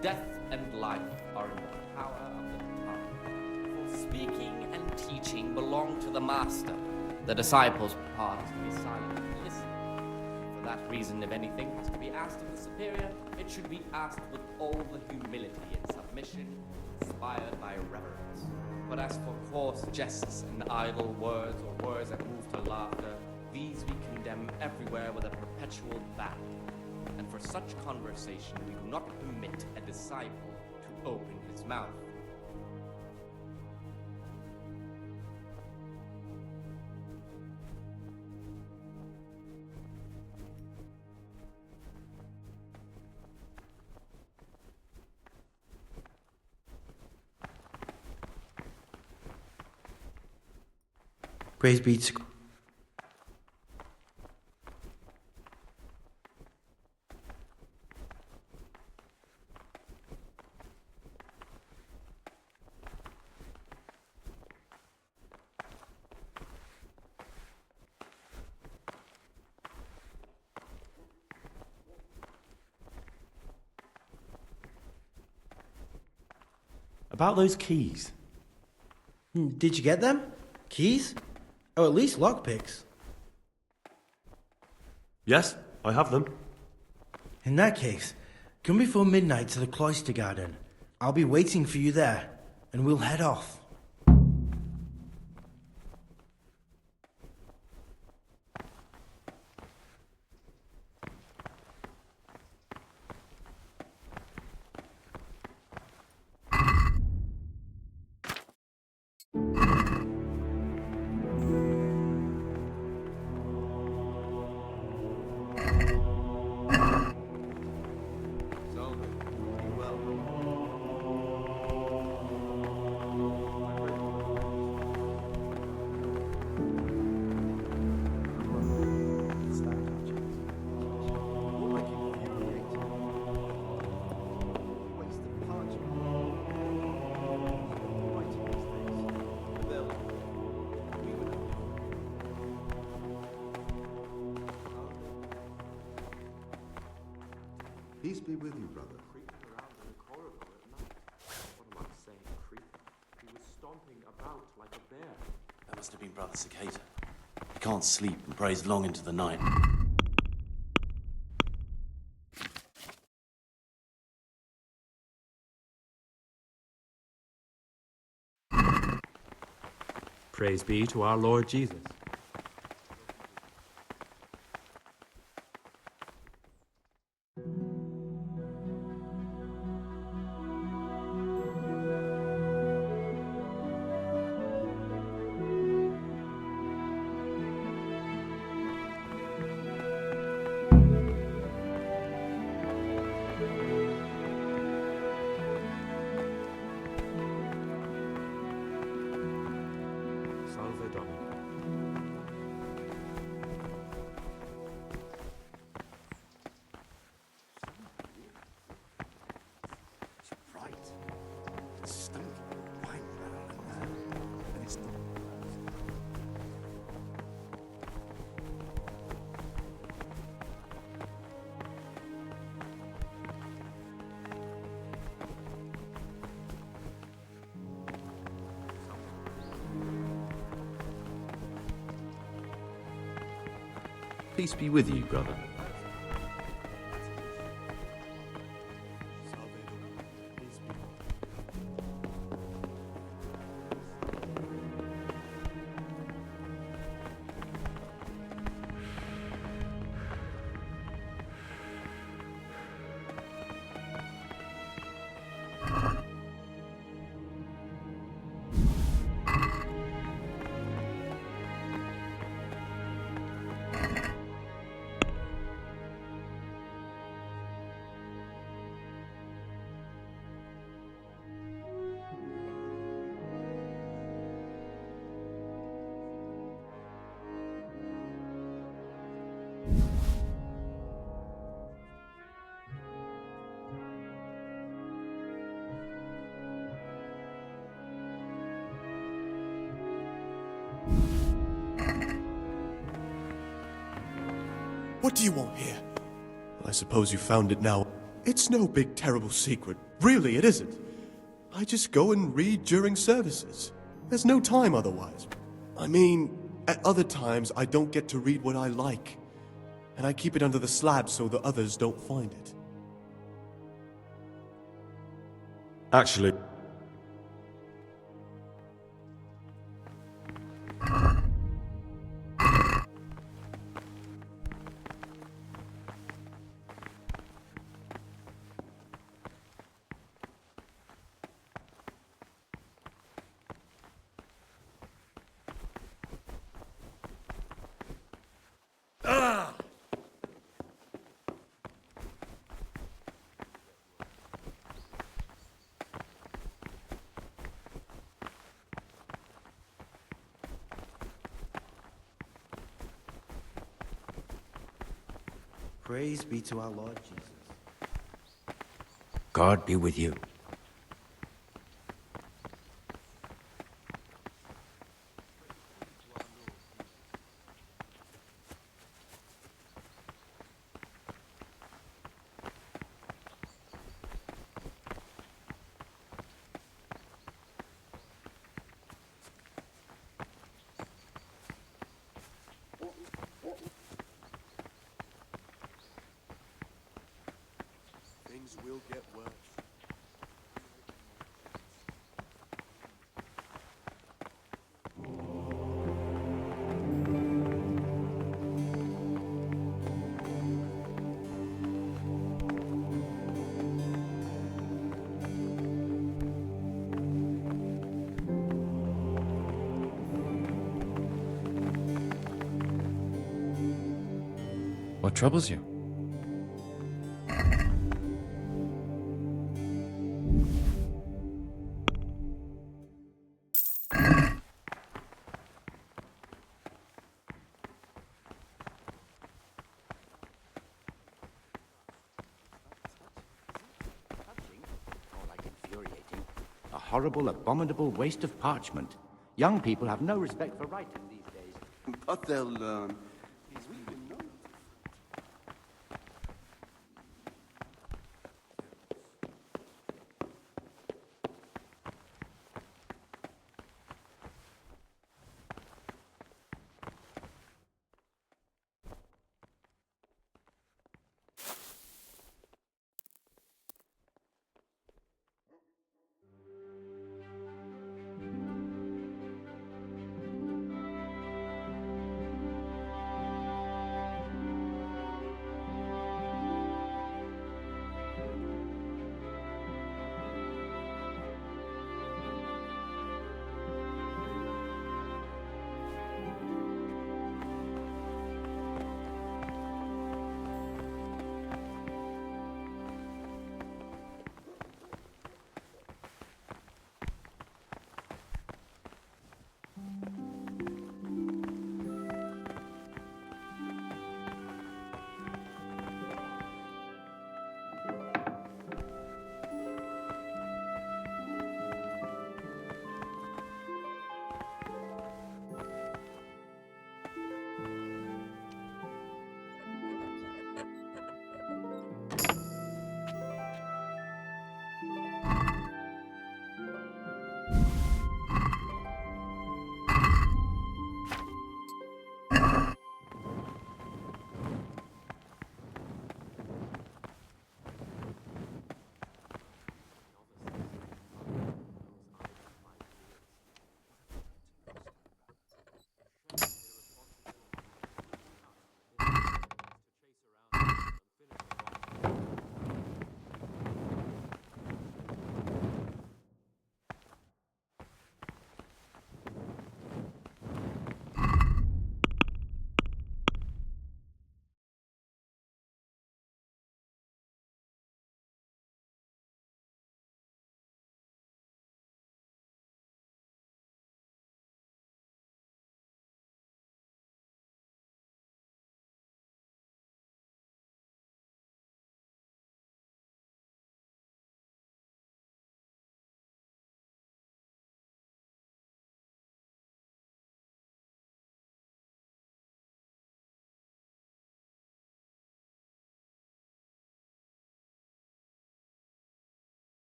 S15: death and life are in the power of the tongue. For speaking and teaching belong to the master. The disciples' part is to be silent and listen. For that reason, if anything is to be asked of the superior, it should be asked with all the humility and submission inspired by reverence. But as for coarse jests and idle words, or words that move to laughter, these we condemn everywhere with a perpetual ban. And for such conversation we do not permit a disciple to open his mouth.
S8: Praise be to
S7: About those keys.
S8: Did you get them? Keys? Or at least lockpicks?
S7: Yes, I have them.
S8: In that case, come before midnight to the cloister garden. I'll be waiting for you there, and we'll head off.
S2: So, be well.
S11: Peace be with you, brother.
S4: Creeping around in the corridor at night. What am I saying, creeping? He was stomping about like a bear.
S6: That must have been Brother Cicada. He can't sleep and prays long into the night.
S12: Praise be to our Lord Jesus. Salve Domini.
S6: Peace be with you, brother.
S13: What do you want here? Well, I suppose you found it now. It's no big terrible secret. Really, it isn't. I just go and read during services. There's no time otherwise. I mean, at other times I don't get to read what I like. And I keep it under the slab so the others don't find it.
S7: Actually,
S8: Praise be to our Lord Jesus.
S6: God be with you.
S13: Things will get worse.
S9: What troubles you?
S18: More like infuriating. A horrible, abominable waste of parchment. Young people have no respect for writing these days.
S2: But they'll learn.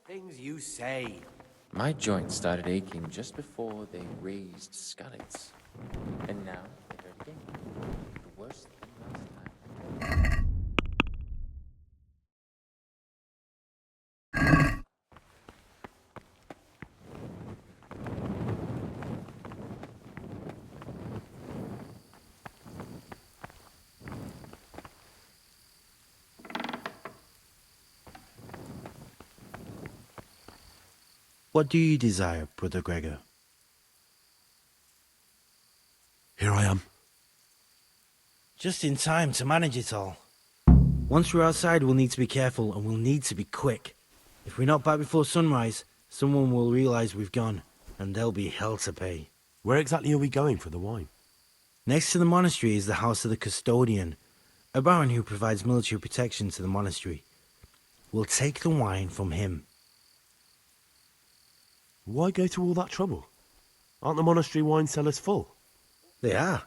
S18: The things you say.
S9: My joints started aching just before they raised scullets. And now they hurt again. Worse than last time.
S8: What do you desire, Brother Gregor?
S7: Here I am.
S8: Just in time to manage it all. Once we're outside, we'll need to be careful, and we'll need to be quick. If we're not back before sunrise, someone will realize we've gone, and there'll be hell to pay.
S7: Where exactly are we going for the wine?
S8: Next to the monastery is the house of the custodian, a baron who provides military protection to the monastery. We'll take the wine from him.
S7: Why go to all that trouble? Aren't the monastery wine cellars full?
S8: They are.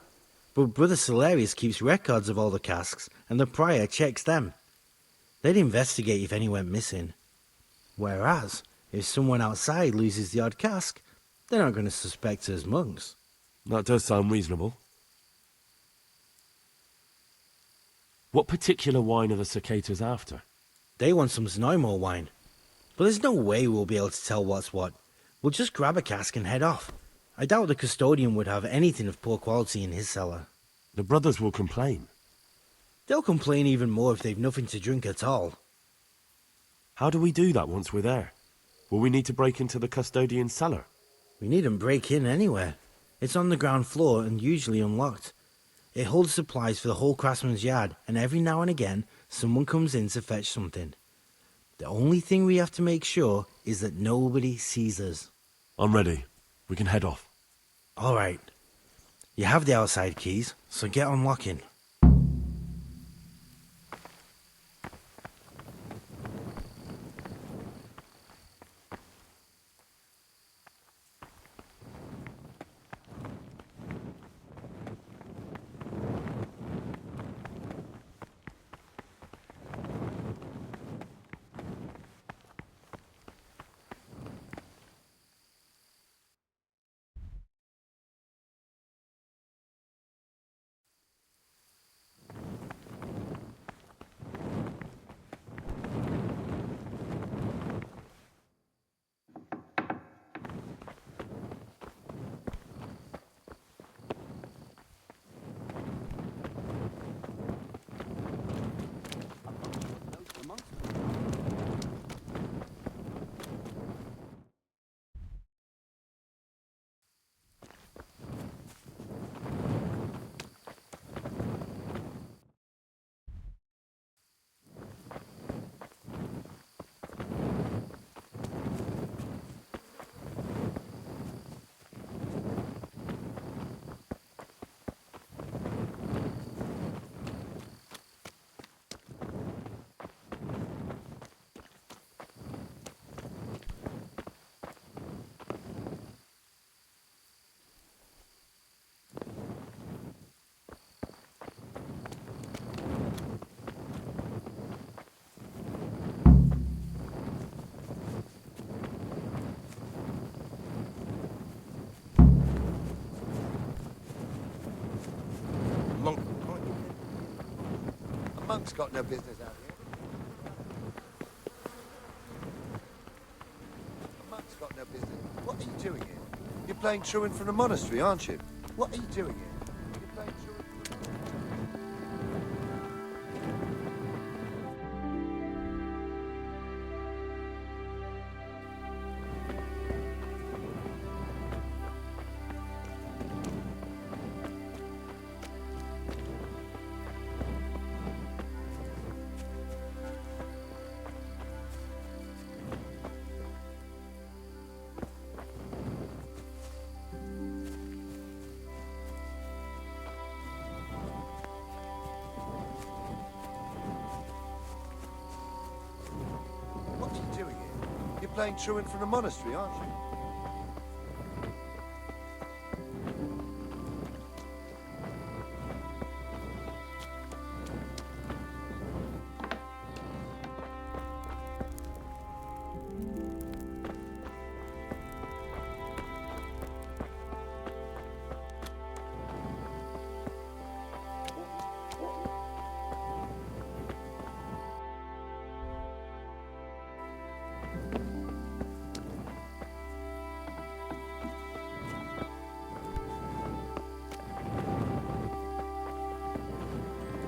S8: But Brother Celerius keeps records of all the casks, and the prior checks them. They'd investigate if any went missing. Whereas, if someone outside loses the odd cask, they're not going to suspect us monks.
S7: That does sound reasonable. What particular wine are the cicadas after?
S8: They want some Znojmo wine. But there's no way we'll be able to tell what's what. We'll just grab a cask and head off. I doubt the custodian would have anything of poor quality in his cellar.
S7: The brothers will complain.
S8: They'll complain even more if they've nothing to drink at all.
S7: How do we do that once we're there? Will we need to break into the custodian's cellar?
S8: We needn't break in anywhere. It's on the ground floor and usually unlocked. It holds supplies for the whole craftsman's yard, and every now and again, someone comes in to fetch something. The only thing we have to make sure is that nobody sees us.
S7: I'm ready. We can head off.
S8: All right. You have the outside keys, so get unlocking.
S6: A monk's got no business out here. A monk's got no business. What are you doing here? You're playing truant from the monastery, aren't you? What are you doing here? You're playing truant from...
S11: playing truant from the monastery, aren't you?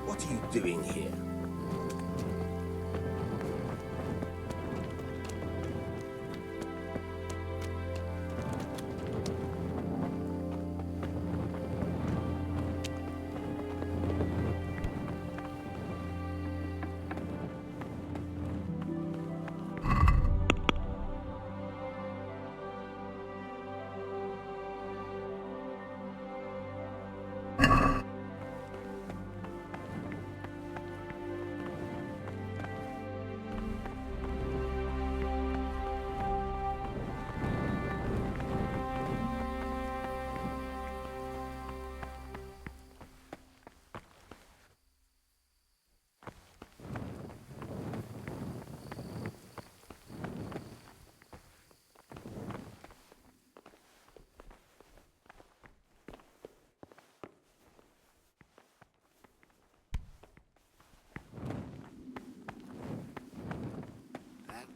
S6: What are you doing here?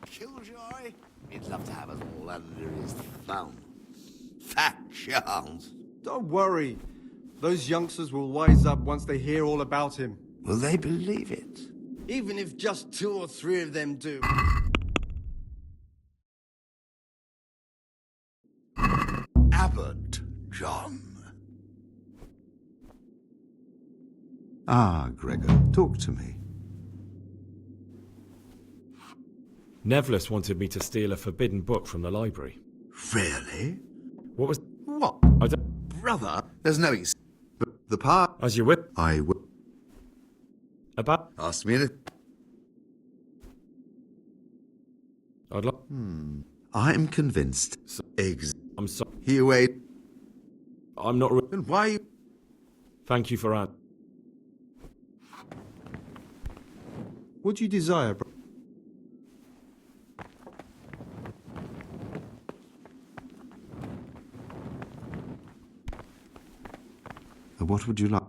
S6: Killjoy? He'd love to have us all under his thumb. Fat chance.
S2: Don't worry. Those youngsters will wise up once they hear all about him.
S6: Will they believe it?
S2: Even if just 2 or 3 of them do.
S6: Abbot John.
S11: Ah, Gregor, talk to me.
S1: Nevlis wanted me to steal a forbidden book from the library.
S11: Really?
S1: What was...
S11: What?
S1: I don't...
S11: Brother, there's no the part...
S1: As you whip...
S11: I will...
S1: About...
S11: Ask me anything.
S1: I'd like...
S11: I'm convinced.
S1: I'm sorry.
S11: Here, wait.
S1: I'm not...
S11: And why...
S1: Thank you for answering.
S2: What do you desire, bro?
S11: What would you like?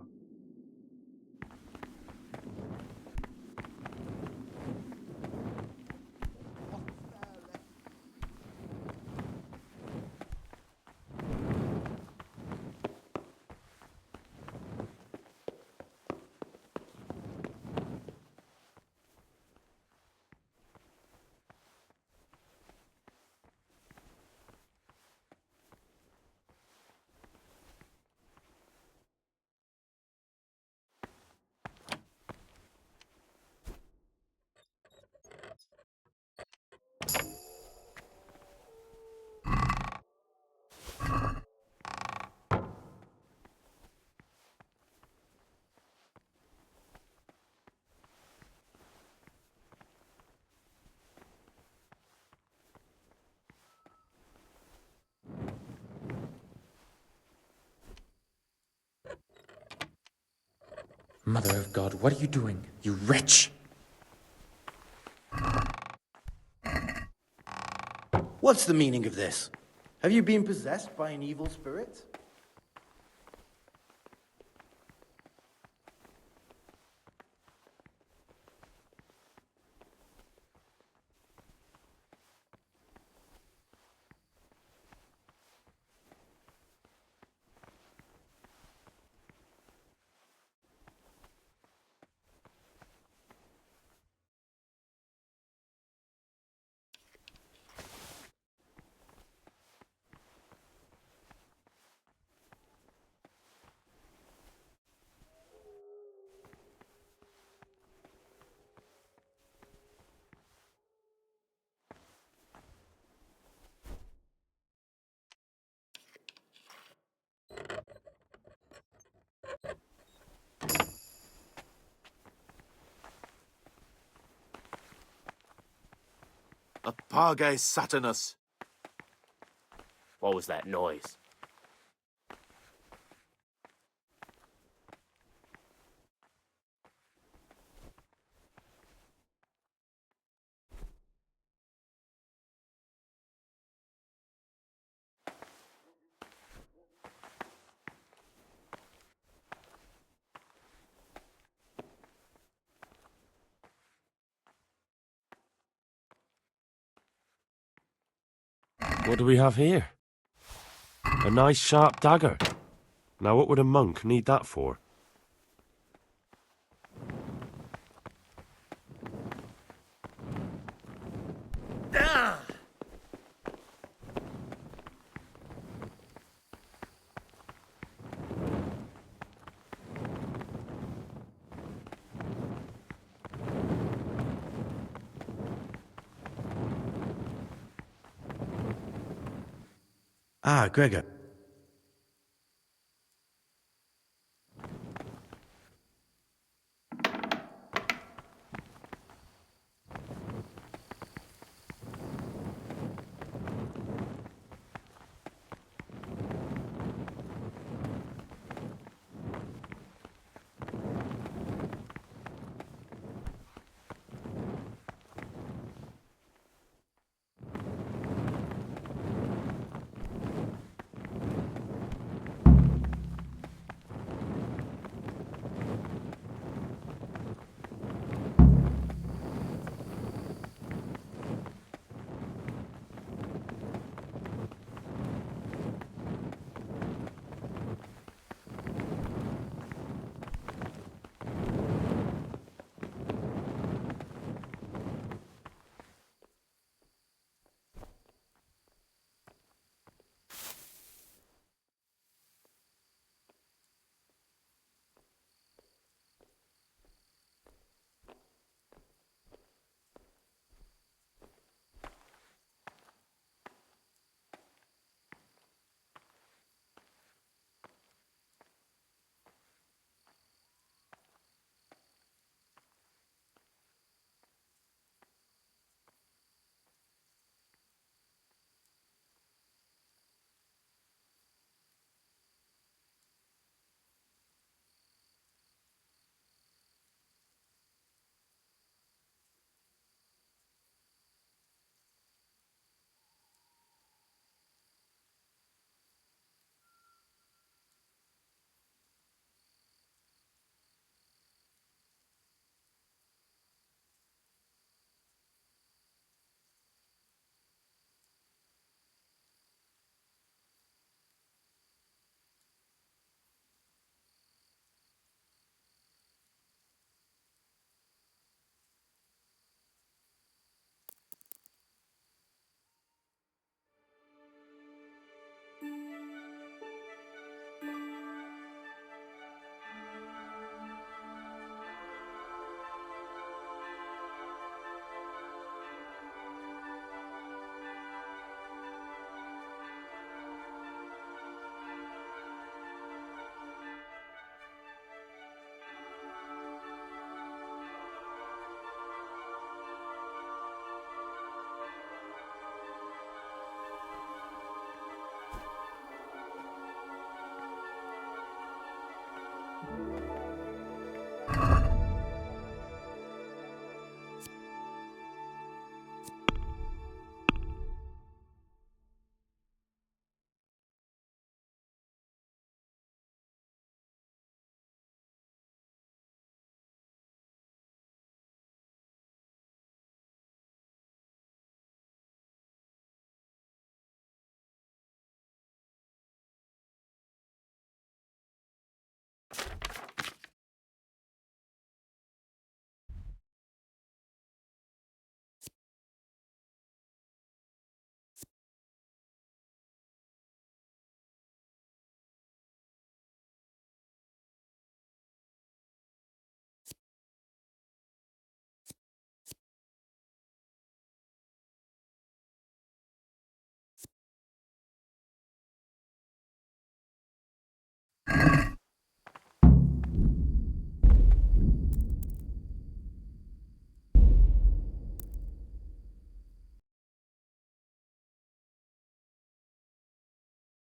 S9: Mother of God, what are you doing, you wretch?
S8: What's the meaning of this? Have you been possessed by an evil spirit?
S19: Apage Saturnus.
S20: What was that noise?
S7: What do we have here? A nice sharp dagger. Now what would a monk need that for?
S8: Ah, Gregor.